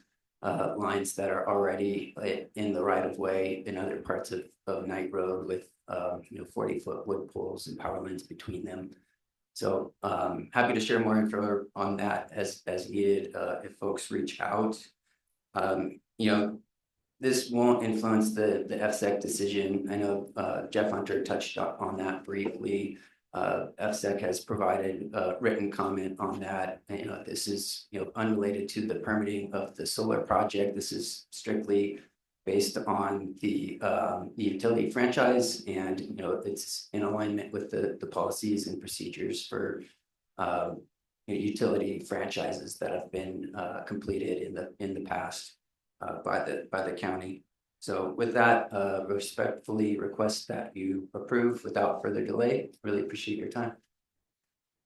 Speaker 11: lines that are already in the right of way in other parts of Knight Road with you know, 40-foot wood poles and power lines between them. So happy to share more info on that as needed if folks reach out. You know, this won't influence the FSEC decision. I know Jeff Hunter touched on that briefly. FSEC has provided a written comment on that. And, this is, unrelated to the permitting of the solar project. This is strictly based on the utility franchise, and, it's in alignment with the policies and procedures for utility franchises that have been completed in the past by the county. So with that, respectfully request that you approve without further delay. Really appreciate your time.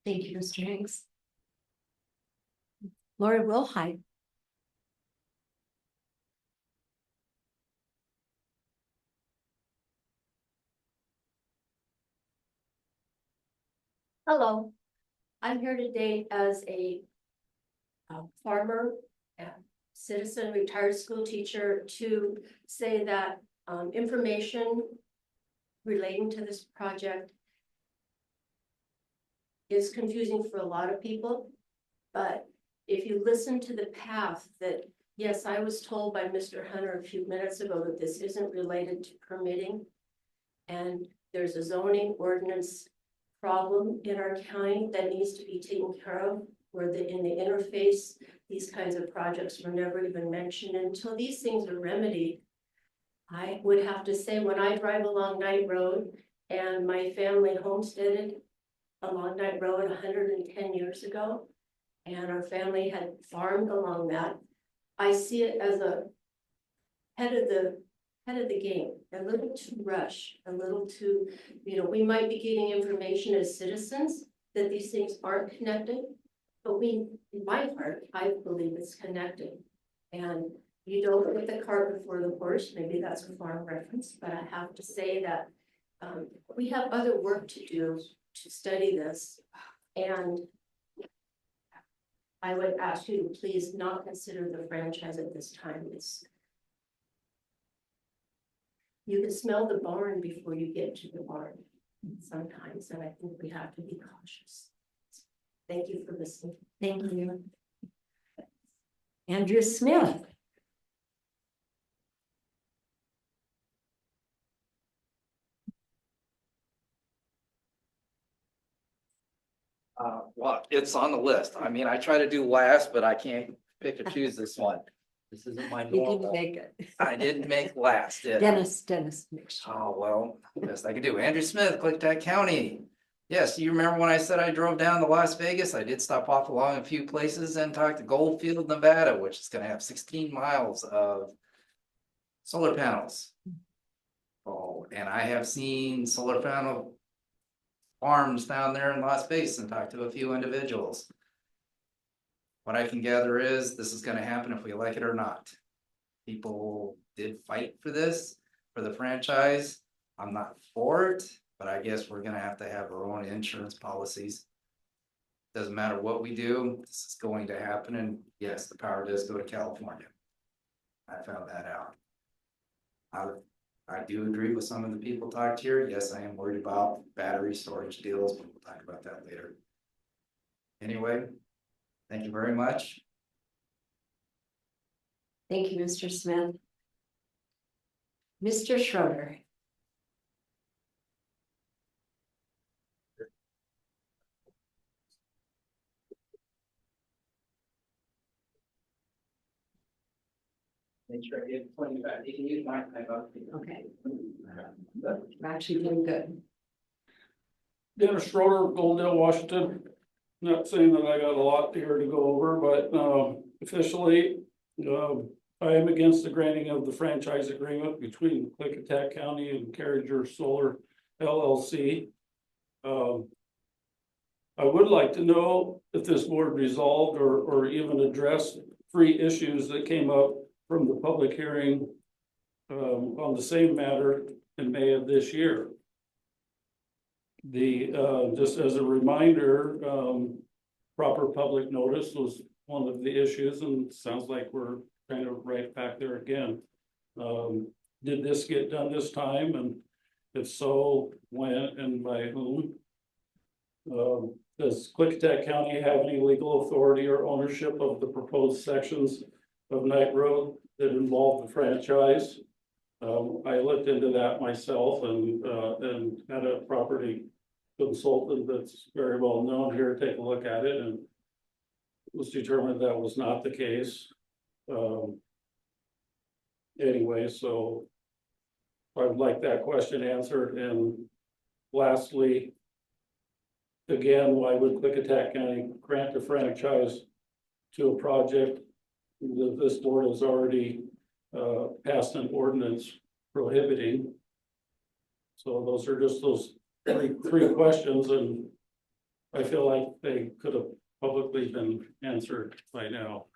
Speaker 1: Thank you, Mr. Hanks. Lori Wilhite.
Speaker 4: Hello, I'm here today as a farmer, citizen, retired school teacher, to say that information relating to this project is confusing for a lot of people. But if you listen to the path that, yes, I was told by Mr. Hunter a few minutes ago that this isn't related to permitting, and there's a zoning ordinance problem in our county that needs to be taken care of, where in the interface, these kinds of projects were never even mentioned. Until these things are remedied, I would have to say, when I drive along Knight Road, and my family homesteaded along Knight Road 110 years ago, and our family had farmed along that, I see it as a head of the game, a little too rush, a little too, we might be getting information as citizens that these things aren't connected, but in my heart, I believe it's connected. And you don't put the cart before the horse, maybe that's a farm reference, but I have to say that we have other work to do to study this. And I would ask you to please not consider the franchise at this time. You can smell the barn before you get to the barn sometimes, and I think we have to be cautious. Thank you for listening.
Speaker 1: Thank you. Andrew Smith.
Speaker 12: Well, it's on the list. I mean, I try to do last, but I can't pick or choose this one. This isn't my
Speaker 1: You didn't
Speaker 12: normal.
Speaker 1: make it.
Speaker 12: I didn't make last, did I?
Speaker 1: Dennis. Make sure.
Speaker 12: Oh, well, best I could do. Andrew Smith, Klickitat County. Yes, you remember when I said I drove down to Las Vegas? I did stop off along a few places and talk to Goldfield, Nevada, which is gonna have 16 miles of solar panels. Oh, and I have seen solar panel farms down there in Las Vegas and talked to a few individuals. What I can gather is this is gonna happen if we like it or not. People did fight for this, for the franchise. I'm not for it, but I guess we're gonna have to have our own insurance policies. Doesn't matter what we do, this is going to happen, and yes, the power does go to California. I found that out. I do agree with some of the people talked here. Yes, I am worried about battery storage deals, but we'll talk about that later. Anyway, thank you very much.
Speaker 1: Thank you, Mr. Smith. Mr. Schroeder.
Speaker 11: Make sure I get 25. You can use my time.
Speaker 1: Okay. We're actually doing good.
Speaker 13: Dennis Schroeder, Goldendale, Washington. Not saying that I got a lot here to go over, but officially, I am against the granting of the franchise agreement between Klickitat County and Carriger Solar LLC. I would like to know if this board resolved or even addressed 3 issues that came up from the public hearing on the same matter in May of this year. Just as a reminder, proper public notice was one of the issues, and it sounds like we're kind of right back there again. Did this get done this time? And if so, when and by whom? Does Klickitat County have any legal authority or ownership of the proposed sections of Knight Road that involve the franchise? I looked into that myself and had a property consultant that's very well known here take a look at it, and it was determined that was not the case. Anyway, so I would like that question answered. And lastly, again, why would Klickitat County grant a franchise to a project that this board has already passed an ordinance prohibiting? So those are just those three questions, and I feel like they could have publicly been answered by now.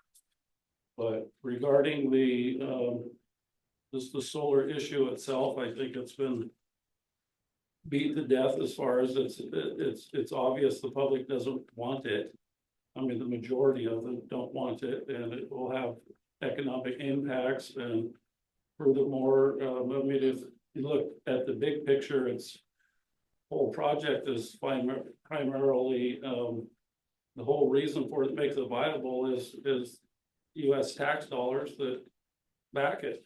Speaker 13: But regarding the solar issue itself, I think it's been beat to death as far as it's obvious the public doesn't want it. I mean, the majority of them don't want it, and it will have economic impacts. And furthermore, I mean, if you look at the big picture, its whole project is primarily the whole reason for it makes it viable is U.S. tax dollars that back it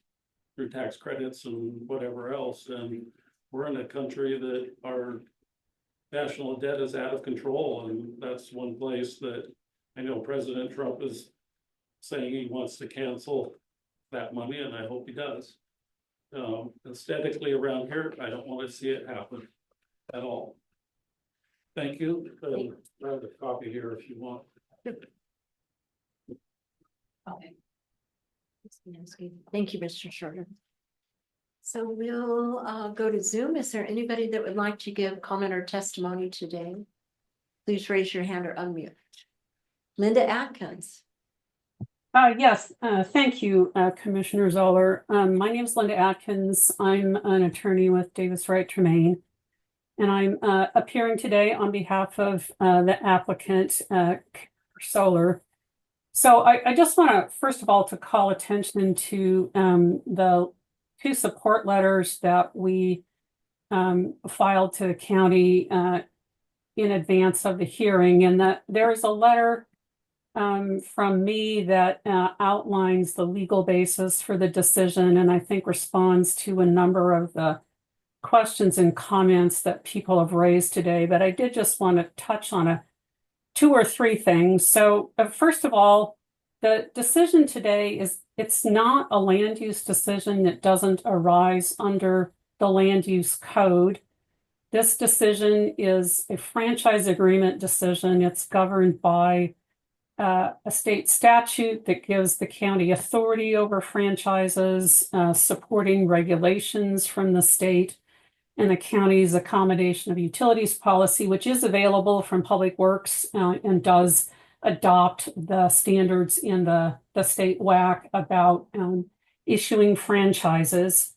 Speaker 13: through tax credits and whatever else. And we're in a country that our national debt is out of control, and that's one place that I know President Trump is saying he wants to cancel that money, and I hope he does. Aesthetically around here, I don't want to see it happen at all. Thank you. I have a copy here if you want.
Speaker 1: Okay. Thank you, Mr. Shorter. So we'll go to Zoom. Is there anybody that would like to give comment or testimony today? Please raise your hand or unmute. Linda Atkins.
Speaker 7: Yes, thank you, Commissioner Zoller. My name is Linda Atkins. I'm an attorney with Davis Wright Tremaine, and I'm appearing today on behalf of the applicant, Solar. So I just want to, first of all, to call attention to the 2 support letters that we filed to the county in advance of the hearing, and that there is a letter from me that outlines the legal basis for the decision, and I think responds to a number of the questions and comments that people have raised today. But I did just want to touch on 2 or 3 things. So first of all, the decision today it's not a land use decision that doesn't arise under the land use code. This decision is a franchise agreement decision. It's governed by a state statute that gives the county authority over franchises, supporting regulations from the state, and the county's accommodation of utilities policy, which is available from Public Works and does adopt the standards in the state WAC about issuing franchises.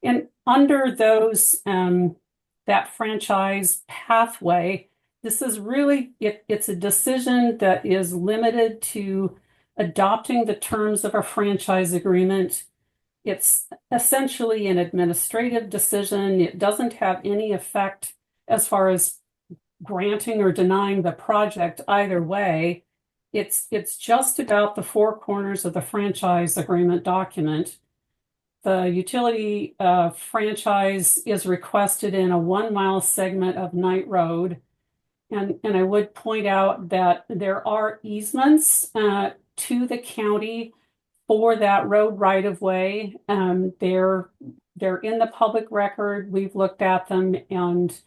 Speaker 7: And under those, that franchise pathway, this is really, it's a decision that is limited to adopting the terms of a franchise agreement. It's essentially an administrative decision. It doesn't have any effect as far as granting or denying the project either way. It's just about the 4 corners of the franchise agreement document. The utility franchise is requested in a 1-mile segment of Knight Road. And I would point out that there are easements to the county for that road right of way. They're in the public record. We've looked at them, and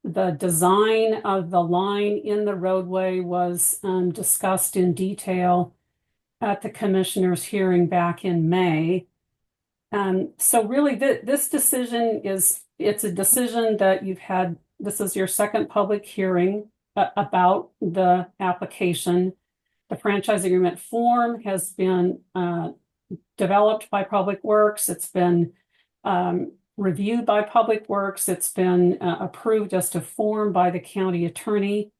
Speaker 7: the design of the line in the roadway was discussed in detail at the commissioners' hearing back in May. So really this decision it's a decision that you've had. This is your 2nd public hearing about the application. The franchise agreement form has been developed by Public Works. It's been reviewed by Public Works. It's been approved as to form by the county attorney.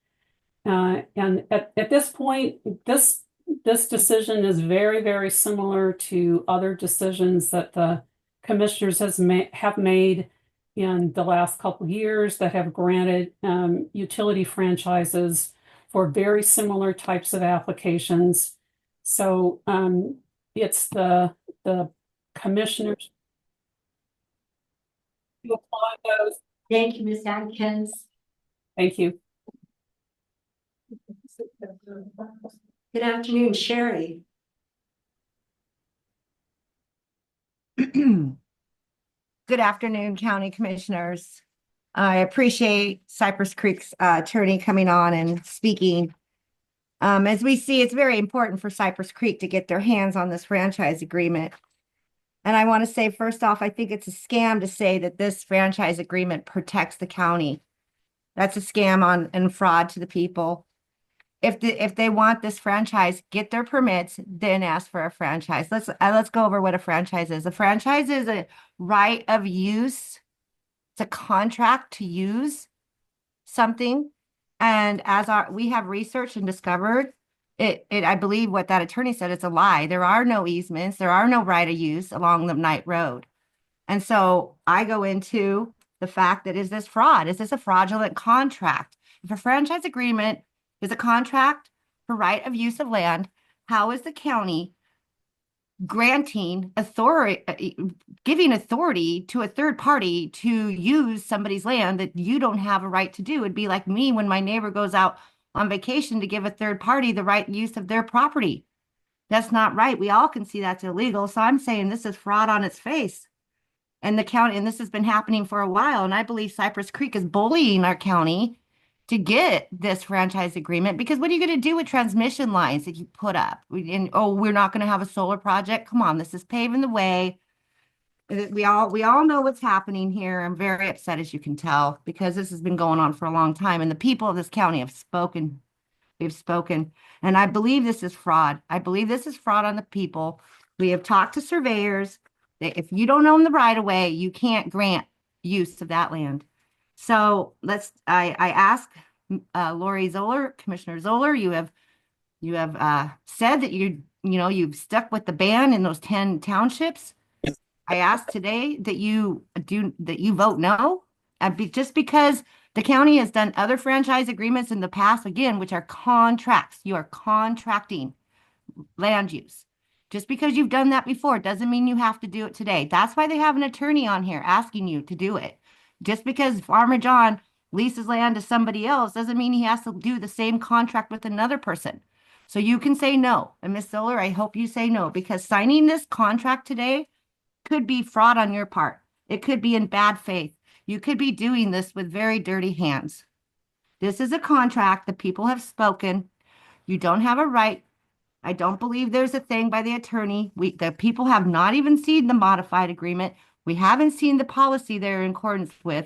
Speaker 7: And at this point, this decision is very, very similar to other decisions that the commissioners have made in the last couple of years that have granted utility franchises for very similar types of applications. So it's the commissioners to apply those.
Speaker 1: Thank you, Ms. Atkins.
Speaker 7: Thank you.
Speaker 1: Good afternoon, Sherry.
Speaker 15: Good afternoon, County Commissioners. I appreciate Cypress Creek's attorney coming on and speaking. As we see, it's very important for Cypress Creek to get their hands on this franchise agreement. And I want to say, first off, I think it's a scam to say that this franchise agreement protects the county. That's a scam and fraud to the people. If they want this franchise, get their permits, then ask for a franchise. Let's go over what a franchise is. A franchise is a right of use. It's a contract to use something. And as we have researched and discovered, I believe what that attorney said, it's a lie. There are no easements. There are no right of use along the Knight Road. And so I go into the fact that, is this fraud? Is this a fraudulent contract? If a franchise agreement is a contract for right of use of land, how is the county granting authority, giving authority to a third party to use somebody's land that you don't have a right to do? It'd be like me when my neighbor goes out on vacation to give a third party the right use of their property. That's not right. We all can see that's illegal. So I'm saying this is fraud on its face. And the county, and this has been happening for a while. And I believe Cypress Creek is bullying our county to get this franchise agreement, because what are you going to do with transmission lines that you put up? And, oh, we're not going to have a solar project. Come on, this is paving the way. We all know what's happening here. I'm very upset, as you can tell, because this has been going on for a long time. And the people of this county have spoken. We've spoken. And I believe this is fraud. I believe this is fraud on the people. We have talked to surveyors that if you don't own the right of way, you can't grant use of that land. So I ask Lori Zoller, Commissioner Zoller, you have said that you've stuck with the ban in those 10 townships. I ask today that you vote no, just because the county has done other franchise agreements in the past, again, which are contracts. You are contracting land use. Just because you've done that before doesn't mean you have to do it today. That's why they have an attorney on here asking you to do it. Just because Farmer John leases land to somebody else doesn't mean he has to do the same contract with another person. So you can say no. And Ms. Zoller, I hope you say no, because signing this contract today could be fraud on your part. It could be in bad faith. You could be doing this with very dirty hands. This is a contract. The people have spoken. You don't have a right. I don't believe there's a thing by the attorney. The people have not even seen the modified agreement. We haven't seen the policy they're in accordance with.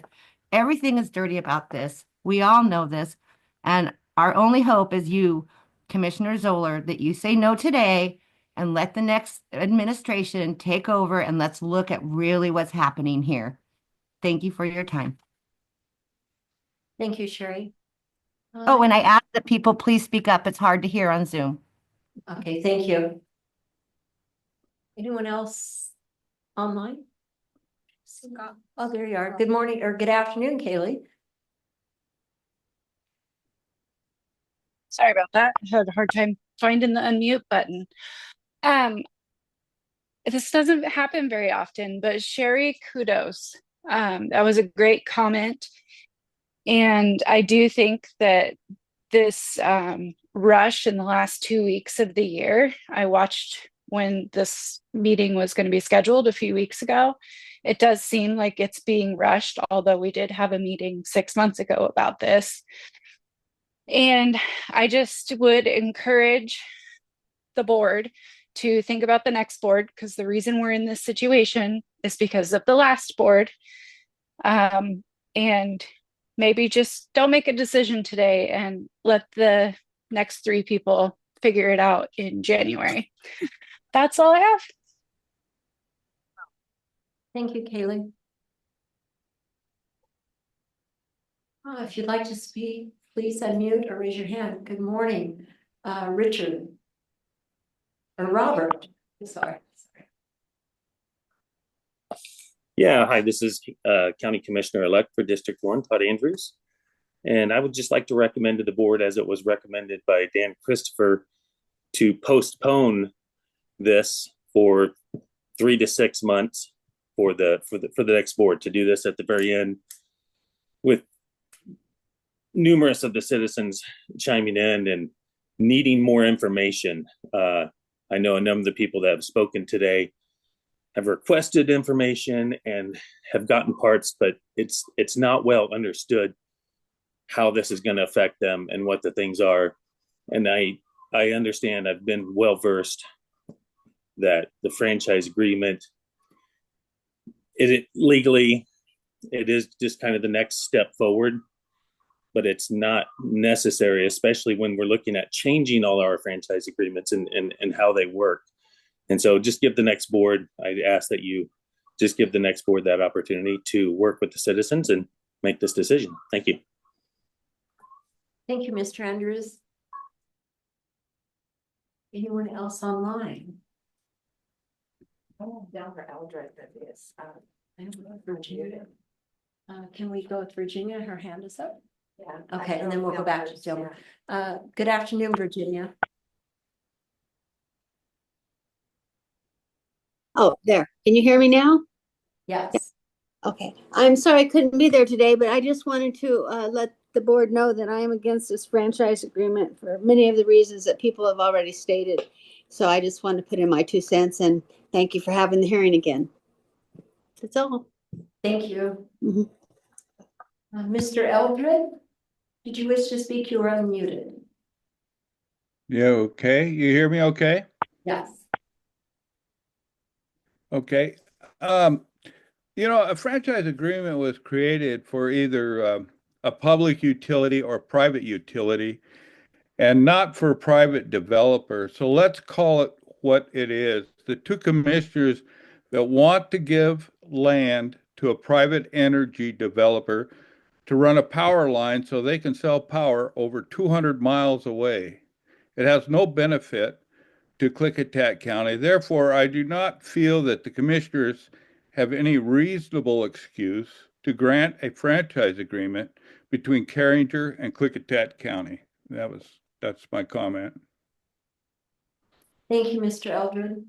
Speaker 15: Everything is dirty about this. We all know this. And our only hope is you, Commissioner Zoller, that you say no today and let the next administration take over, and let's look at really what's happening here. Thank you for your time.
Speaker 1: Thank you, Sherry.
Speaker 15: Oh, and I ask that people please speak up. It's hard to hear on Zoom.
Speaker 1: Okay, thank you. Anyone else online? Scott. Oh, there you are. Good morning or good afternoon, Kaylee.
Speaker 6: Sorry about that. I had a hard time finding the unmute button. This doesn't happen very often, but Sherry, kudos. That was a great comment. And I do think that this rush in the last 2 weeks of the year, I watched when this meeting was going to be scheduled a few weeks ago. It does seem like it's being rushed, although we did have a meeting 6 months ago about this. And I just would encourage the board to think about the next board, because the reason we're in this situation is because of the last board. And maybe just don't make a decision today and let the next 3 people figure it out in January. That's all I have.
Speaker 1: Thank you, Kaylee. If you'd like to speak, please unmute or raise your hand. Good morning, Richard. Or Robert, sorry.
Speaker 14: Yeah, hi, this is County Commissioner-elect for District 1, Todd Andrews. And I would just like to recommend to the board, as it was recommended by Dan Christopher, to postpone this for 3 to 6 months for the next board, to do this at the very end with numerous of the citizens chiming in and needing more information. I know a number of the people that have spoken today have requested information and have gotten parts, but it's not well understood how this is going to affect them and what the things are. And I understand, I've been well versed that the franchise agreement, it legally, it is just kind of the next step forward, but it's not necessary, especially when we're looking at changing all our franchise agreements and how they work. And so just give the next board, I ask that you just give the next board that opportunity to work with the citizens and make this decision. Thank you.
Speaker 1: Thank you, Mr. Andrews. Anyone else online?
Speaker 3: Oh, down for Eldred, that is.
Speaker 1: Virginia. Can we go with Virginia? Her hand is up.
Speaker 3: Yeah.
Speaker 1: Okay, and then we'll go back to Jill. Good afternoon, Virginia.
Speaker 17: Oh, there. Can you hear me now?
Speaker 1: Yes.
Speaker 17: Okay. I'm sorry I couldn't be there today, but I just wanted to let the board know that I am against this franchise agreement for many of the reasons that people have already stated. So I just wanted to put in my 2 cents and thank you for having the hearing again. That's all.
Speaker 1: Thank you.
Speaker 17: Mhm.
Speaker 1: Mr. Eldred, did you wish to speak? You are unmuted.
Speaker 19: Yeah, okay. You hear me okay?
Speaker 1: Yes.
Speaker 19: Okay. A franchise agreement was created for either a public utility or private utility and not for private developers. So let's call it what it is. The two commissioners that want to give land to a private energy developer to run a power line so they can sell power over 200 miles away. It has no benefit to Klickitat County. Therefore, I do not feel that the commissioners have any reasonable excuse to grant a franchise agreement between Carringer and Klickitat County. That's my comment.
Speaker 1: Thank you, Mr. Eldred.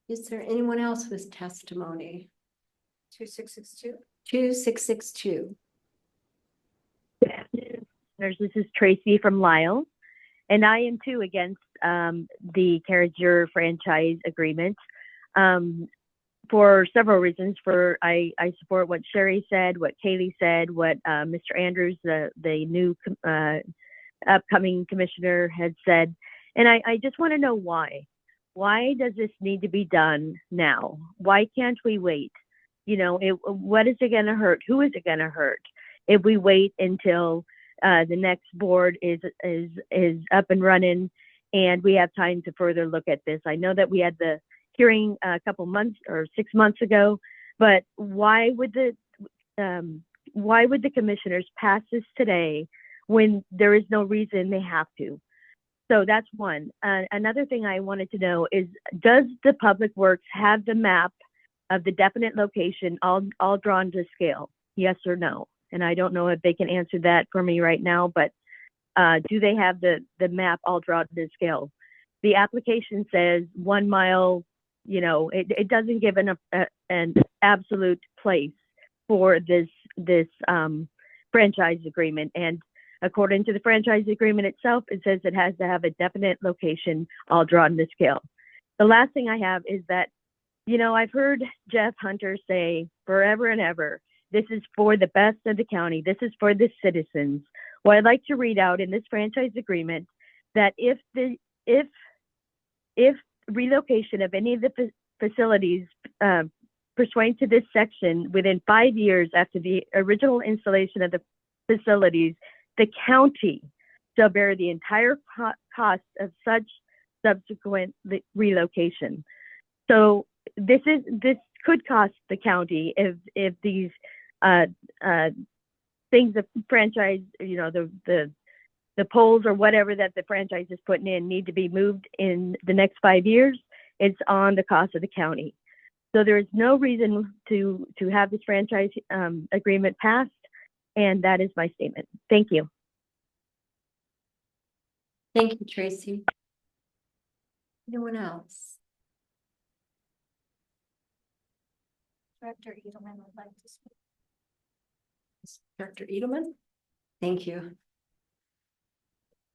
Speaker 1: Is there anyone else with testimony?
Speaker 3: 2662.
Speaker 1: 2662.
Speaker 20: Good afternoon. This is Tracy from Lyle, and I am too against the Carringer franchise agreement for several reasons. I support what Sherry said, what Kaylee said, what Mr. Andrews, the new upcoming commissioner, had said, and I just want to know why. Why does this need to be done now? Why can't we wait? What is it going to hurt? Who is it going to hurt if we wait until the next board is up and running and we have time to further look at this? I know that we had the hearing a couple months or 6 months ago, but why would the commissioners pass this today when there is no reason they have to? So that's one. Another thing I wanted to know is, does the Public Works have the map of the definite location all drawn to scale? Yes or no? And I don't know if they can answer that for me right now, but do they have the map all drawn to scale? The application says 1 mile, it doesn't give an absolute place for this franchise agreement. And according to the franchise agreement itself, it says it has to have a definite location all drawn to scale. The last thing I have is that, I've heard Jeff Hunter say forever and ever, this is for the best of the county. This is for the citizens. Well, I'd like to read out in this franchise agreement that if relocation of any of the facilities pursuant to this section within 5 years after the original installation of the facilities, the county shall bear the entire cost of such subsequent relocation. So this could cost the county if these things, the franchise, the poles or whatever that the franchise is putting in need to be moved in the next 5 years. It's on the cost of the county. So there is no reason to have this franchise agreement passed. And that is my statement. Thank you.
Speaker 1: Thank you, Tracy. Anyone else?
Speaker 3: Director Edelman would like to speak.
Speaker 1: Director Edelman? Thank you.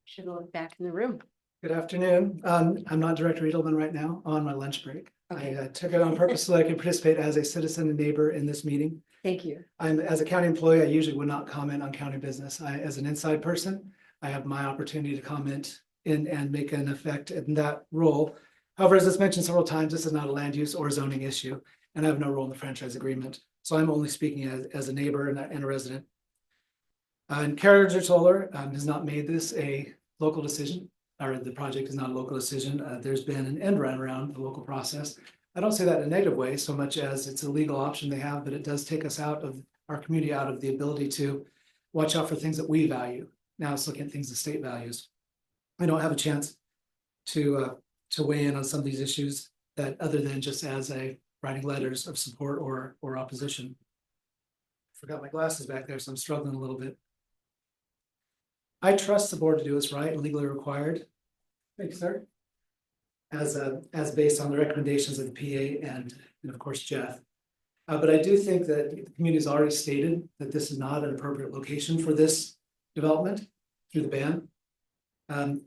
Speaker 1: Should look back in the room.
Speaker 2: Good afternoon. I'm not Director Edelman right now, on my lunch break.
Speaker 1: Okay.
Speaker 2: I took it on purpose so I could participate as a citizen and neighbor in this meeting.
Speaker 1: Thank you.
Speaker 2: As a county employee, I usually would not comment on county business. As an inside person, I have my opportunity to comment in and make an effect in that role. However, as it's mentioned several times, this is not a land use or zoning issue, and I have no role in the franchise agreement. So I'm only speaking as a neighbor and a resident. And Carriage Solar has not made this a local decision, or the project is not a local decision. There's been an end run around the local process. I don't say that in a negative way so much as it's a legal option they have, but it does take us out of our community, out of the ability to watch out for things that we value. Now it's looking at things the state values. I don't have a chance to weigh in on some of these issues that other than just as a writing letters of support or opposition. Forgot my glasses back there, so I'm struggling a little bit. I trust the board to do what's right and legally required. Thank you, sir. As based on the recommendations of the PA and of course, Jeff. But I do think that the community has already stated that this is not an appropriate location for this development through the ban.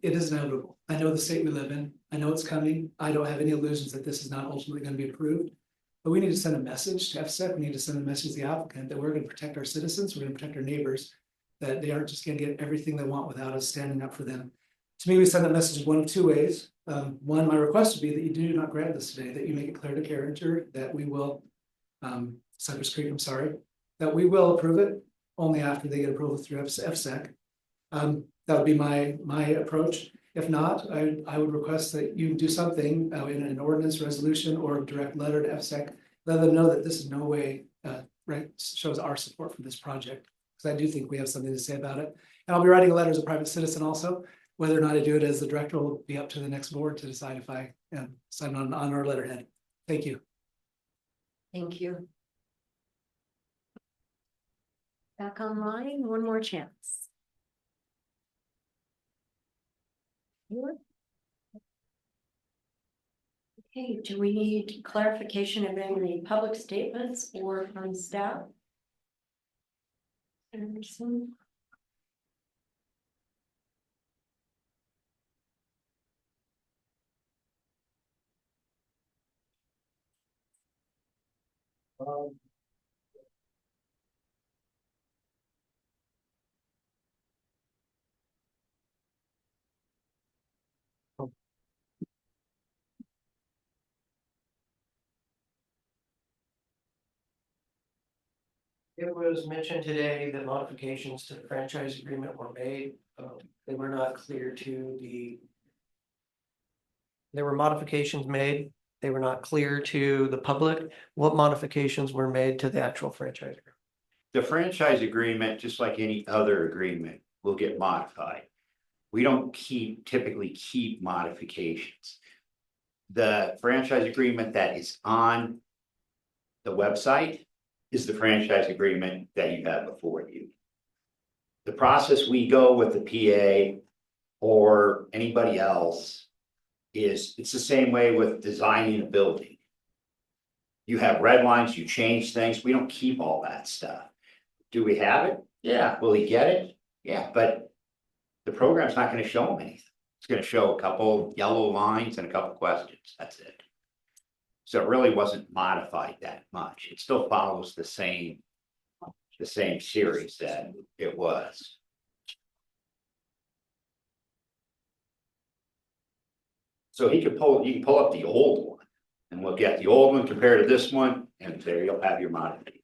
Speaker 2: It is inevitable. I know the state we live in. I know it's coming. I don't have any illusions that this is not ultimately going to be approved. But we need to send a message to FSEC. We need to send a message to the applicant that we're going to protect our citizens. We're going to protect our neighbors, that they aren't just going to get everything they want without us standing up for them. To me, we send that message one of two ways. One, my request would be that you do not grant this today, that you make it clear to Carringer that we will, Cypress Creek, I'm sorry, that we will approve it only after they get approval through FSEC. That would be my approach. If not, I would request that you do something in an ordinance resolution or a direct letter to FSEC. Let them know that this is no way shows our support for this project, because I do think we have something to say about it. And I'll be writing a letter as a private citizen also. Whether or not I do it as the director will be up to the next board to decide if I sign on our letterhead. Thank you.
Speaker 1: Thank you. Back online, one more chance. Okay, do we need clarification of any public statements or from staff? Anderson?
Speaker 16: It was mentioned today that modifications to the franchise agreement were made. They were not clear to the. There were modifications made. They were not clear to the public. What modifications were made to the actual franchise agreement?
Speaker 18: The franchise agreement, just like any other agreement, will get modified. We don't typically keep modifications. The franchise agreement that is on the website is the franchise agreement that you have before you. The process we go with the PA or anybody else is it's the same way with designing a building. You have red lines, you change things. We don't keep all that stuff. Do we have it? Yeah. Will he get it? Yeah, but the program's not going to show him anything. It's going to show a couple yellow lines and a couple questions. That's it. So it really wasn't modified that much. It still follows the same series that it was. So you can pull up the old one and look at the old one compared to this one, and there you'll have your modification.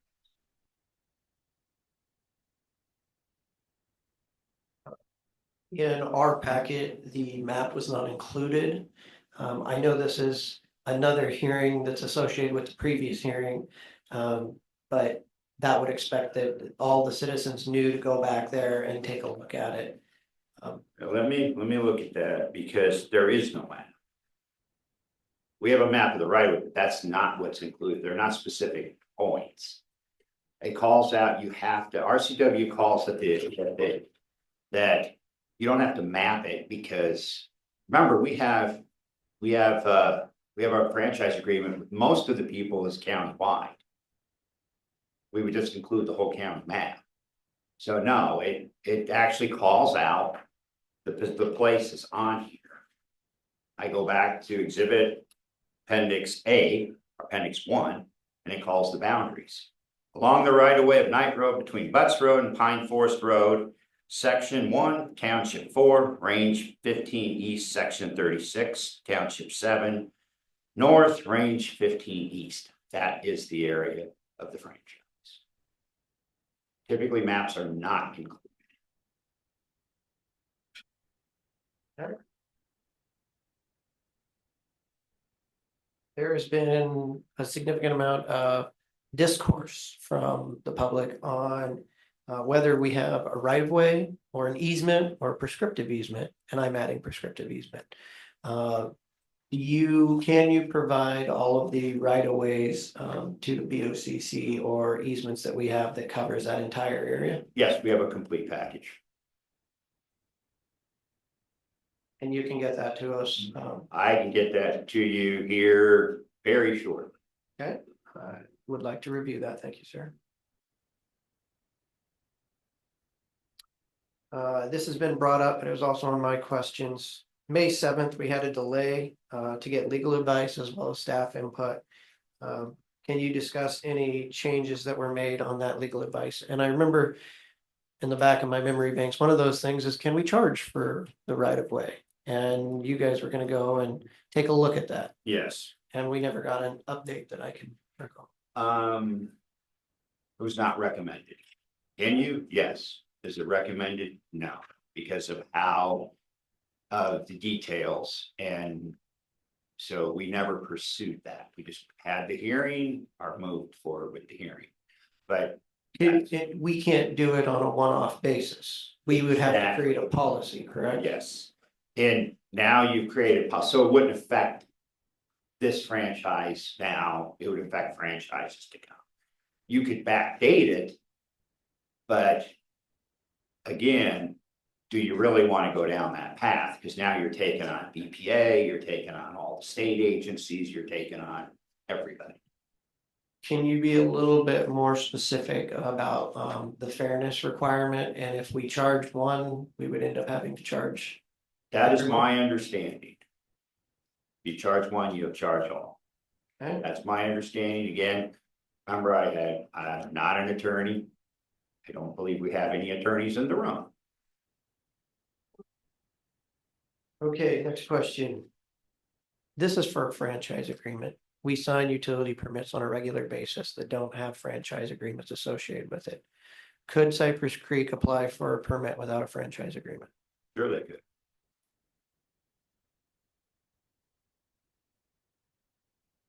Speaker 16: In our packet, the map was not included. I know this is another hearing that's associated with the previous hearing. But that would expect that all the citizens knew to go back there and take a look at it.
Speaker 18: Let me look at that, because there is no map. We have a map of the right of way, but that's not what's included. They're not specific points. It calls out, you have to, RCW calls it that you don't have to map it, because remember, we have our franchise agreement with most of the people is countywide. We would just include the whole county map. So no, it actually calls out the places on here. I go back to exhibit appendix A, appendix 1, and it calls the boundaries. Along the right of way of Knight Road between Butts Road and Pine Forest Road, section 1, township 4, range 15 east, section 36, township 7, north, range 15 east. That is the area of the franchise. Typically, maps are not included.
Speaker 16: There has been a significant amount of discourse from the public on whether we have a right of way or an easement or a prescriptive easement, and I'm adding prescriptive easement. Can you provide all of the right of ways to the BOCC or easements that we have that covers that entire area?
Speaker 18: Yes, we have a complete package.
Speaker 16: And you can get that to us.
Speaker 18: I can get that to you here very shortly.
Speaker 16: Okay, I would like to review that. Thank you, sir. This has been brought up, but it was also on my questions. May 7th, we had a delay to get legal advice as well as staff input. Can you discuss any changes that were made on that legal advice? And I remember in the back of my memory banks, one of those things is, can we charge for the right of way? And you guys were going to go and take a look at that.
Speaker 18: Yes.
Speaker 16: And we never got an update that I can recall.
Speaker 18: It was not recommended. Can you? Yes. Is it recommended? No, because of how the details, and so we never pursued that. We just had the hearing or moved forward with the hearing. But
Speaker 16: we can't do it on a one-off basis. We would have to create a policy, correct?
Speaker 18: Yes. And now you've created, so it wouldn't affect this franchise now, it would affect franchises to come. You could backdate it, but again, do you really want to go down that path? Because now you're taking on BPA, you're taking on all the state agencies, you're taking on everybody.
Speaker 16: Can you be a little bit more specific about the fairness requirement? And if we charge one, we would end up having to charge.
Speaker 18: That is my understanding. You charge one, you'll charge all.
Speaker 16: Okay.
Speaker 18: That's my understanding. Again, remember I'm not an attorney. I don't believe we have any attorneys in the room.
Speaker 16: Okay, next question. This is for a franchise agreement. We sign utility permits on a regular basis that don't have franchise agreements associated with it. Could Cypress Creek apply for a permit without a franchise agreement?
Speaker 18: Sure they could.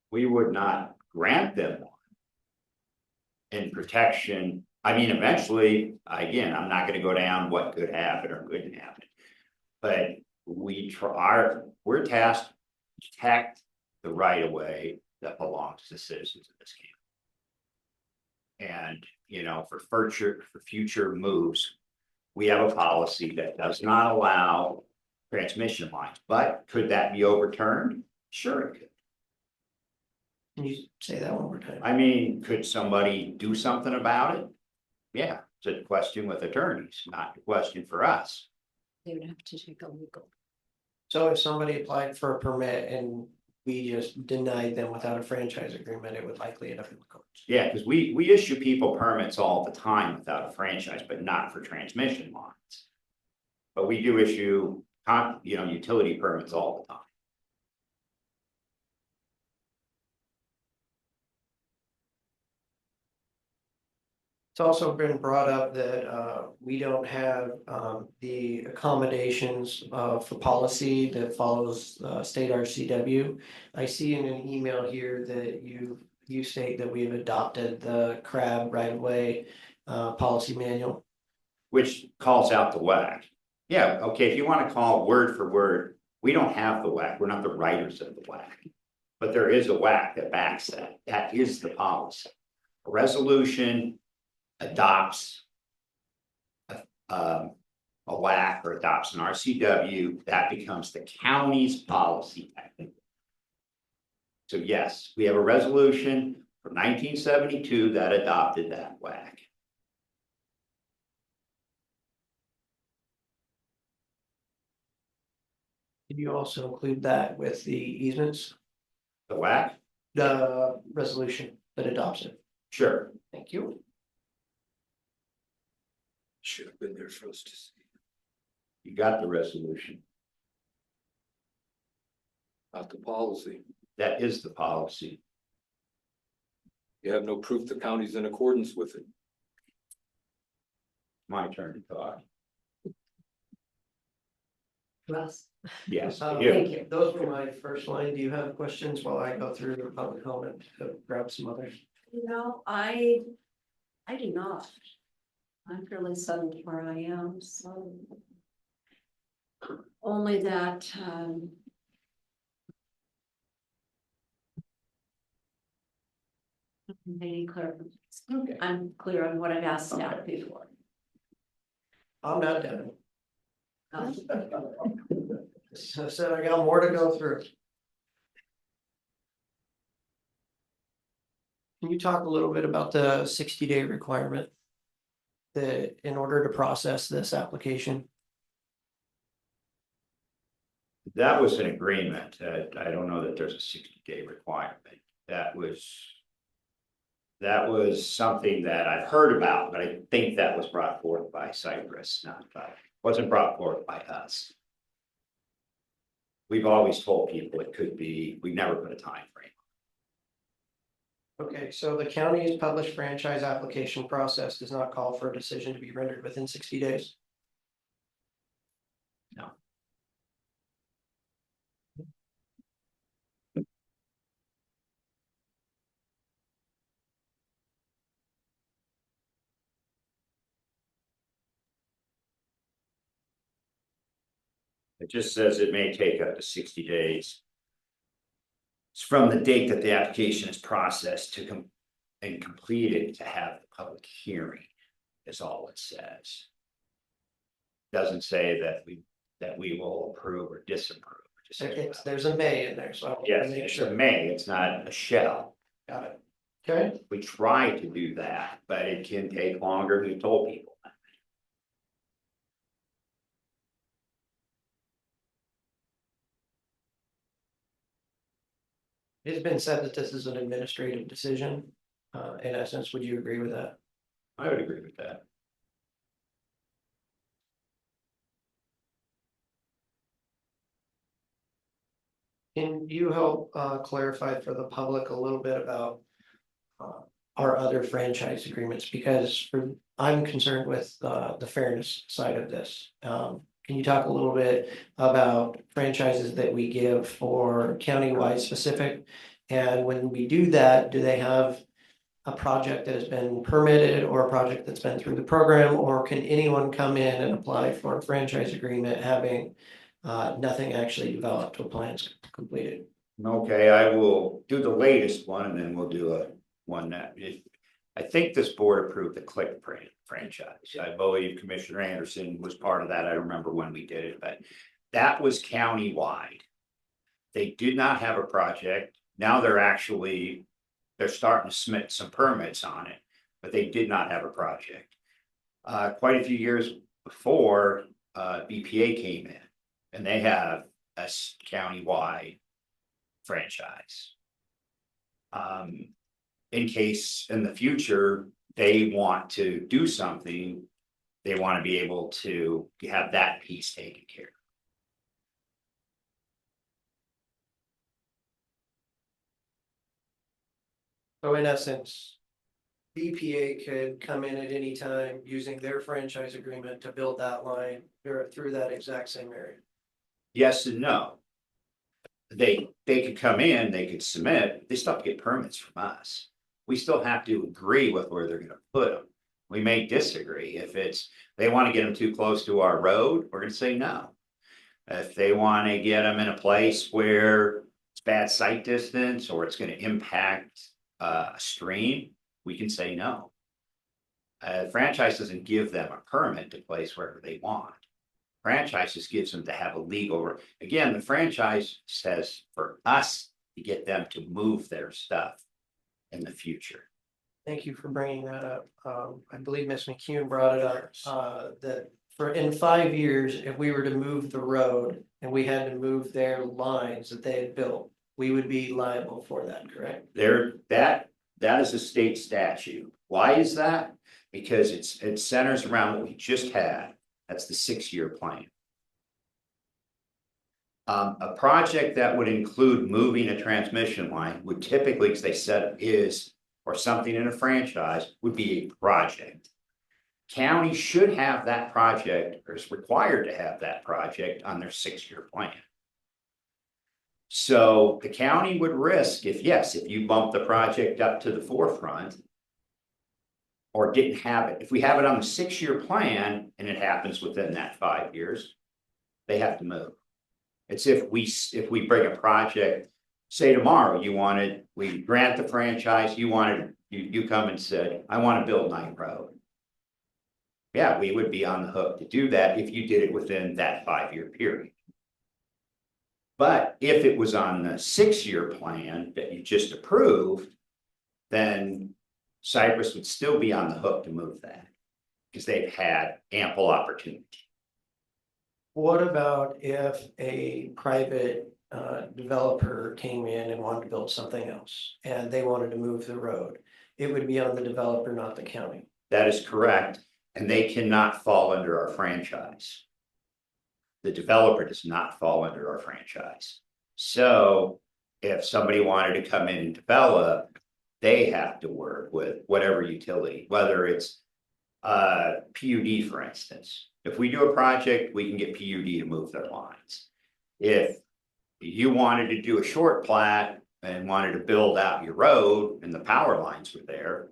Speaker 18: We would not grant them one. In protection, I mean, eventually, again, I'm not going to go down what could happen or couldn't happen. But we're tasked to protect the right of way that belongs to the citizens of this county. And, you know, for future moves, we have a policy that does not allow transmission lines, but could that be overturned? Sure it could.
Speaker 16: Can you say that one more time?
Speaker 18: I mean, could somebody do something about it? Yeah, it's a question with attorneys, not a question for us.
Speaker 1: They would have to take a legal.
Speaker 16: So if somebody applied for a permit and we just denied them without a franchise agreement, it would likely end up in the courts.
Speaker 18: Yeah, because we issue people permits all the time without a franchise, but not for transmission lines. But we do issue, utility permits all the time.
Speaker 16: It's also been brought up that we don't have the accommodations for policy that follows state RCW. I see in an email here that you state that we've adopted the CRAB right-of-way policy manual.
Speaker 18: Which calls out the WAC. Yeah, okay, if you want to call word for word, we don't have the WAC. We're not the writers of the WAC. But there is a WAC that backs that. That is the policy. A resolution adopts a WAC or adopts an RCW, that becomes the county's policy technically. So yes, we have a resolution from 1972 that adopted that WAC.
Speaker 16: Did you also include that with the easements,
Speaker 18: The WAC?
Speaker 16: the resolution that adopts it?
Speaker 18: Sure.
Speaker 16: Thank you.
Speaker 5: Should have been there for us to see.
Speaker 18: You got the resolution.
Speaker 5: Not the policy.
Speaker 18: That is the policy.
Speaker 5: You have no proof the county's in accordance with it.
Speaker 18: My turn to talk.
Speaker 1: Russ.
Speaker 18: Yes.
Speaker 16: Uh,
Speaker 18: you.
Speaker 1: Thank you.
Speaker 16: Those were my first line. Do you have questions while I go through the public comment to grab some others?
Speaker 1: No, I do not. I'm fairly settled where I am, so. Only that, Any clear,
Speaker 16: Okay.
Speaker 1: I'm clear on what I've asked staff before.
Speaker 16: I'm not done.
Speaker 1: Um,
Speaker 16: So I said I got more to go through. Can you talk a little bit about the 60-day requirement? That in order to process this application?
Speaker 18: That was an agreement. I don't know that there's a 60-day requirement. That was something that I've heard about, but I think that was brought forth by Cypress, wasn't brought forth by us. We've always told people it could be, we never put a time frame.
Speaker 16: Okay, so the county's published franchise application process does not call for a decision to be rendered within 60 days?
Speaker 18: No. It just says it may take up to 60 days. It's from the date that the application is processed to and completed to have the public hearing is all it says. Doesn't say that we will approve or disapprove. It just says
Speaker 16: There's a may in there, so I want
Speaker 18: yes,
Speaker 16: to make
Speaker 18: it's
Speaker 16: sure.
Speaker 18: a may, it's not a shall.
Speaker 16: Got it. Okay,
Speaker 18: We try to do that, but it can take longer. We told people.
Speaker 16: it's been said that this is an administrative decision. In essence, would you agree with that?
Speaker 18: I would agree with that.
Speaker 16: Can you help clarify for the public a little bit about our other franchise agreements? Because I'm concerned with the fairness side of this. Can you talk a little bit about franchises that we give for countywide specific? And when we do that, do they have a project that has been permitted or a project that's been through the program? Or can anyone come in and apply for a franchise agreement having nothing actually developed or plans completed?
Speaker 18: Okay, I will do the latest one and then we'll do one that I think this board approved the Click franchise. I believe Commissioner Anderson was part of that. I don't remember when we did it, but that was countywide. They did not have a project. Now they're starting to submit some permits on it, but they did not have a project. Quite a few years before, BPA came in and they have a countywide franchise. In case in the future, they want to do something, they want to be able to have that piece taken care of.
Speaker 16: So in essence, BPA could come in at any time using their franchise agreement to build that line through that exact same area.
Speaker 18: Yes and no. They could come in, they could submit, they still have to get permits from us. We still have to agree with where they're gonna put them. We may disagree. If they want to get them too close to our road, we're gonna say no. If they want to get them in a place where it's bad sight distance or it's gonna impact a stream, we can say no. Franchise doesn't give them a permit to place wherever they want. Franchise just gives them to have a legal, again, the franchise says for us to get them to move their stuff in the future.
Speaker 16: Thank you for bringing that up. I believe Ms. McCune brought it up, that in 5 years, if we were to move the road, and we had to move their lines that they had built, we would be liable for that, correct?
Speaker 18: That is a state statute. Why is that? Because it centers around what we just had. That's the 6-year plan. A project that would include moving a transmission line would typically, because they said it is, or something in a franchise, would be a project. County should have that project, or is required to have that project on their 6-year plan. So the county would risk if you bump the project up to the forefront. Or didn't have it, if we have it on the 6-year plan and it happens within that 5 years, they have to move. It's if we bring a project, say tomorrow, we grant the franchise, you come and said, I want to build Knight Road. Yeah, we would be on the hook to do that if you did it within that 5-year period. But if it was on the 6-year plan that you just approved, then Cypress would still be on the hook to move that because they've had ample opportunity.
Speaker 16: What about if a private developer came in and wanted to build something else and they wanted to move the road? It would be on the developer, not the county.
Speaker 18: That is correct. And they cannot fall under our franchise. The developer does not fall under our franchise. So if somebody wanted to come in and develop, they have to work with whatever utility, whether it's PUD, for instance. If we do a project, we can get PUD to move their lines. If you wanted to do a short plat and wanted to build out your road and the power lines were there,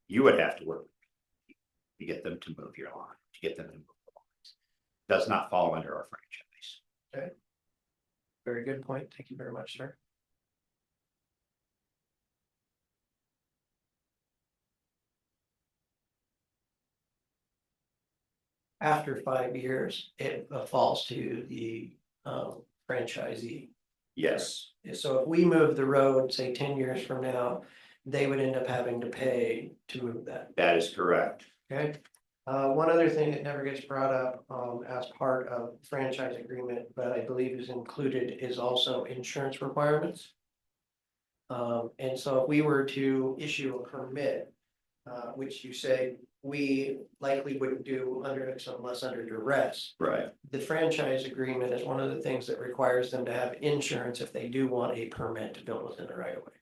Speaker 18: you would have to work to get them to move your line, to get them to move the lines. Does not fall under our franchise.
Speaker 16: Okay. Very good point. Thank you very much, sir. After 5 years, it falls to the franchisee.
Speaker 18: Yes.
Speaker 16: So if we move the road, say 10 years from now, they would end up having to pay to move that.
Speaker 18: That is correct.
Speaker 16: Okay. One other thing that never gets brought up as part of franchise agreement, but I believe is included, is also insurance requirements. And so if we were to issue a permit, which you say we likely wouldn't do unless under duress.
Speaker 18: Right.
Speaker 16: The franchise agreement is one of the things that requires them to have insurance if they do want a permit to build within the right of way.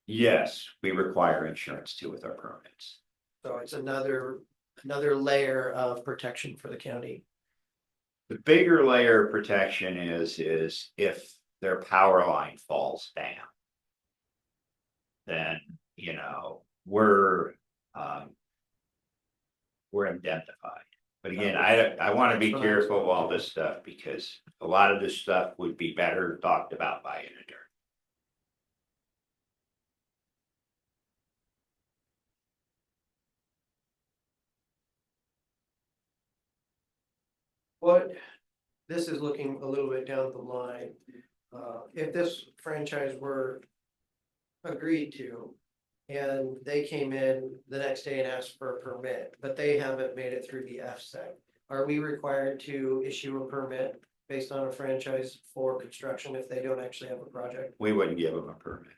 Speaker 18: Yes, we require insurance too with our permits.
Speaker 16: So it's another layer of protection for the county.
Speaker 18: The bigger layer of protection is if their power line falls down, then, we're indemnified. But again, I want to be careful of all this stuff because a lot of this stuff would be better talked about by an attorney.
Speaker 16: This is looking a little bit down the line. If this franchise were agreed to, and they came in the next day and asked for a permit, but they haven't made it through the FSEC, are we required to issue a permit based on a franchise for construction if they don't actually have a project?
Speaker 18: We wouldn't give them a permit.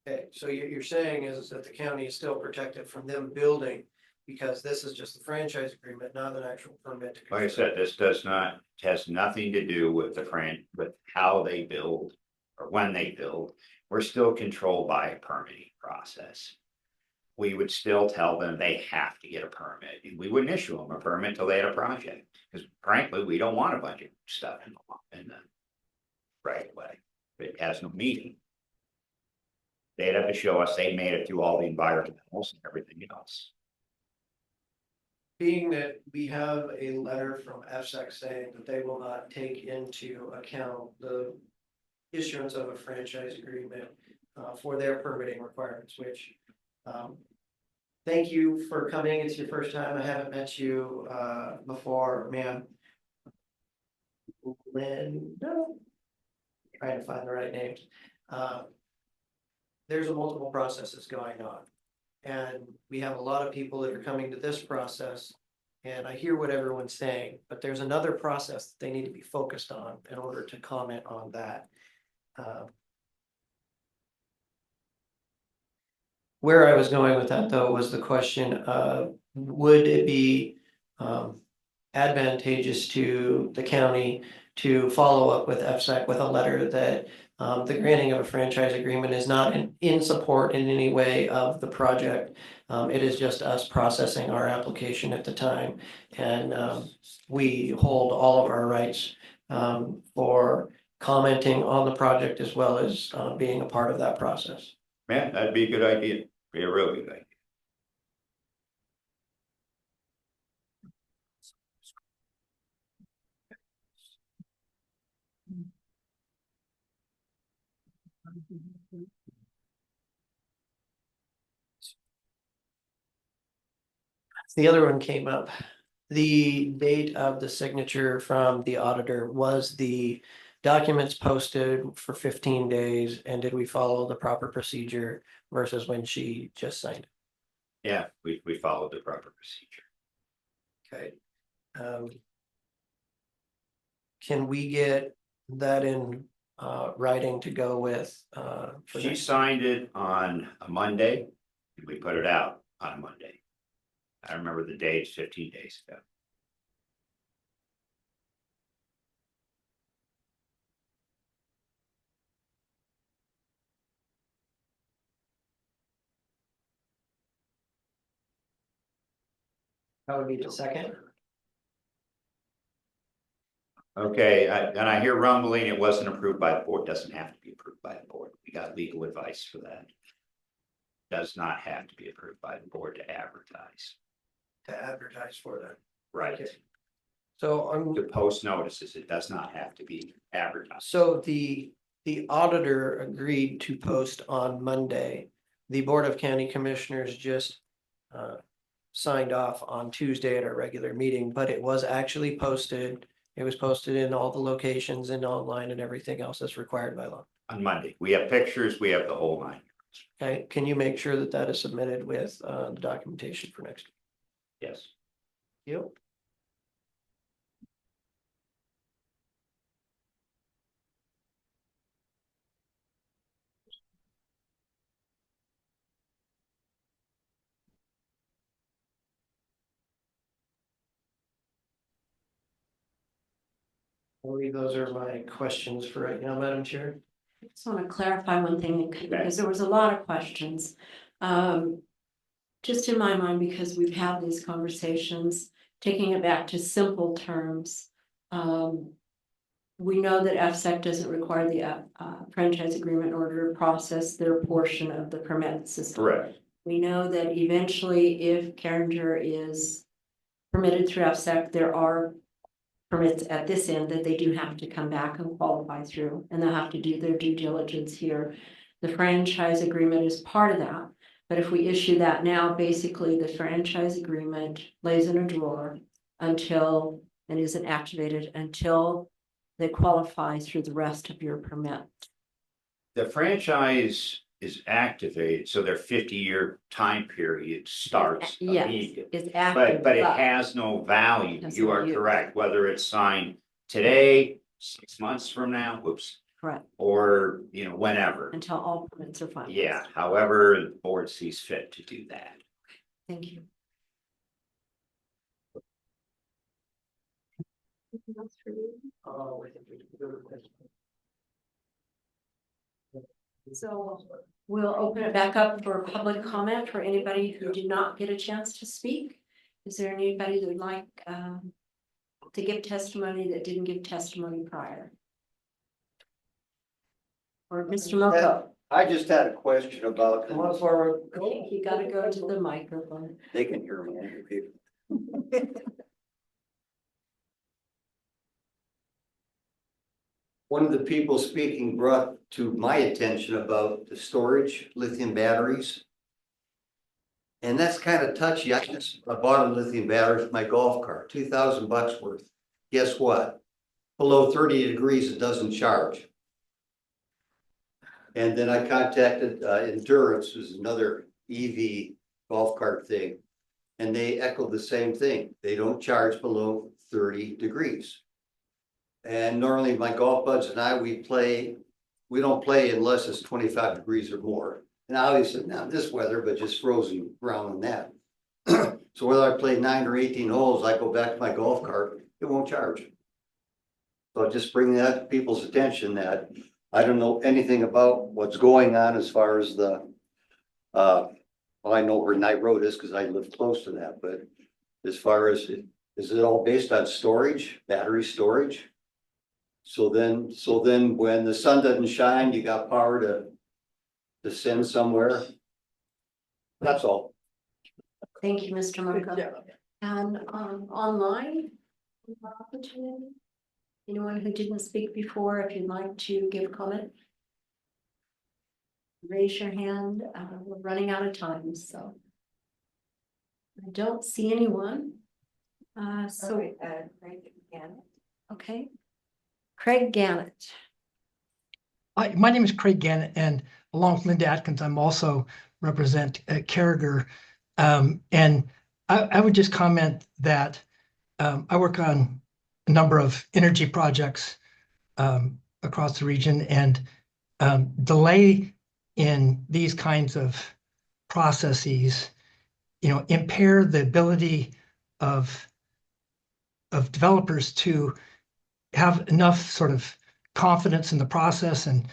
Speaker 16: Okay, so you're saying is that the county is still protected from them building because this is just the franchise agreement, not an actual permit to
Speaker 18: Like I said, this has nothing to do with with how they build or when they build. We're still controlled by a permitting process. We would still tell them they have to get a permit. We wouldn't issue them a permit until they had a project. Because frankly, we don't want a bunch of stuff in the right way. It has no meaning. They'd have to show us they made it through all the environmentals and everything else.
Speaker 16: Being that we have a letter from FSEC saying that they will not take into account the issuance of a franchise agreement for their permitting requirements, which thank you for coming. It's your first time. I haven't met you before, ma'am. Linda, trying to find the right names. There's multiple processes going on. And we have a lot of people that are coming to this process And I hear what everyone's saying, but there's another process that they need to be focused on in order to comment on that. Where I was going with that, though, was the question of, would it be advantageous to the county to follow up with FSEC with a letter that the granting of a franchise agreement is not in support in any way of the project. It is just us processing our application at the time. And we hold all of our rights for commenting on the project as well as being a part of that process.
Speaker 18: Man, that'd be a good idea. Be a real good idea.
Speaker 16: The other one came up. The date of the signature from the auditor, was the documents posted for 15 days, and did we follow the proper procedure versus when she just signed it?
Speaker 18: Yeah, we followed the proper procedure.
Speaker 16: Okay. Can we get that in writing to go with?
Speaker 18: She signed it on a Monday, and we put it out on a Monday. I remember the date, 15 days ago.
Speaker 16: That would be the second.
Speaker 18: Okay, and I hear rumbling, it wasn't approved by the board, doesn't have to be approved by the board. We got legal advice for that. Does not have to be approved by the board to advertise.
Speaker 16: To advertise for that.
Speaker 18: Right.
Speaker 16: Okay. So I'm.
Speaker 18: To post notices, it does not have to be advertised.
Speaker 16: So the auditor agreed to post on Monday. The Board of County Commissioners just signed off on Tuesday at our regular meeting, but it was actually posted. It was posted in all the locations and online and everything else that's required by law.
Speaker 18: On Monday, we have pictures, we have the whole 9.
Speaker 16: Okay, can you make sure that that is submitted with the documentation for next week?
Speaker 18: Yes.
Speaker 16: Yep. I believe those are my questions for right now, Madam Chair.
Speaker 1: I just want to clarify one thing because there was a lot of questions. Just in my mind, because we've had these conversations, taking it back to simple terms. We know that FSEC doesn't require the franchise agreement in order to process their portion of the permit system.
Speaker 18: Correct.
Speaker 1: We know that eventually if Carringer is permitted through FSEC, there are permits at this end that they do have to come back and qualify through, and they'll have to do their due diligence here. The franchise agreement is part of that, but if we issue that now, basically the franchise agreement lays in a drawer until, and isn't activated until they qualify through the rest of your permit.
Speaker 18: The franchise is activated, so their 50-year time period starts
Speaker 1: Yes,
Speaker 18: immediately.
Speaker 1: it's active,
Speaker 18: But it has no value.
Speaker 1: Has
Speaker 18: You
Speaker 1: no
Speaker 18: are
Speaker 1: use.
Speaker 18: correct, whether it's signed today, 6 months from now, whoops,
Speaker 1: correct,
Speaker 18: or whenever.
Speaker 1: until all permits are finalized.
Speaker 18: Yeah, however the board sees fit to do that.
Speaker 1: Thank you. So we'll open it back up for public comment for anybody who did not get a chance to speak. Is there anybody that would like to give testimony that didn't give testimony prior? Or Mr. Moko?
Speaker 10: I just had a question about.
Speaker 16: Come on forward.
Speaker 1: You gotta go to the microphone.
Speaker 10: They can hear me, Andrew people. One of the people speaking brought to my attention about the storage lithium batteries. And that's kind of touchy. I bought a lithium battery for my golf cart, $2,000 worth. Guess what? Below 30 degrees, it doesn't charge. And then I contacted Endurance, who's another EV golf cart thing. And they echo the same thing. They don't charge below 30 degrees. And normally my golf buds and I, we don't play unless it's 25 degrees or more. And obviously not this weather, but just frozen ground and that. So whether I play 9 or 18 holes, I go back to my golf cart, it won't charge. So just bring that to people's attention that I don't know anything about what's going on as far as the, well, I know where Knight Road is because I live close to that, but as far as, is it all based on storage, battery storage? So then when the sun doesn't shine, you got power to send somewhere. That's all.
Speaker 1: Thank you, Mr. Mocha. And online opportunity? Anyone who didn't speak before, if you'd like to give a comment? Raise your hand. We're running out of time, so. I don't see anyone. Craig Gannett. Okay. Craig Gannett.
Speaker 21: Hi, my name is Craig Gannett, and along with Linda Atkins, I'm also represent Carragher. And I would just comment that I work on a number of energy projects across the region, and delay in these kinds of processes, impair the ability of developers to have enough sort of confidence in the process and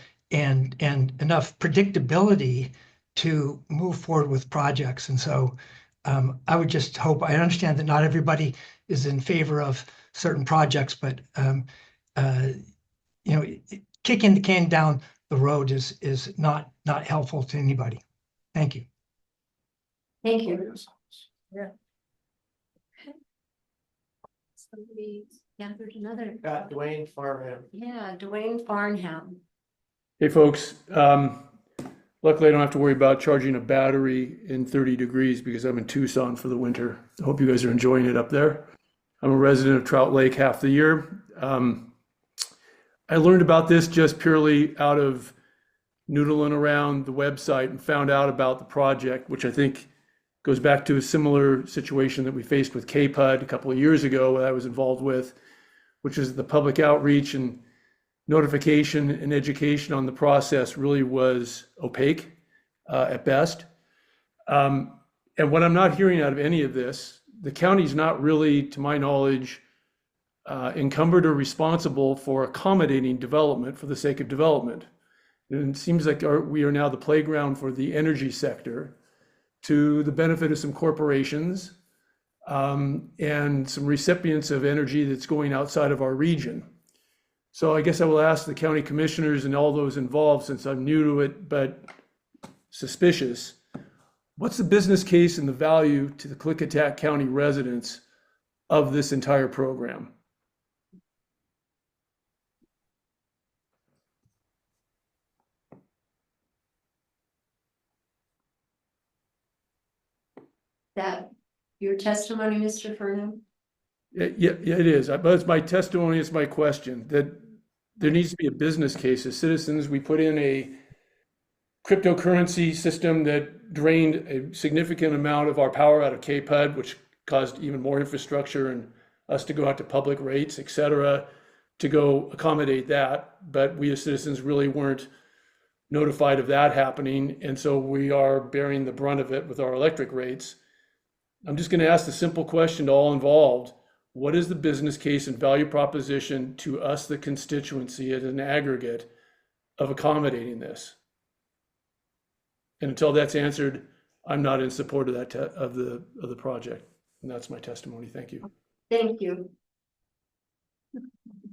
Speaker 21: enough predictability to move forward with projects. And so I would just hope, I understand that not everybody is in favor of certain projects, but kicking the can down the road is not helpful to anybody. Thank you.
Speaker 1: Thank you. Yeah. Okay. Somebody gathered another.
Speaker 16: Got Dwayne Farnham.
Speaker 1: Yeah, Dwayne Farnham.
Speaker 13: Hey, folks. Luckily, I don't have to worry about charging a battery in 30 degrees because I'm in Tucson for the winter. I hope you guys are enjoying it up there. I'm a resident of Trout Lake half the year. I learned about this just purely out of noodling around the website and found out about the project, which I think goes back to a similar situation that we faced with KPUD a couple of years ago that I was involved with, which is the public outreach and notification and education on the process really was opaque at best. And what I'm not hearing out of any of this, the county's not really, to my knowledge, encumbered or responsible for accommodating development for the sake of development. And it seems like we are now the playground for the energy sector to the benefit of some corporations and some recipients of energy that's going outside of our region. So I guess I will ask the county commissioners and all those involved, since I'm new to it, but suspicious, what's the business case and the value to the Klickitat County residents of this entire program?
Speaker 1: That your testimony, Mr. Farnham?
Speaker 13: Yeah, it is. But it's my testimony, it's my question, that there needs to be a business case. As citizens, we put in a cryptocurrency system that drained a significant amount of our power out of KPUD, which caused even more infrastructure and us to go out to public rates, et cetera, to go accommodate that. But we as citizens really weren't notified of that happening. And so we are bearing the brunt of it with our electric rates. I'm just going to ask the simple question to all involved. What is the business case and value proposition to us, the constituency, as an aggregate of accommodating this? And until that's answered, I'm not in support of that of the project. And that's my testimony. Thank you.
Speaker 1: Thank you.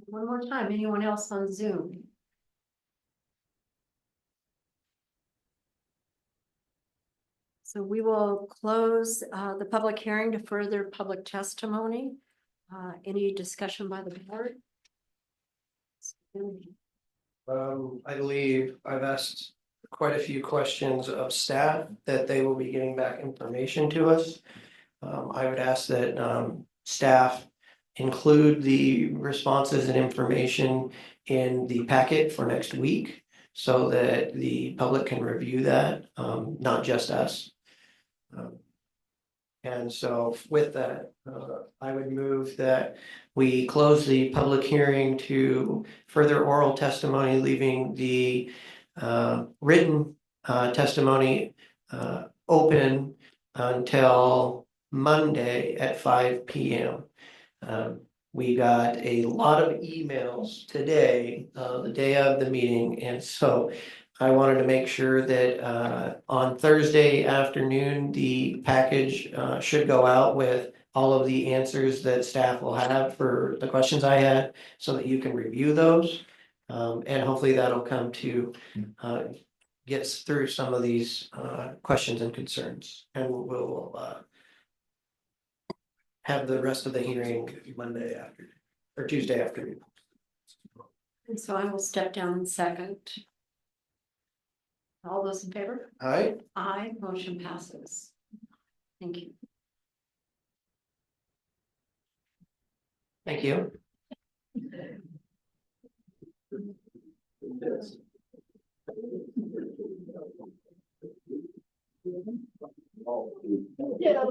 Speaker 1: One more time, anyone else on Zoom? So we will close the public hearing to further public testimony. Any discussion by the board?
Speaker 16: I believe I've asked quite a few questions of staff that they will be getting back information to us. I would ask that staff include the responses and information in the packet for next week so that the public can review that, not just us. And so with that, I would move that we close the public hearing to further oral testimony, leaving the written testimony open until Monday at 5 p.m. We got a lot of emails today, the day of the meeting, and so I wanted to make sure that on Thursday afternoon, the package should go out with all of the answers that staff will have for the questions I had, so that you can review those. And hopefully that'll come to get us through some of these questions and concerns, and we'll have the rest of the hearing Monday afternoon or Tuesday afternoon.
Speaker 1: And so I will step down in second. All those in favor?
Speaker 16: All right.
Speaker 1: Aye, motion passes. Thank you.
Speaker 16: Thank you.
Speaker 1: Yeah,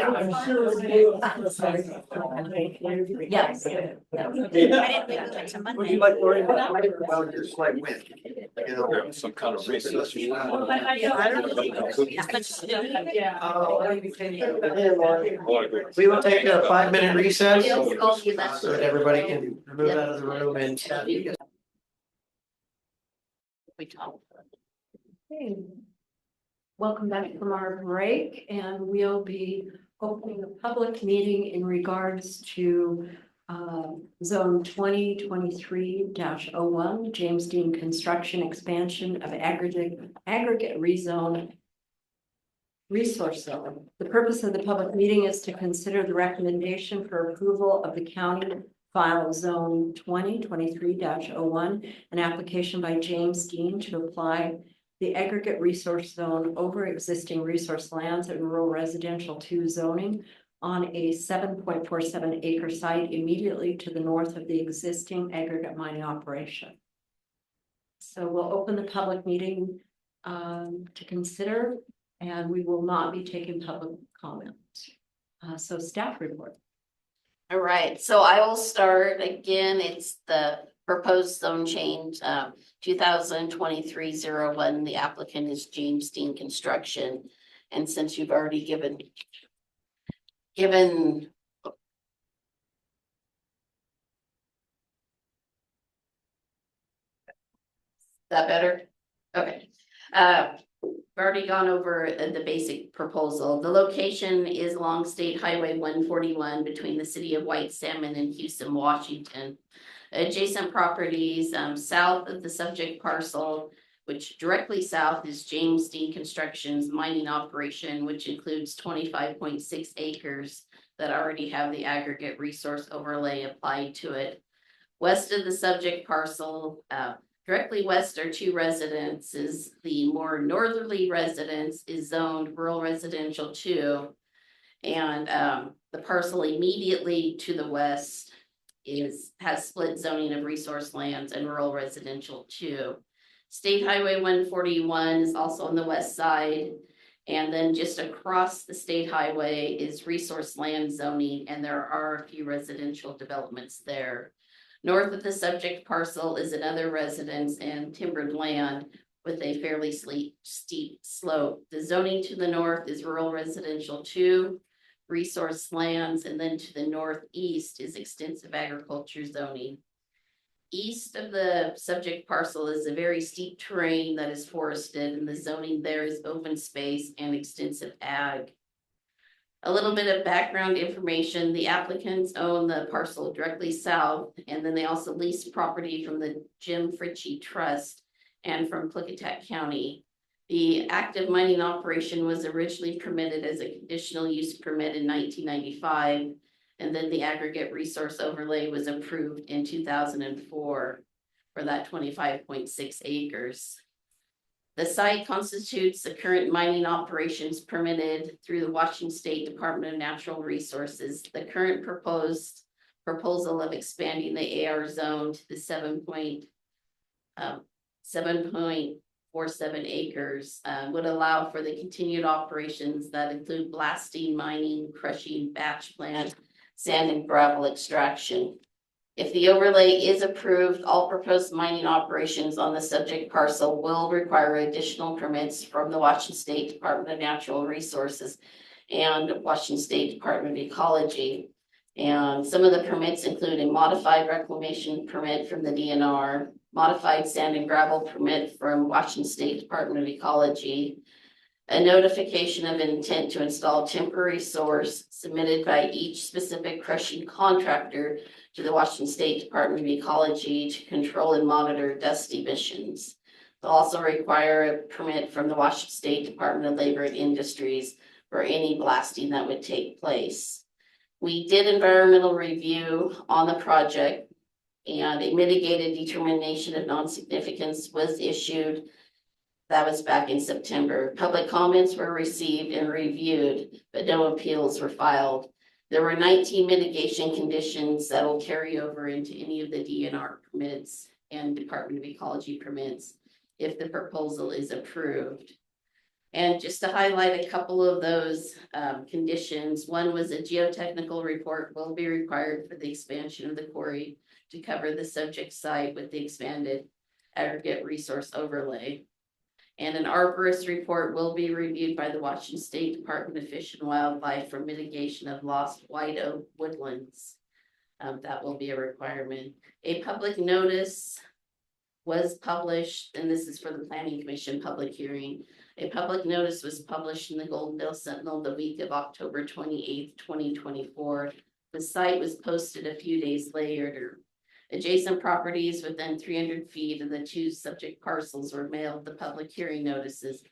Speaker 1: I'm sure. Yes.
Speaker 10: Would you like to worry about your slight win? You know,
Speaker 5: Some kind of recess.
Speaker 16: We will take a 5-minute recess so that everybody can move out of the room and.
Speaker 1: Okay. Welcome back from our break, and we'll be opening a public meeting in regards to zone 2023-01, James Dean construction expansion of aggregate rezone resource zone. The purpose of the public meeting is to consider the recommendation for approval of the county file zone 2023-01, an application by James Dean to apply the aggregate resource zone over existing resource lands and rural residential 2 zoning on a 7.47 acre site immediately to the north of the existing aggregate mining operation. So we'll open the public meeting to consider, and we will not be taking public comment. So staff report.
Speaker 9: All right, so I will start again. It's the proposed zone change, 2023-01. The applicant is James Dean Construction. And since you've already given that better? Okay. We've already gone over the basic proposal. The location is along State Highway 141 between the city of White Salmon and Houston, Washington. Adjacent properties south of the subject parcel, which directly south is James Dean Construction's mining operation, which includes 25.6 acres that already have the aggregate resource overlay applied to it. West of the subject parcel, directly west are 2 residences. The more northerly residence is zoned rural residential 2. And the parcel immediately to the west has split zoning of resource lands and rural residential 2. State Highway 141 is also on the west side. And then just across the state highway is resource land zoning, and there are a few residential developments there. North of the subject parcel is another residence and timbered land with a fairly steep slope. The zoning to the north is rural residential 2, resource lands, and then to the northeast is extensive agriculture zoning. East of the subject parcel is a very steep terrain that is forested, and the zoning there is open space and extensive ag. A little bit of background information: the applicants own the parcel directly south, and then they also lease property from the Jim Fritchie Trust and from Klickitat County. The active mining operation was originally permitted as a conditional use permit in 1995, and then the aggregate resource overlay was approved in 2004 for that 25.6 acres. The site constitutes the current mining operations permitted through the Washington State Department of Natural Resources. The current proposal of expanding the AR zone to the 7.47 acres would allow for the continued operations that include blasting, mining, crushing, batch plant, sand and gravel extraction. If the overlay is approved, all proposed mining operations on the subject parcel will require additional permits from the Washington State Department of Natural Resources and Washington State Department of Ecology. And some of the permits include a modified reclamation permit from the DNR, modified sand and gravel permit from Washington State Department of Ecology, a notification of intent to install temporary source submitted by each specific crushing contractor to the Washington State Department of Ecology to control and monitor dust emissions. They'll also require a permit from the Washington State Department of Labor and Industries for any blasting that would take place. We did environmental review on the project, and a mitigated determination of non-significance was issued. That was back in September. Public comments were received and reviewed, but no appeals were filed. There were 19 mitigation conditions that will carry over into any of the DNR permits and Department of Ecology permits if the proposal is approved. And just to highlight a couple of those conditions, one was a geotechnical report will be required for the expansion of the quarry to cover the subject site with the expanded aggregate resource overlay. And an arborist report will be reviewed by the Washington State Department of Fish and Wildlife for mitigation of lost white oak woodlands. That will be a requirement. A public notice was published, and this is for the Planning Commission public hearing. A public notice was published in the Goldendale Sentinel the week of October 28th, 2024. The site was posted a few days later. Adjacent properties within 300 feet of the two subject parcels were mailed the public hearing notices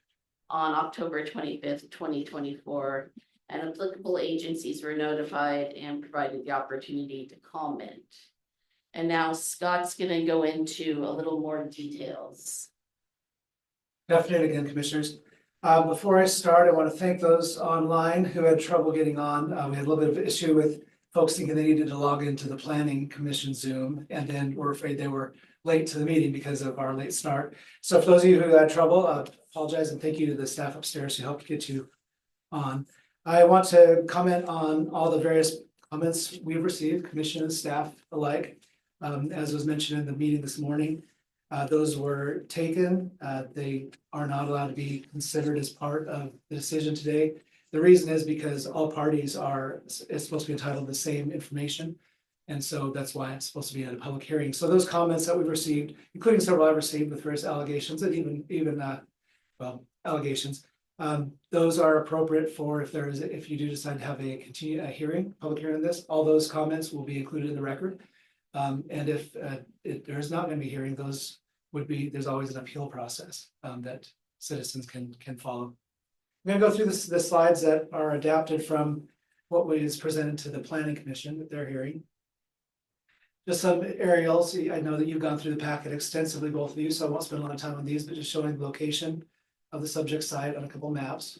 Speaker 9: on October 25th, 2024, and applicable agencies were notified and provided the opportunity to comment. And now Scott's going to go into a little more details.
Speaker 2: Good afternoon again, commissioners. Before I start, I want to thank those online who had trouble getting on. We had a little bit of an issue with folks thinking they needed to log into the Planning Commission Zoom, and then we're afraid they were late to the meeting because of our late start. So for those of you who had trouble, I apologize, and thank you to the staff upstairs who helped get you on. I want to comment on all the various comments we've received, commission and staff alike. As was mentioned in the meeting this morning, those were taken. They are not allowed to be considered as part of the decision today. The reason is because all parties is supposed to be entitled to the same information. And so that's why it's supposed to be at a public hearing. So those comments that we've received, including several I've received with various allegations and even allegations, those are appropriate for if you do decide to have a public hearing on this, all those comments will be included in the record. And if there is not going to be hearing, there's always an appeal process that citizens can follow. I'm going to go through the slides that are adapted from what was presented to the Planning Commission at their hearing. Just some aerials. I know that you've gone through the packet extensively, both of you, so I won't spend a lot of time on these, but just showing the location of the subject site on a couple maps.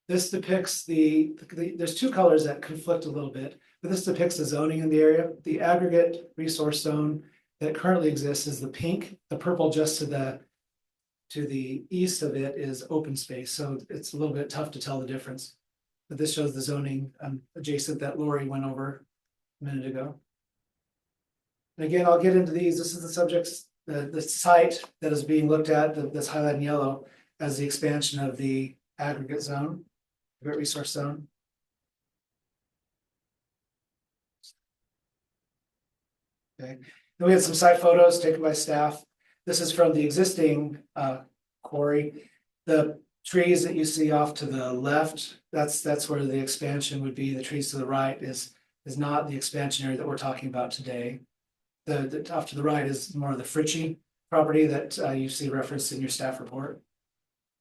Speaker 2: This depicts there's two colors that conflict a little bit, but this depicts the zoning in the area. The aggregate resource zone that currently exists is the pink. The purple just to the east of it is open space, so it's a little bit tough to tell the difference. But this shows the zoning adjacent that Lori went over a minute ago. And again, I'll get into these. This is the subjects, the site that is being looked at, that's highlighted in yellow as the expansion of the aggregate zone, aggregate resource zone. Okay, then we had some site photos taken by staff. This is from the existing quarry. The trees that you see off to the left, that's where the expansion would be. The trees to the right is not the expansion area that we're talking about today. The off to the right is more of the Fritchie property that you see referenced in your staff report.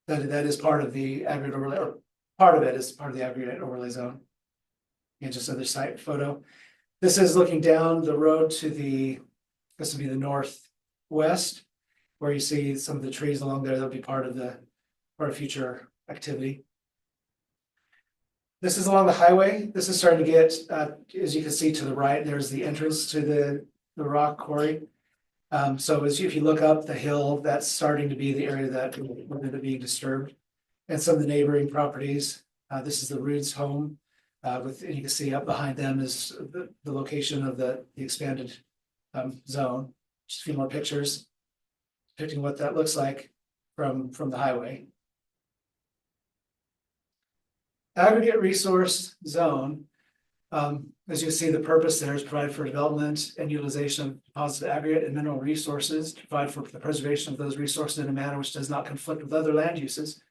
Speaker 2: That is part of the aggregate overlay, or part of it is part of the aggregate overlay zone. And just another site photo. This is looking down the road to this would be the northwest. where you see some of the trees along there, that'll be part of future activity. This is along the highway. This is starting to get, as you can see to the right, there's the entrance to the rock quarry. So if you look up the hill, that's starting to be the area that we're going to be disturbed. And some of the neighboring properties, this is the Roods home. And you can see up behind them is the location of the expanded zone. Just a few more pictures depicting what that looks like from the highway. Aggregate resource zone, as you see, the purpose there is provide for development and utilization of deposited aggregate and mineral resources, to provide for the preservation of those resources in a manner which does not conflict with other land uses,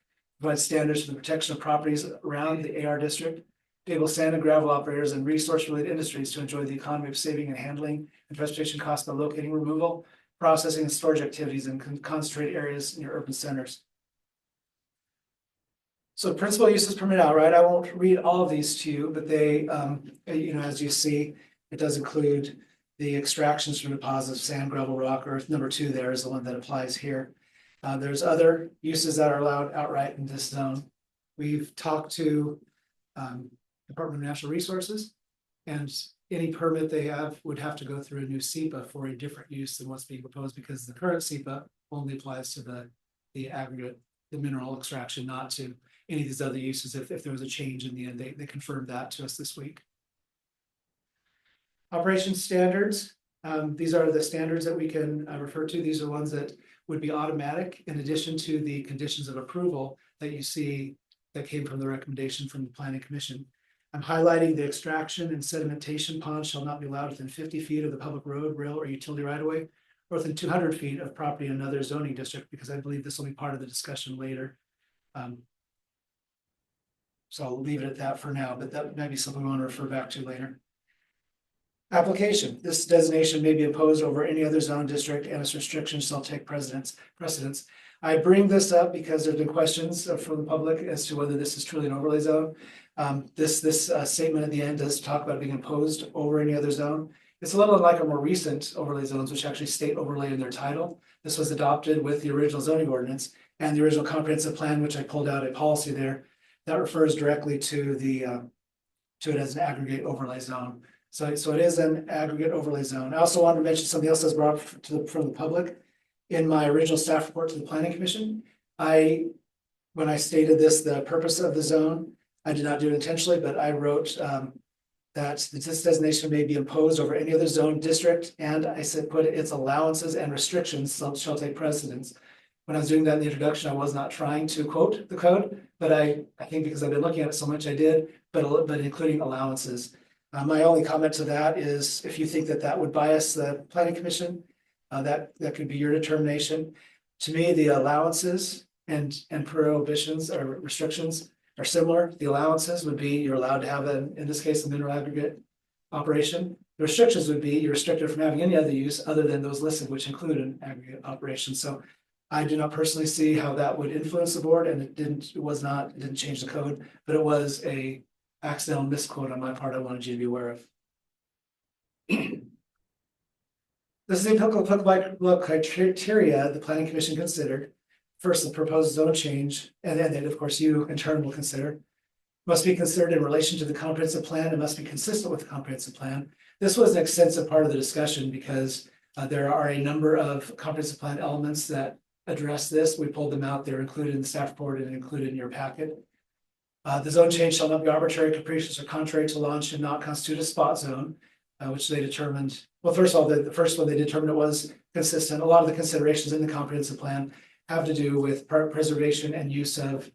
Speaker 2: provide standards for the protection of properties around the AR district, enable sand and gravel operators and resource-related industries to enjoy the economy of saving and handling and transportation costs by locating, removal, processing, and storage activities in concentrated areas near urban centers. So principal uses permitted outright. I won't read all of these to you, but they, as you see, it does include the extractions from deposits of sand, gravel, rock, earth. Number 2 there is the one that applies here. There's other uses that are allowed outright in this zone. We've talked to Department of Natural Resources, and any permit they have would have to go through a new SEPA for a different use than what's being proposed, because the current SEPA only applies to the aggregate, the mineral extraction, not to any of these other uses. If there was a change in the end, they confirmed that to us this week. Operation standards. These are the standards that we can refer to. These are ones that would be automatic in addition to the conditions of approval that you see that came from the recommendation from the Planning Commission. I'm highlighting the extraction and sedimentation ponds shall not be allowed within 50 feet of the public road, rail, or utility right of way, or within 200 feet of property in another zoning district, because I believe this will be part of the discussion later. So I'll leave it at that for now, but that might be something we want to refer back to later. Application. This designation may be imposed over any other zone district, and its restrictions shall take precedence. I bring this up because there have been questions from the public as to whether this is truly an overlay zone. This statement at the end does talk about being imposed over any other zone. It's a little unlike our more recent overlay zones, which actually state overlay in their title. This was adopted with the original zoning ordinance and the original comprehensive plan, which I pulled out a policy there that refers directly to it as an aggregate overlay zone. So it is an aggregate overlay zone. I also wanted to mention something else that's brought up from the public. In my original staff report to the Planning Commission, when I stated the purpose of the zone, I did not do it intentionally, but I wrote that this designation may be imposed over any other zone district, and I said put its allowances and restrictions shall take precedence. When I was doing that in the introduction, I was not trying to quote the code, but I think because I've been looking at it so much, I did, but including allowances. My only comment to that is if you think that would bias the Planning Commission, that could be your determination. To me, the allowances and prohibitions or restrictions are similar. The allowances would be you're allowed to have in this case, a mineral aggregate operation. The restrictions would be you're restricted from having any other use other than those listed, which include an aggregate operation. So I do not personally see how that would influence the board, and it didn't change the code, but it was a accidental misquote on my part. I wanted you to be aware of. This is the applicable criteria the Planning Commission considered. First, the proposed zone change, and then of course you in turn will consider, must be considered in relation to the comprehensive plan and must be consistent with the comprehensive plan. This was an extensive part of the discussion because there are a number of comprehensive plan elements that address this. We pulled them out. They're included in the staff report and included in your packet. The zone change shall not be arbitrary, capricious, or contrary to law and should not constitute a spot zone, which they determined. Well, first of all, the first one they determined it was consistent. A lot of the considerations in the comprehensive plan have to do with preservation and use of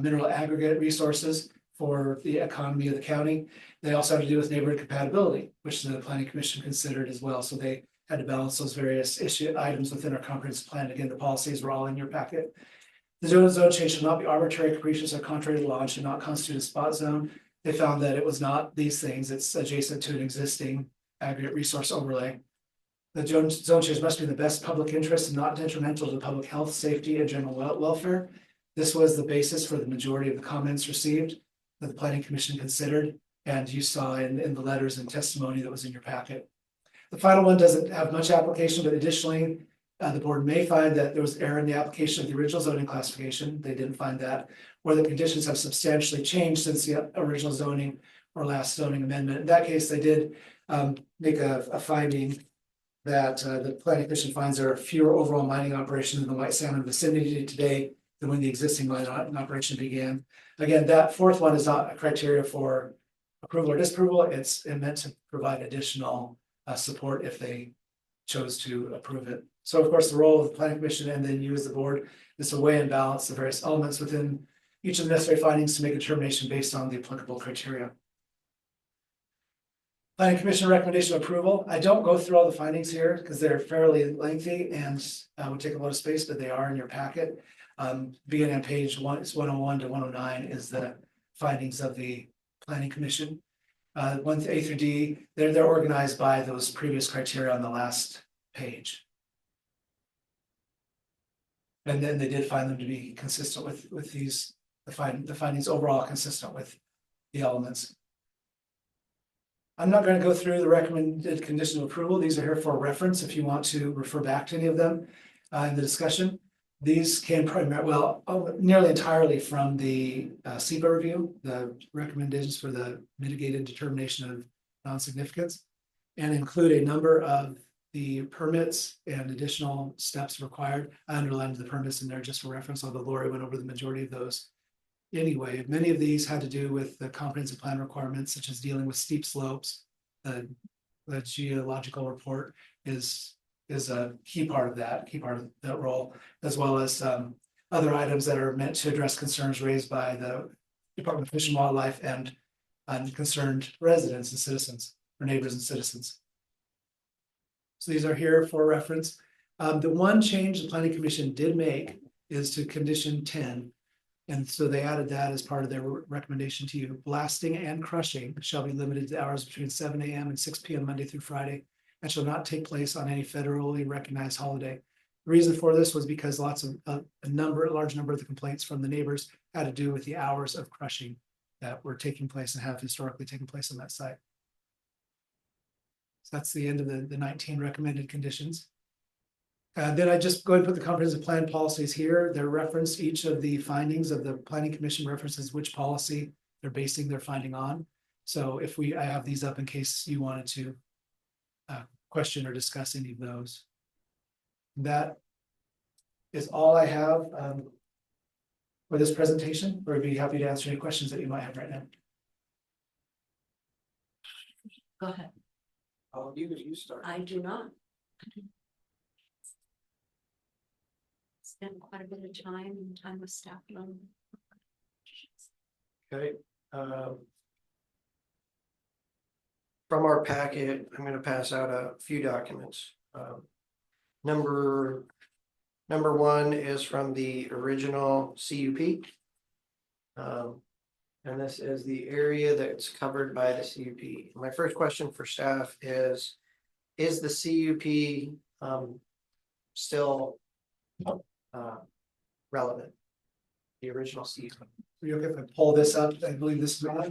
Speaker 2: mineral aggregate resources for the economy of the county. They also have to do with neighborhood compatibility, which the Planning Commission considered as well. So they had to balance those various items within our comprehensive plan. Again, the policies were all in your packet. The zone change should not be arbitrary, capricious, or contrary to law and should not constitute a spot zone. They found that it was not these things. It's adjacent to an existing aggregate resource overlay. The zone change must be in the best public interest and not detrimental to the public health, safety, and general welfare. This was the basis for the majority of the comments received that the Planning Commission considered, and you saw in the letters and testimony that was in your packet. The final one doesn't have much application, but additionally, The board may find that there was error in the application of the original zoning classification. They didn't find that. Or the conditions have substantially changed since the original zoning or last zoning amendment. In that case, they did make a finding that the planning commission finds there are fewer overall mining operations in the White Salmon vicinity today than when the existing mining operation began. Again, that fourth one is not a criteria for approval or disapproval. It's meant to provide additional support if they chose to approve it. So of course, the role of the planning commission and then you as the board is to weigh and balance the various elements within each of the necessary findings to make a determination based on the applicable criteria. Planning Commission recommendation of approval. I don't go through all the findings here because they're fairly lengthy and would take a lot of space, but they are in your packet. Beginning on page 101 to 109 is the findings of the Planning Commission. 1 A through D, they're organized by those previous criteria on the last page. And then they did find them to be consistent with these, the findings overall consistent with the elements. I'm not going to go through the recommended condition of approval. These are here for reference if you want to refer back to any of them in the discussion. These came nearly entirely from the SEPA review, the recommendations for the mitigated determination of non-significance, and include a number of the permits and additional steps required. I underlined the permits in there just for reference, although Lori went over the majority of those. Anyway, many of these had to do with the comprehensive plan requirements, such as dealing with steep slopes. The geological report is a key part of that role, as well as other items that are meant to address concerns raised by the Department of Fish and Wildlife and concerned residents and citizens, or neighbors and citizens. So these are here for reference. The one change the Planning Commission did make is to condition 10. And so they added that as part of their recommendation to you. Blasting and crushing shall be limited to hours between 7 a.m. and 6 p.m. Monday through Friday, and shall not take place on any federally recognized holiday. The reason for this was because a large number of the complaints from the neighbors had to do with the hours of crushing that were taking place and have historically taken place on that site. So that's the end of the 19 recommended conditions. Then I just go ahead and put the comprehensive plan policies here. They're referenced, each of the findings of the Planning Commission references which policy they're basing their finding on. So if I have these up in case you wanted to question or discuss any of those. That is all I have for this presentation. I'd be happy to answer any questions that you might have right now.
Speaker 1: Go ahead.
Speaker 16: You start.
Speaker 1: I do not. Spent quite a bit of time with staff on.
Speaker 16: Okay. From our packet, I'm going to pass out a few documents. Number one is from the original CUP. And this is the area that's covered by the CUP. My first question for staff is the CUP still relevant? The original CUP.
Speaker 2: Are you okay if I pull this up? I believe this is. Okay,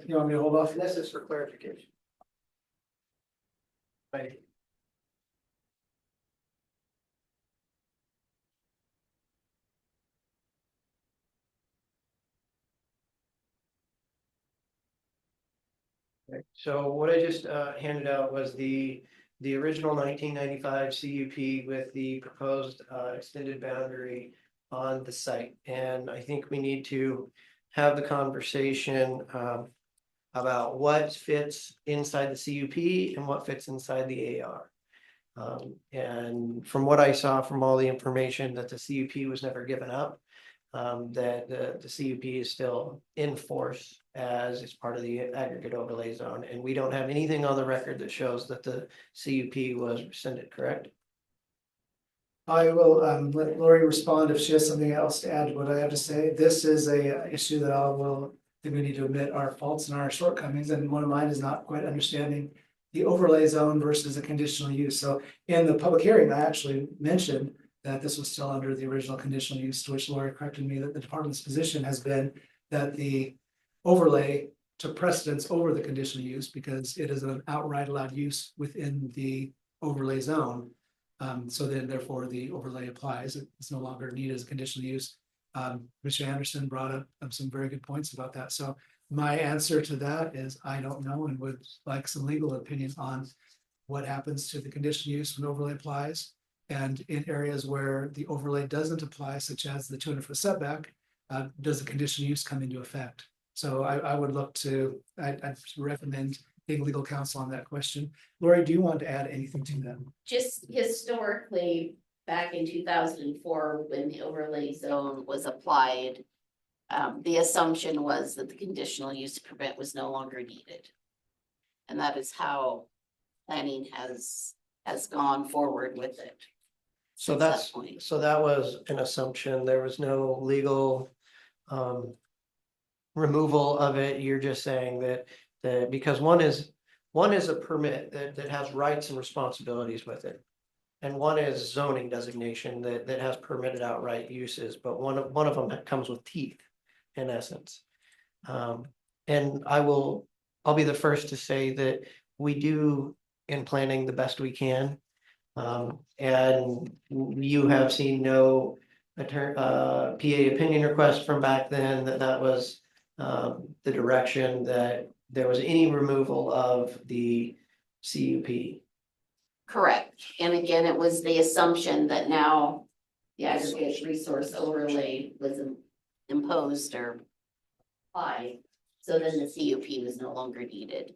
Speaker 2: you want me to hold off?
Speaker 16: And this is for clarification. Right. Okay, so what I just handed out was the original 1995 CUP with the proposed extended boundary on the site. And I think we need to have the conversation about what fits inside the CUP and what fits inside the AR. And from what I saw from all the information, that the CUP was never given up, that the CUP is still in force as it's part of the aggregate overlay zone. And we don't have anything on the record that shows that the CUP was rescinded, correct?
Speaker 2: I will let Lori respond if she has something else to add to what I have to say. This is a issue that I think we need to admit our faults and our shortcomings. And one of mine is not quite understanding the overlay zone versus a conditional use. So in the public hearing, I actually mentioned that this was still under the original conditional use, to which Lori corrected me that the department's position has been that the overlay took precedence over the conditional use because it is an outright allowed use within the overlay zone. So then therefore the overlay applies. It's no longer needed as a conditional use. Mr. Anderson brought up some very good points about that. So my answer to that is I don't know and would like some legal opinion on what happens to the conditional use when overlay applies. And in areas where the overlay doesn't apply, such as the 200-foot setback, does the conditional use come into effect? So I would look to, I'd recommend getting legal counsel on that question. Lori, do you want to add anything to that?
Speaker 9: Just historically, back in 2004, when the overlay zone was applied, the assumption was that the conditional use permit was no longer needed. And that is how planning has gone forward with it.
Speaker 16: So
Speaker 9: since that
Speaker 16: that's,
Speaker 9: point.
Speaker 16: so that was an assumption. There was no legal removal of it. You're just saying that because one is a permit that has rights and responsibilities with it. And one is zoning designation that has permitted outright uses, but one of them comes with teeth, in essence. And I'll be the first to say that we do in planning the best we can. And you have seen no PA opinion request from back then that was the direction that there was any removal of the CUP.
Speaker 9: Correct. And again, it was the assumption that now the aggregate resource overlay was imposed or applied. So then the CUP was no longer needed.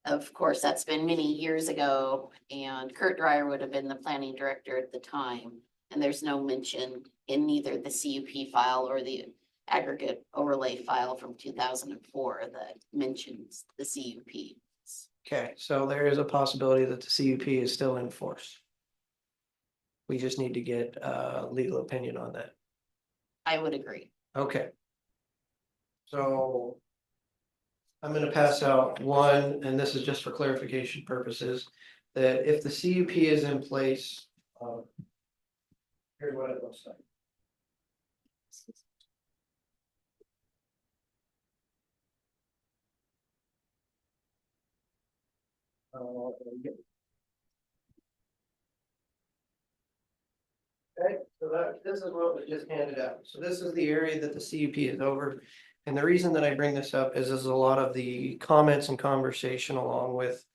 Speaker 9: Of course, that's been many years ago, and Kurt Dreyer would have been the planning director at the time. And there's no mention in neither the CUP file or the aggregate overlay file from 2004 that mentions the CUP.
Speaker 16: Okay, so there is a possibility that the CUP is still in force. We just need to get legal opinion on that.
Speaker 9: I would agree.
Speaker 16: Okay. So I'm gonna pass out one, and this is just for clarification purposes, that if the CUP is in place, here's what it looks like. Okay, so this is what was just handed out. So this is the area that the CUP is over. And the reason that I bring this up is a lot of the comments and conversation along with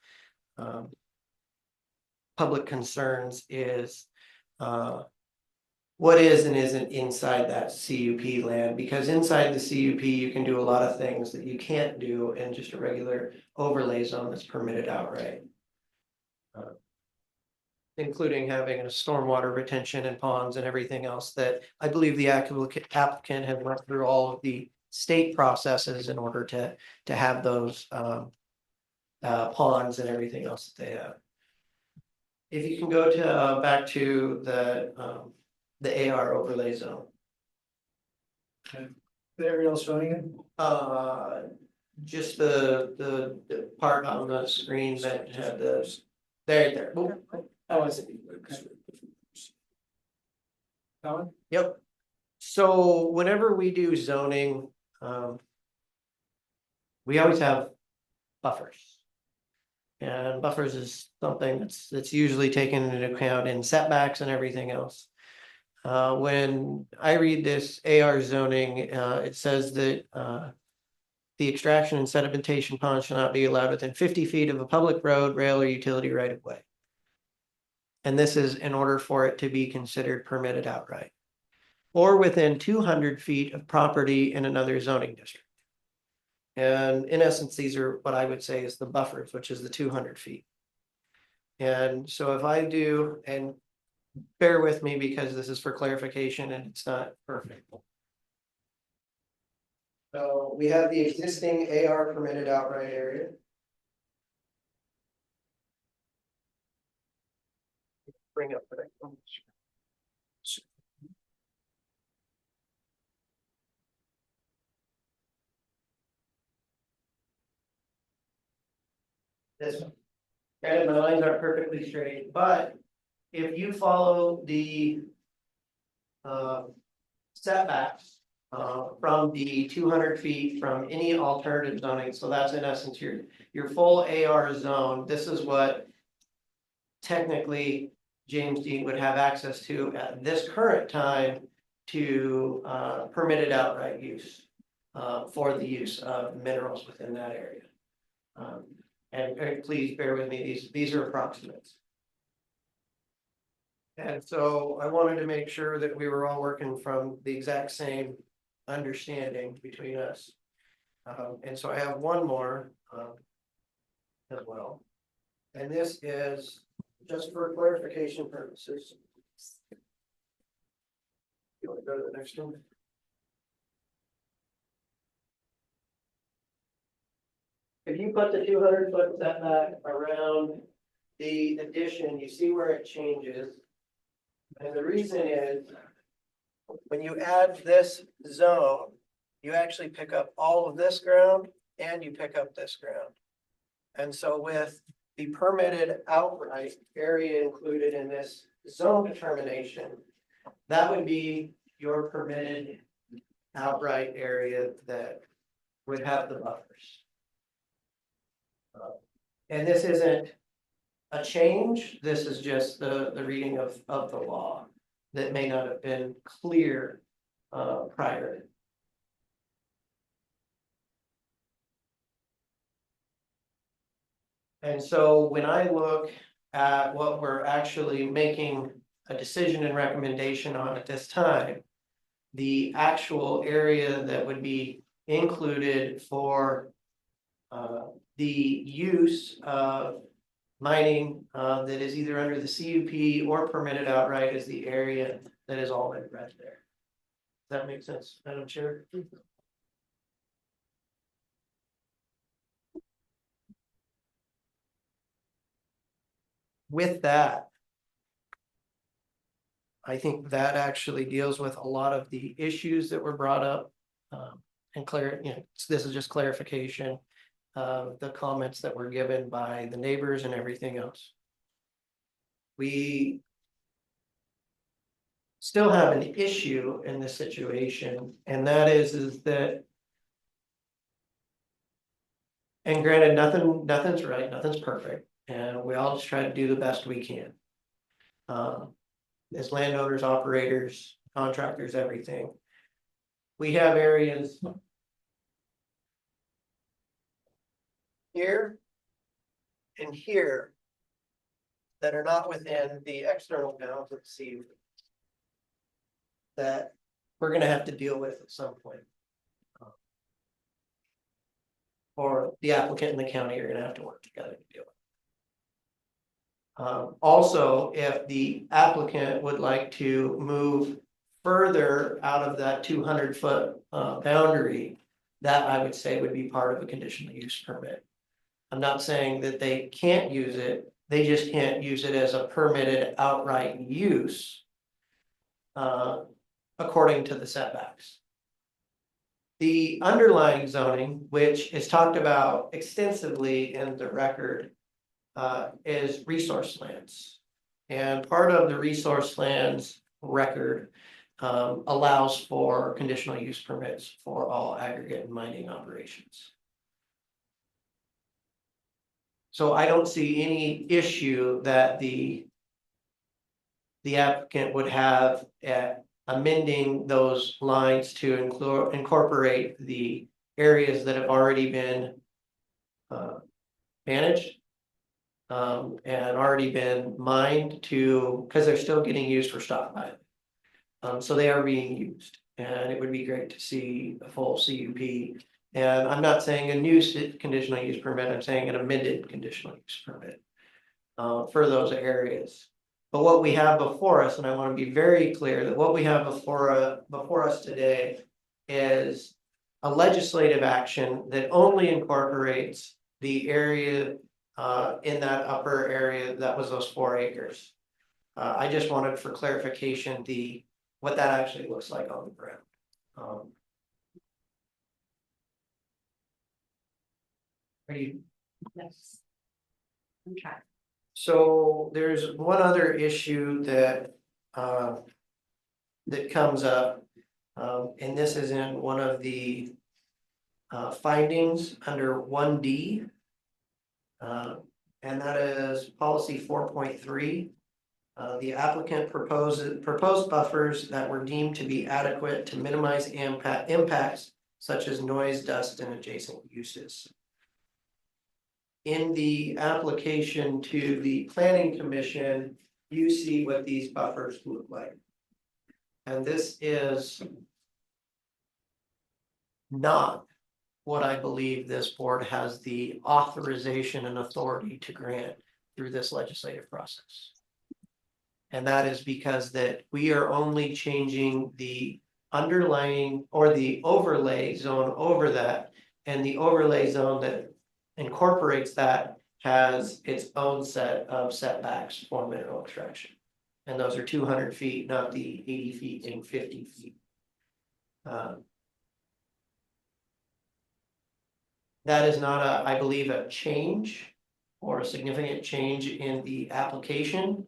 Speaker 16: public concerns is what is and isn't inside that CUP land, because inside the CUP, you can do a lot of things that you can't do in just a regular overlay zone that's permitted outright. Including having a stormwater retention and ponds and everything else that I believe the applicant has went through all of the state processes in order to have those ponds and everything else that they have. If you can go to back to the AR overlay zone.
Speaker 2: Okay. The aerial showing it?
Speaker 16: Just the part on the screen that had those. There.
Speaker 2: Oh, I see. Okay. That one?
Speaker 16: Yep. So whenever we do zoning, we always have buffers. And buffers is something that's usually taken into account in setbacks and everything else. When I read this AR zoning, it says that the extraction and sedimentation ponds shall not be allowed within 50 feet of a public road, rail, or utility right of way. And this is in order for it to be considered permitted outright. Or within 200 feet of property in another zoning district. And in essence, these are what I would say is the buffers, which is the 200 feet. And so if I do, and bear with me because this is for clarification and it's not perfect. So we have the existing AR permitted outright area. Bring up the next one. This one. Granted, my lines aren't perfectly straight, but if you follow the setbacks from the 200 feet from any alternative zoning, so that's in essence your full AR zone. This is what technically James Dean would have access to at this current time to permitted outright use for the use of minerals within that area. And please bear with me, these are approximates. And so I wanted to make sure that we were all working from the exact same understanding between us. And so I have one more as well. And this is just for clarification purposes. You want to go to the next one? If you put the 200-foot setback around the addition, you see where it changes. And the reason is, when you add this zone, you actually pick up all of this ground and you pick up this ground. And so with the permitted outright area included in this zone determination, that would be your permitted outright area that would have the buffers. And this isn't a change, this is just the reading of the law that may not have been clear prior. And so when I look at what we're actually making a decision and recommendation on at this time, the actual area that would be included for the use of mining that is either under the CUP or permitted outright is the area that is all in red there. Does that make sense, Madam Chair? With that, I think that actually deals with a lot of the issues that were brought up and clear, this is just clarification of the comments that were given by the neighbors and everything else. We still have an issue in this situation, and that is that, and granted, nothing's right, nothing's perfect, and we all just try to do the best we can. As landowners, operators, contractors, everything. We have areas here and here that are not within the external bounds of the CUP that we're going to have to deal with at some point. Or the applicant and the county are going to have to work together to deal with. Also, if the applicant would like to move further out of that 200-foot boundary, that I would say would be part of a conditional use permit. I'm not saying that they can't use it, they just can't use it as a permitted outright use according to the setbacks. The underlying zoning, which is talked about extensively in the record, is resource lands. And part of the resource lands record allows for conditional use permits for all aggregate and mining operations. So I don't see any issue that the applicant would have at amending those lines to incorporate the areas that have already been managed and already been mined to, because they're still getting used for stockpiling. So they are being used, and it would be great to see a full CUP. And I'm not saying a new conditional use permit, I'm saying an amended conditional use permit for those areas. But what we have before us, and I want to be very clear that what we have before us today is a legislative action that only incorporates the area in that upper area that was those 4 acres. I just wanted for clarification what that actually looks like on the ground. Are you?
Speaker 1: Yes. I'm trying.
Speaker 16: So there's one other issue that that comes up, and this is in one of the findings under 1D. And that is policy 4.3. The applicant proposed buffers that were deemed to be adequate to minimize impacts such as noise, dust, and adjacent uses. In the application to the planning commission, you see what these buffers look like. And this is not what I believe this board has the authorization and authority to grant through this legislative process. And that is because that we are only changing the underlying or the overlay zone over that. And the overlay zone that incorporates that has its own set of setbacks for mineral extraction. And those are 200 feet, not the 80 feet and 50 feet. That is not a, I believe, a change or a significant change in the application.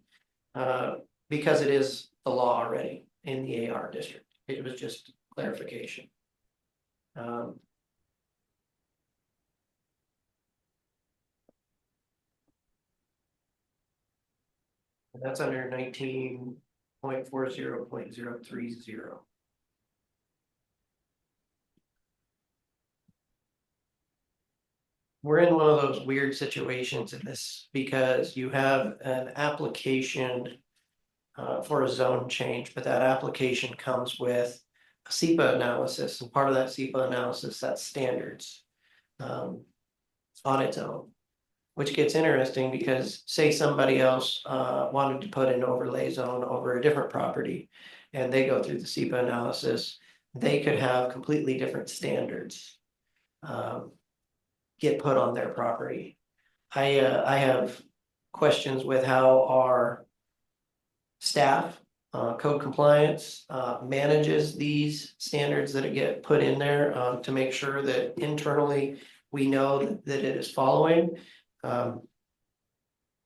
Speaker 16: Because it is the law already in the AR district. It was just clarification. That's under 19.40.030. We're in one of those weird situations in this because you have an application for a zone change, but that application comes with a SEPA analysis, and part of that SEPA analysis, that's standards on its own, which gets interesting because say somebody else wanted to put an overlay zone over a different property and they go through the SEPA analysis, they could have completely different standards get put on their property. I have questions with how our staff, code compliance, manages these standards that get put in there to make sure that internally we know that it is following. I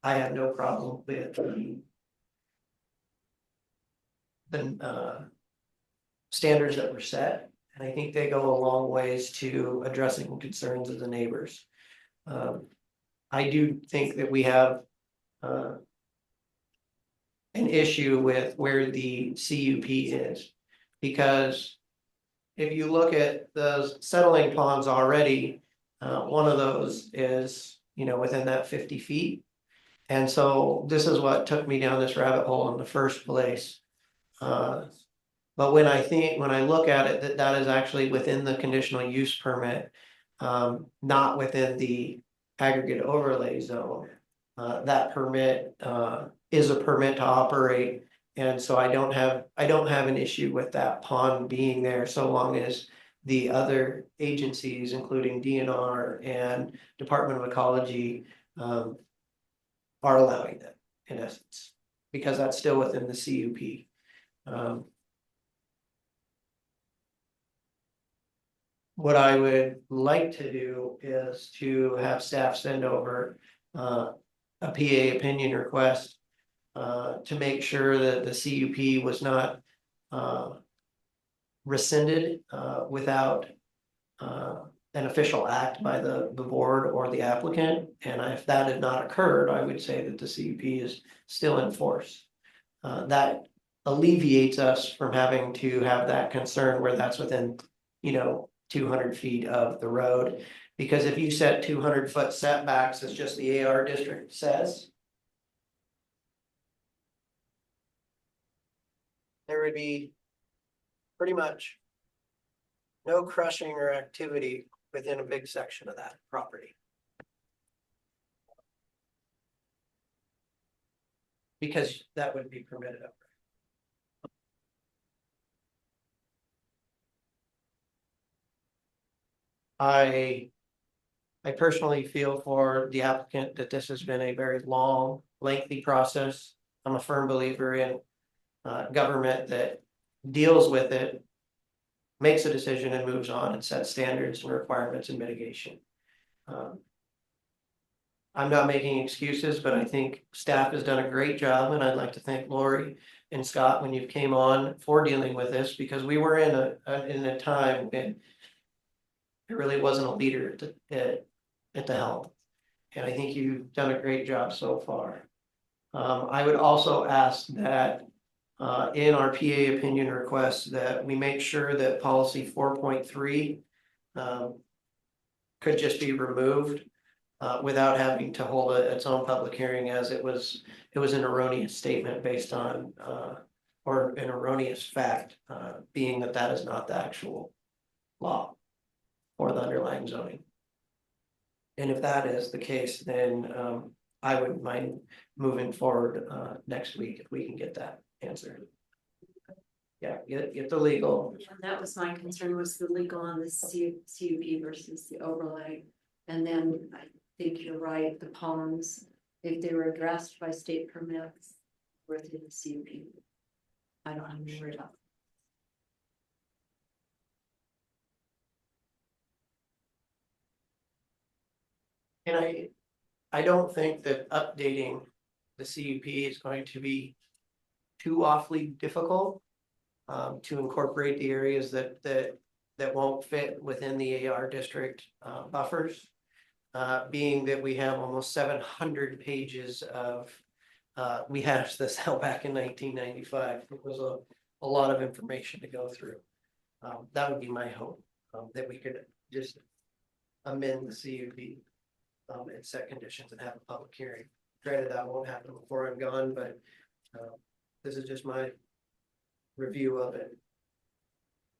Speaker 16: have no problem with the standards that were set. And I think they go a long ways to addressing concerns of the neighbors. I do think that we have an issue with where the CUP is. Because if you look at the settling ponds already, one of those is, within that 50 feet. And so this is what took me down this rabbit hole in the first place. But when I look at it, that is actually within the conditional use permit, not within the aggregate overlay zone. That permit is a permit to operate. And so I don't have an issue with that pond being there so long as the other agencies, including DNR and Department of Ecology, are allowing that in essence, because that's still within the CUP. What I would like to do is to have staff send over a PA opinion request to make sure that the CUP was not rescinded without an official act by the board or the applicant. And if that had not occurred, I would say that the CUP is still in force. That alleviates us from having to have that concern where that's within, 200 feet of the road. Because if you set 200-foot setbacks, as just the AR district says, there would be pretty much no crushing or activity within a big section of that property. Because that would be permitted up there. I personally feel for the applicant that this has been a very long, lengthy process. I'm a firm believer in government that deals with it, makes a decision and moves on and sets standards and requirements and mitigation. I'm not making excuses, but I think staff has done a great job, and I'd like to thank Lori and Scott when you came on for dealing with this, because we were in a time when there really wasn't a leader at the helm. And I think you've done a great job so far. I would also ask that in our PA opinion request that we make sure that policy 4.3 could just be removed without having to hold its own public hearing, as it was an erroneous statement based on or an erroneous fact, being that that is not the actual law or the underlying zoning. And if that is the case, then I wouldn't mind moving forward next week if we can get that answered. Yeah, get the legal.
Speaker 1: And that was my concern, was the legal on the CUP versus the overlay. And then I think you're right, the ponds, if they were addressed by state permits, were through the CUP. I don't have any word up.
Speaker 16: And I don't think that updating the CUP is going to be too awfully difficult to incorporate the areas that won't fit within the AR district buffers. Being that we have almost 700 pages of, we hashed this out back in 1995. It was a lot of information to go through. That would be my hope, that we could just amend the CUP and set conditions and have a public hearing. Granted, that won't happen before I'm gone, but this is just my review of it.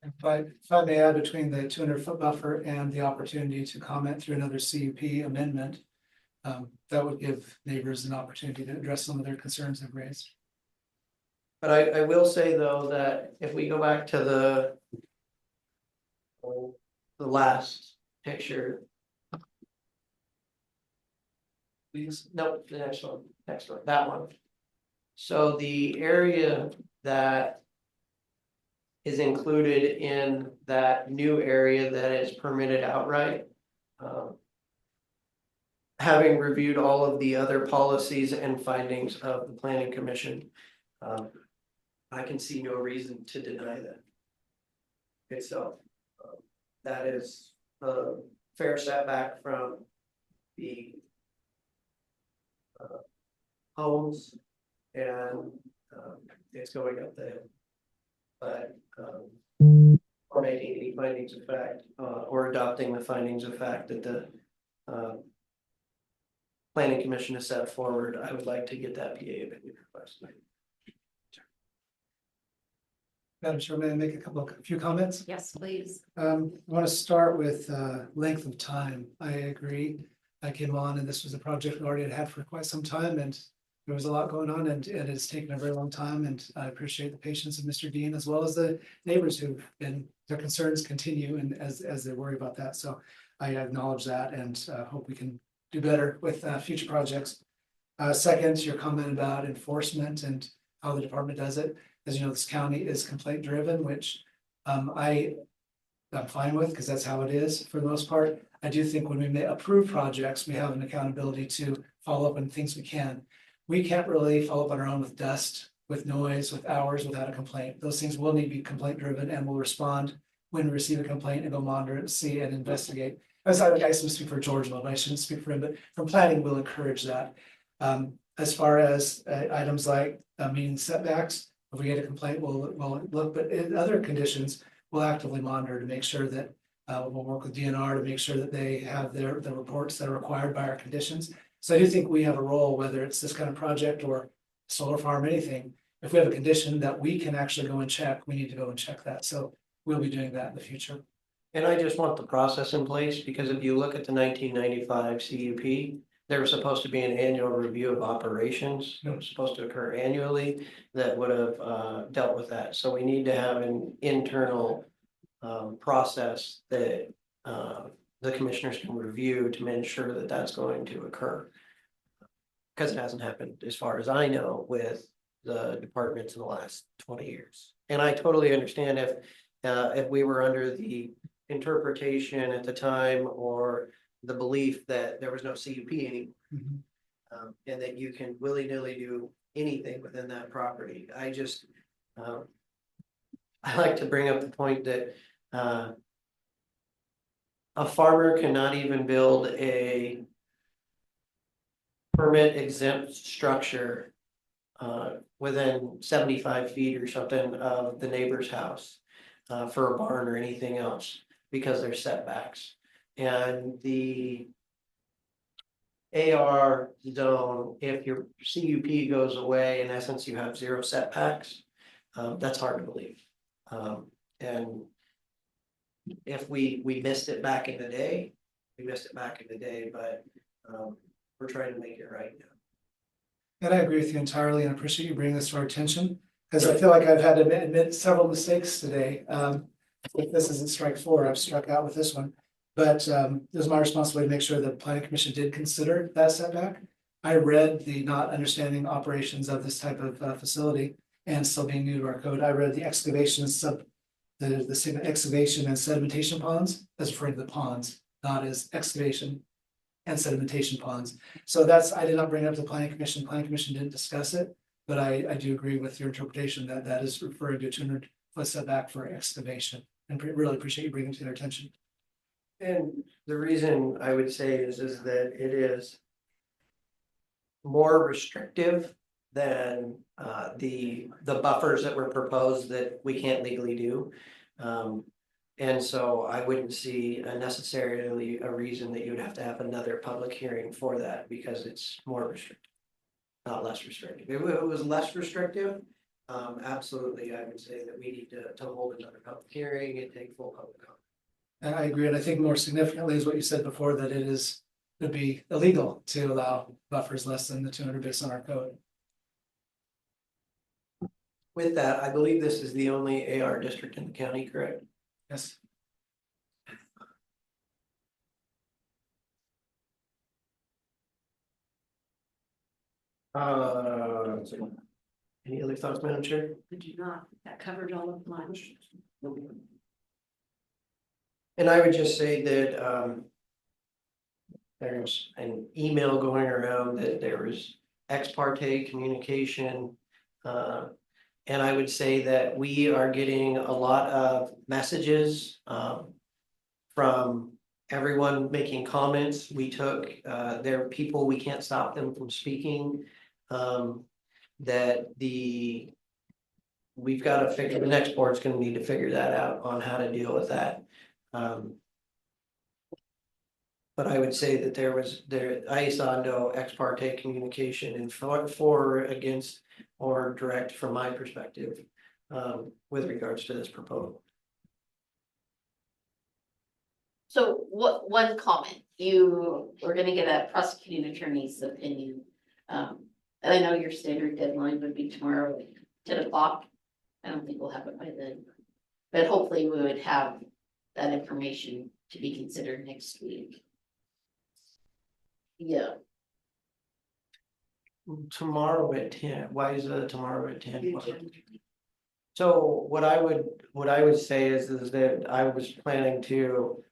Speaker 2: If I may add, between the 200-foot buffer and the opportunity to comment through another CUP amendment, that would give neighbors an opportunity to address some of their concerns they've raised.
Speaker 16: But I will say though, that if we go back to the last picture. Please, no, the next one, that one. So the area that is included in that new area that is permitted outright. Having reviewed all of the other policies and findings of the planning commission, I can see no reason to deny that. Okay, so that is a fair setback from the homes, and it's going up the hill. But or making any findings of fact, or adopting the findings of fact that the planning commission has set forward, I would like to get that PA opinion request.
Speaker 2: Madam Chair, may I make a few comments?
Speaker 1: Yes, please.
Speaker 2: I want to start with length of time. I agree. I came on and this was a project we already had for quite some time, and there was a lot going on, and it's taken a very long time. And I appreciate the patience of Mr. Dean, as well as the neighbors who've been, their concerns continue, and as they worry about that. So I acknowledge that, and hope we can do better with future projects. Second, your comment about enforcement and how the department does it. As you know, this county is complaint driven, which I'm fine with, because that's how it is for the most part. I do think when we may approve projects, we have an accountability to follow up on things we can. We can't really follow up on our own with dust, with noise, with hours, without a complaint. Those things will need to be complaint driven, and we'll respond when we receive a complaint and go monitor it, see, and investigate. As I speak for George, but I shouldn't speak for him, but from planning, we'll encourage that. As far as items like meeting setbacks, if we get a complaint, we'll look, but in other conditions, we'll actively monitor to make sure that we'll work with DNR to make sure that they have the reports that are required by our conditions. So I do think we have a role, whether it's this kind of project or solar farm, anything. If we have a condition that we can actually go and check, we need to go and check that. So we'll be doing that in the future.
Speaker 16: And I just want the process in place, because if you look at the 1995 CUP, there was supposed to be an annual review of operations. It was supposed to occur annually that would have dealt with that. So we need to have an internal process that the commissioners can review to make sure that that's going to occur. Because it hasn't happened, as far as I know, with the departments in the last 20 years. And I totally understand if we were under the interpretation at the time or the belief that there was no CUP anymore, and that you can willy-nilly do anything within that property. I just I like to bring up the point that a farmer cannot even build a permit exempt structure within 75 feet or something of the neighbor's house for a barn or anything else because there's setbacks. And the AR zone, if your CUP goes away, in essence, you have 0 setbacks. That's hard to believe. And if we missed it back in the day, but we're trying to make it right now.
Speaker 2: And I agree with you entirely and appreciate you bringing this to our attention, because I feel like I've had to admit several mistakes today. If this isn't strike 4, I've struck out with this one. But it was my responsibility to make sure the planning commission did consider that setback. I read the not understanding operations of this type of facility and still being new to our code. I read the excavation the excavation and sedimentation ponds as referring to the ponds, not as excavation and sedimentation ponds. So I did not bring it up to the planning commission. Planning commission didn't discuss it, but I do agree with your interpretation that that is referring to a 200-foot setback for excavation, and really appreciate you bringing it to their attention.
Speaker 16: And the reason I would say is that it is more restrictive than the buffers that were proposed that we can't legally do. And so I wouldn't see necessarily a reason that you would have to have another public hearing for that, because it's more restrictive, not less restrictive. If it was less restrictive, absolutely, I would say that we need to hold another public hearing and take full public comment.
Speaker 2: And I agree, and I think more significantly is what you said before, that it'd be illegal to allow buffers less than the 200 based on our code.
Speaker 16: With that, I believe this is the only AR district in the county, correct?
Speaker 2: Yes.
Speaker 16: Any other thoughts, Madam Chair?
Speaker 1: I do not. That covered all of mine.
Speaker 16: And I would just say that there's an email going around that there was ex parte communication. And I would say that we are getting a lot of messages from everyone making comments. We took, there are people, we can't stop them from speaking. That we've got to figure, the next board's going to need to figure that out on how to deal with that. But I would say that I saw no ex parte communication in for, against, or direct from my perspective with regards to this proposal.
Speaker 9: So one comment, you were gonna get a prosecuting attorney's opinion. And I know your standard deadline would be tomorrow at 10 o'clock. I don't think we'll have it by then, but hopefully we would have that information to be considered next week. Yeah.
Speaker 16: Tomorrow at 10. Why is tomorrow at 10? So what I would say is that I was planning to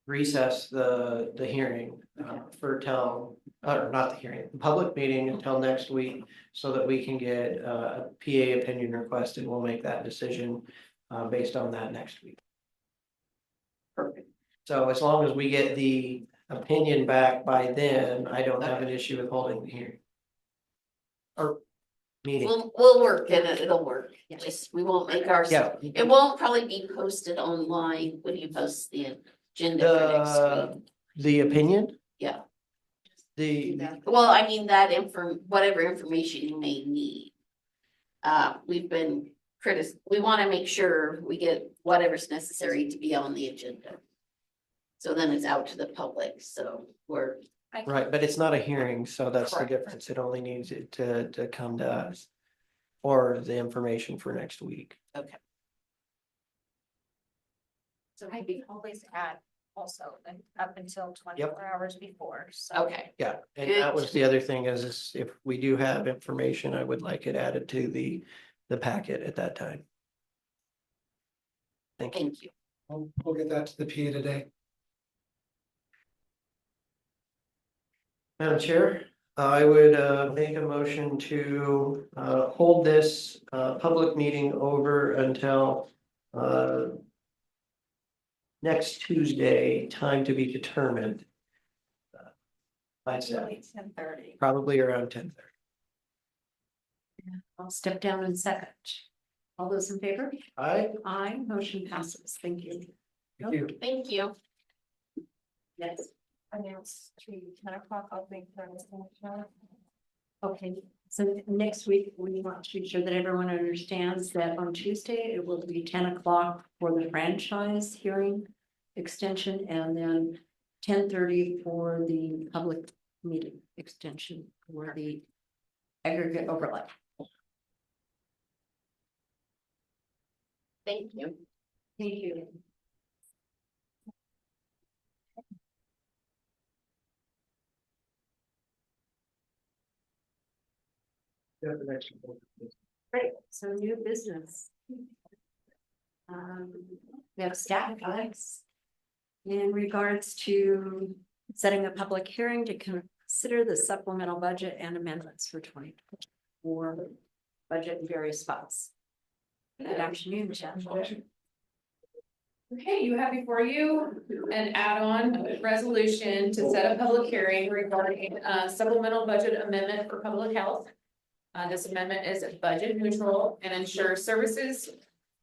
Speaker 16: recess the hearing not the hearing, the public meeting until next week, so that we can get a PA opinion request, and we'll make that decision based on that next week.
Speaker 9: Perfect.
Speaker 16: So as long as we get the opinion back by then, I don't have an issue with holding the hearing. Or meeting.
Speaker 9: We'll work and it'll work. Just, we won't make our, it won't probably be posted online when you post the agenda for next week.
Speaker 16: The opinion?
Speaker 9: Yeah.
Speaker 16: Well,
Speaker 9: I mean, whatever information you may need. We've been we want to make sure we get whatever's necessary to be on the agenda. So then it's out to the public, so we're.
Speaker 16: Right, but it's not a hearing, so that's the difference. It only needs it to come to us. Or the information for next week.
Speaker 9: Okay.
Speaker 3: So we always add also up until 24 hours before, so.
Speaker 9: Okay.
Speaker 16: Yeah, and that was the other thing is if we do have information, I would like it added to the packet at that time. Thank you.
Speaker 2: We'll get that to the PA today.
Speaker 16: Madam Chair, I would make a motion to hold this public meeting over until next Tuesday, time to be determined. I'd say
Speaker 3: 10:30.
Speaker 16: probably around 10:30.
Speaker 1: I'll step down in second. All those in favor?
Speaker 16: Aye.
Speaker 1: Aye, motion passes. Thank you.
Speaker 16: Thank you.
Speaker 9: Thank you.
Speaker 1: Yes.
Speaker 3: Announce to 10 o'clock, I'll make the.
Speaker 1: Okay, so next week, we want to be sure that everyone understands that on Tuesday, it will be 10 o'clock for the franchise hearing extension, and then 10:30 for the public meeting extension for the aggregate overlay.
Speaker 9: Thank you.
Speaker 1: Thank you. Great, so new business. We have staff guides. In regards to setting a public hearing to consider the supplemental budget and amendments for 2024 budget in various spots. Good afternoon, Jeff.
Speaker 8: Okay, you have before you an add-on resolution to set a public hearing regarding supplemental budget amendment for public health. This amendment is budget neutral and ensures services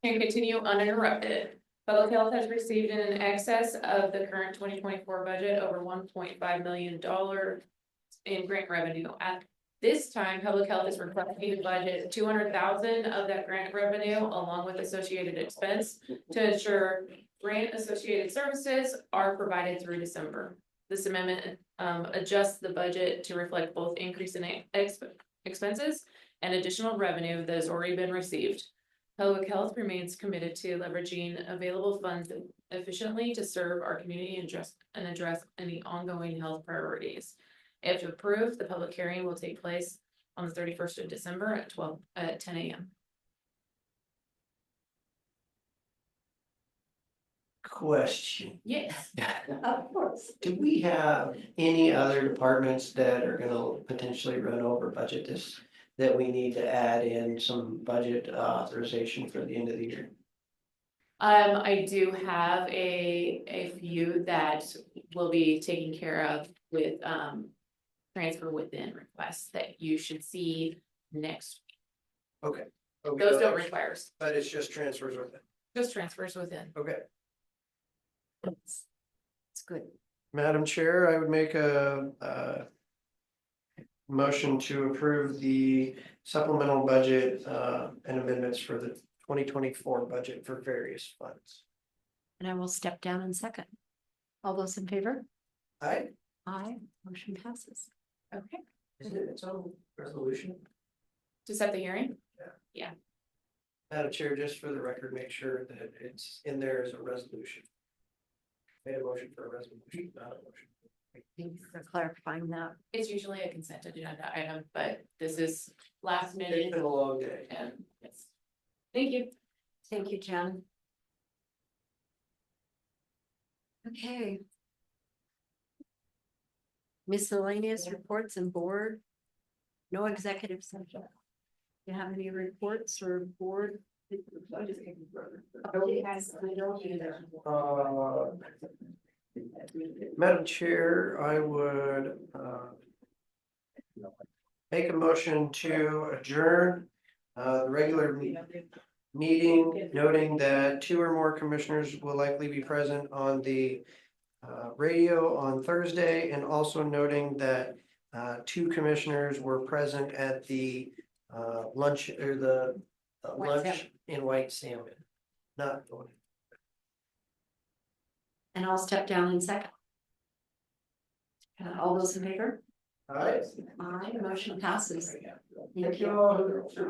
Speaker 8: can continue uninterrupted. Public health has received in excess of the current 2024 budget over $1.5 million in grant revenue. At this time, public health is requesting to budget $200,000 of that grant revenue along with associated expense to ensure grant associated services are provided through December. This amendment adjusts the budget to reflect both increase in expenses and additional revenue that has already been received. Public health remains committed to leveraging available funds efficiently to serve our community and address any ongoing health priorities. If approved, the public hearing will take place on the 31st of December at 10 a.m.
Speaker 16: Question.
Speaker 8: Yes.
Speaker 1: Of course.
Speaker 16: Do we have any other departments that are gonna potentially run over budget that we need to add in some budget authorization for the end of the year?
Speaker 8: I do have a few that will be taken care of with transfer within requests that you should see next.
Speaker 16: Okay.
Speaker 8: Those don't require.
Speaker 16: But it's just transfers with it.
Speaker 8: Just transfers within.
Speaker 16: Okay.
Speaker 1: It's good.
Speaker 16: Madam Chair, I would make a motion to approve the supplemental budget and amendments for the 2024 budget for various funds.
Speaker 1: And I will step down in second. All those in favor?
Speaker 16: Aye.
Speaker 1: Aye, motion passes.
Speaker 8: Okay.
Speaker 16: Is it its own resolution?
Speaker 8: To set the hearing? Yeah.
Speaker 16: Madam Chair, just for the record, make sure that it's in there as a resolution. Made a motion for a resolution, not a motion.
Speaker 1: Thanks for clarifying that.
Speaker 8: It's usually a consent agenda item, but this is last minute.
Speaker 16: It's been a long day.
Speaker 8: And yes. Thank you.
Speaker 1: Thank you, Jen. Okay. Miscellaneous reports and board. No executive session. Do you have any reports or board?
Speaker 16: Madam Chair, I would make a motion to adjourn the regular meeting, noting that 2 or more commissioners will likely be present on the radio on Thursday, and also noting that 2 commissioners were present at the lunch or the lunch in White Salmon. Not going.
Speaker 1: And I'll step down in second. All those in favor?
Speaker 16: Aye.
Speaker 1: Aye, motion passes.
Speaker 16: Thank you all.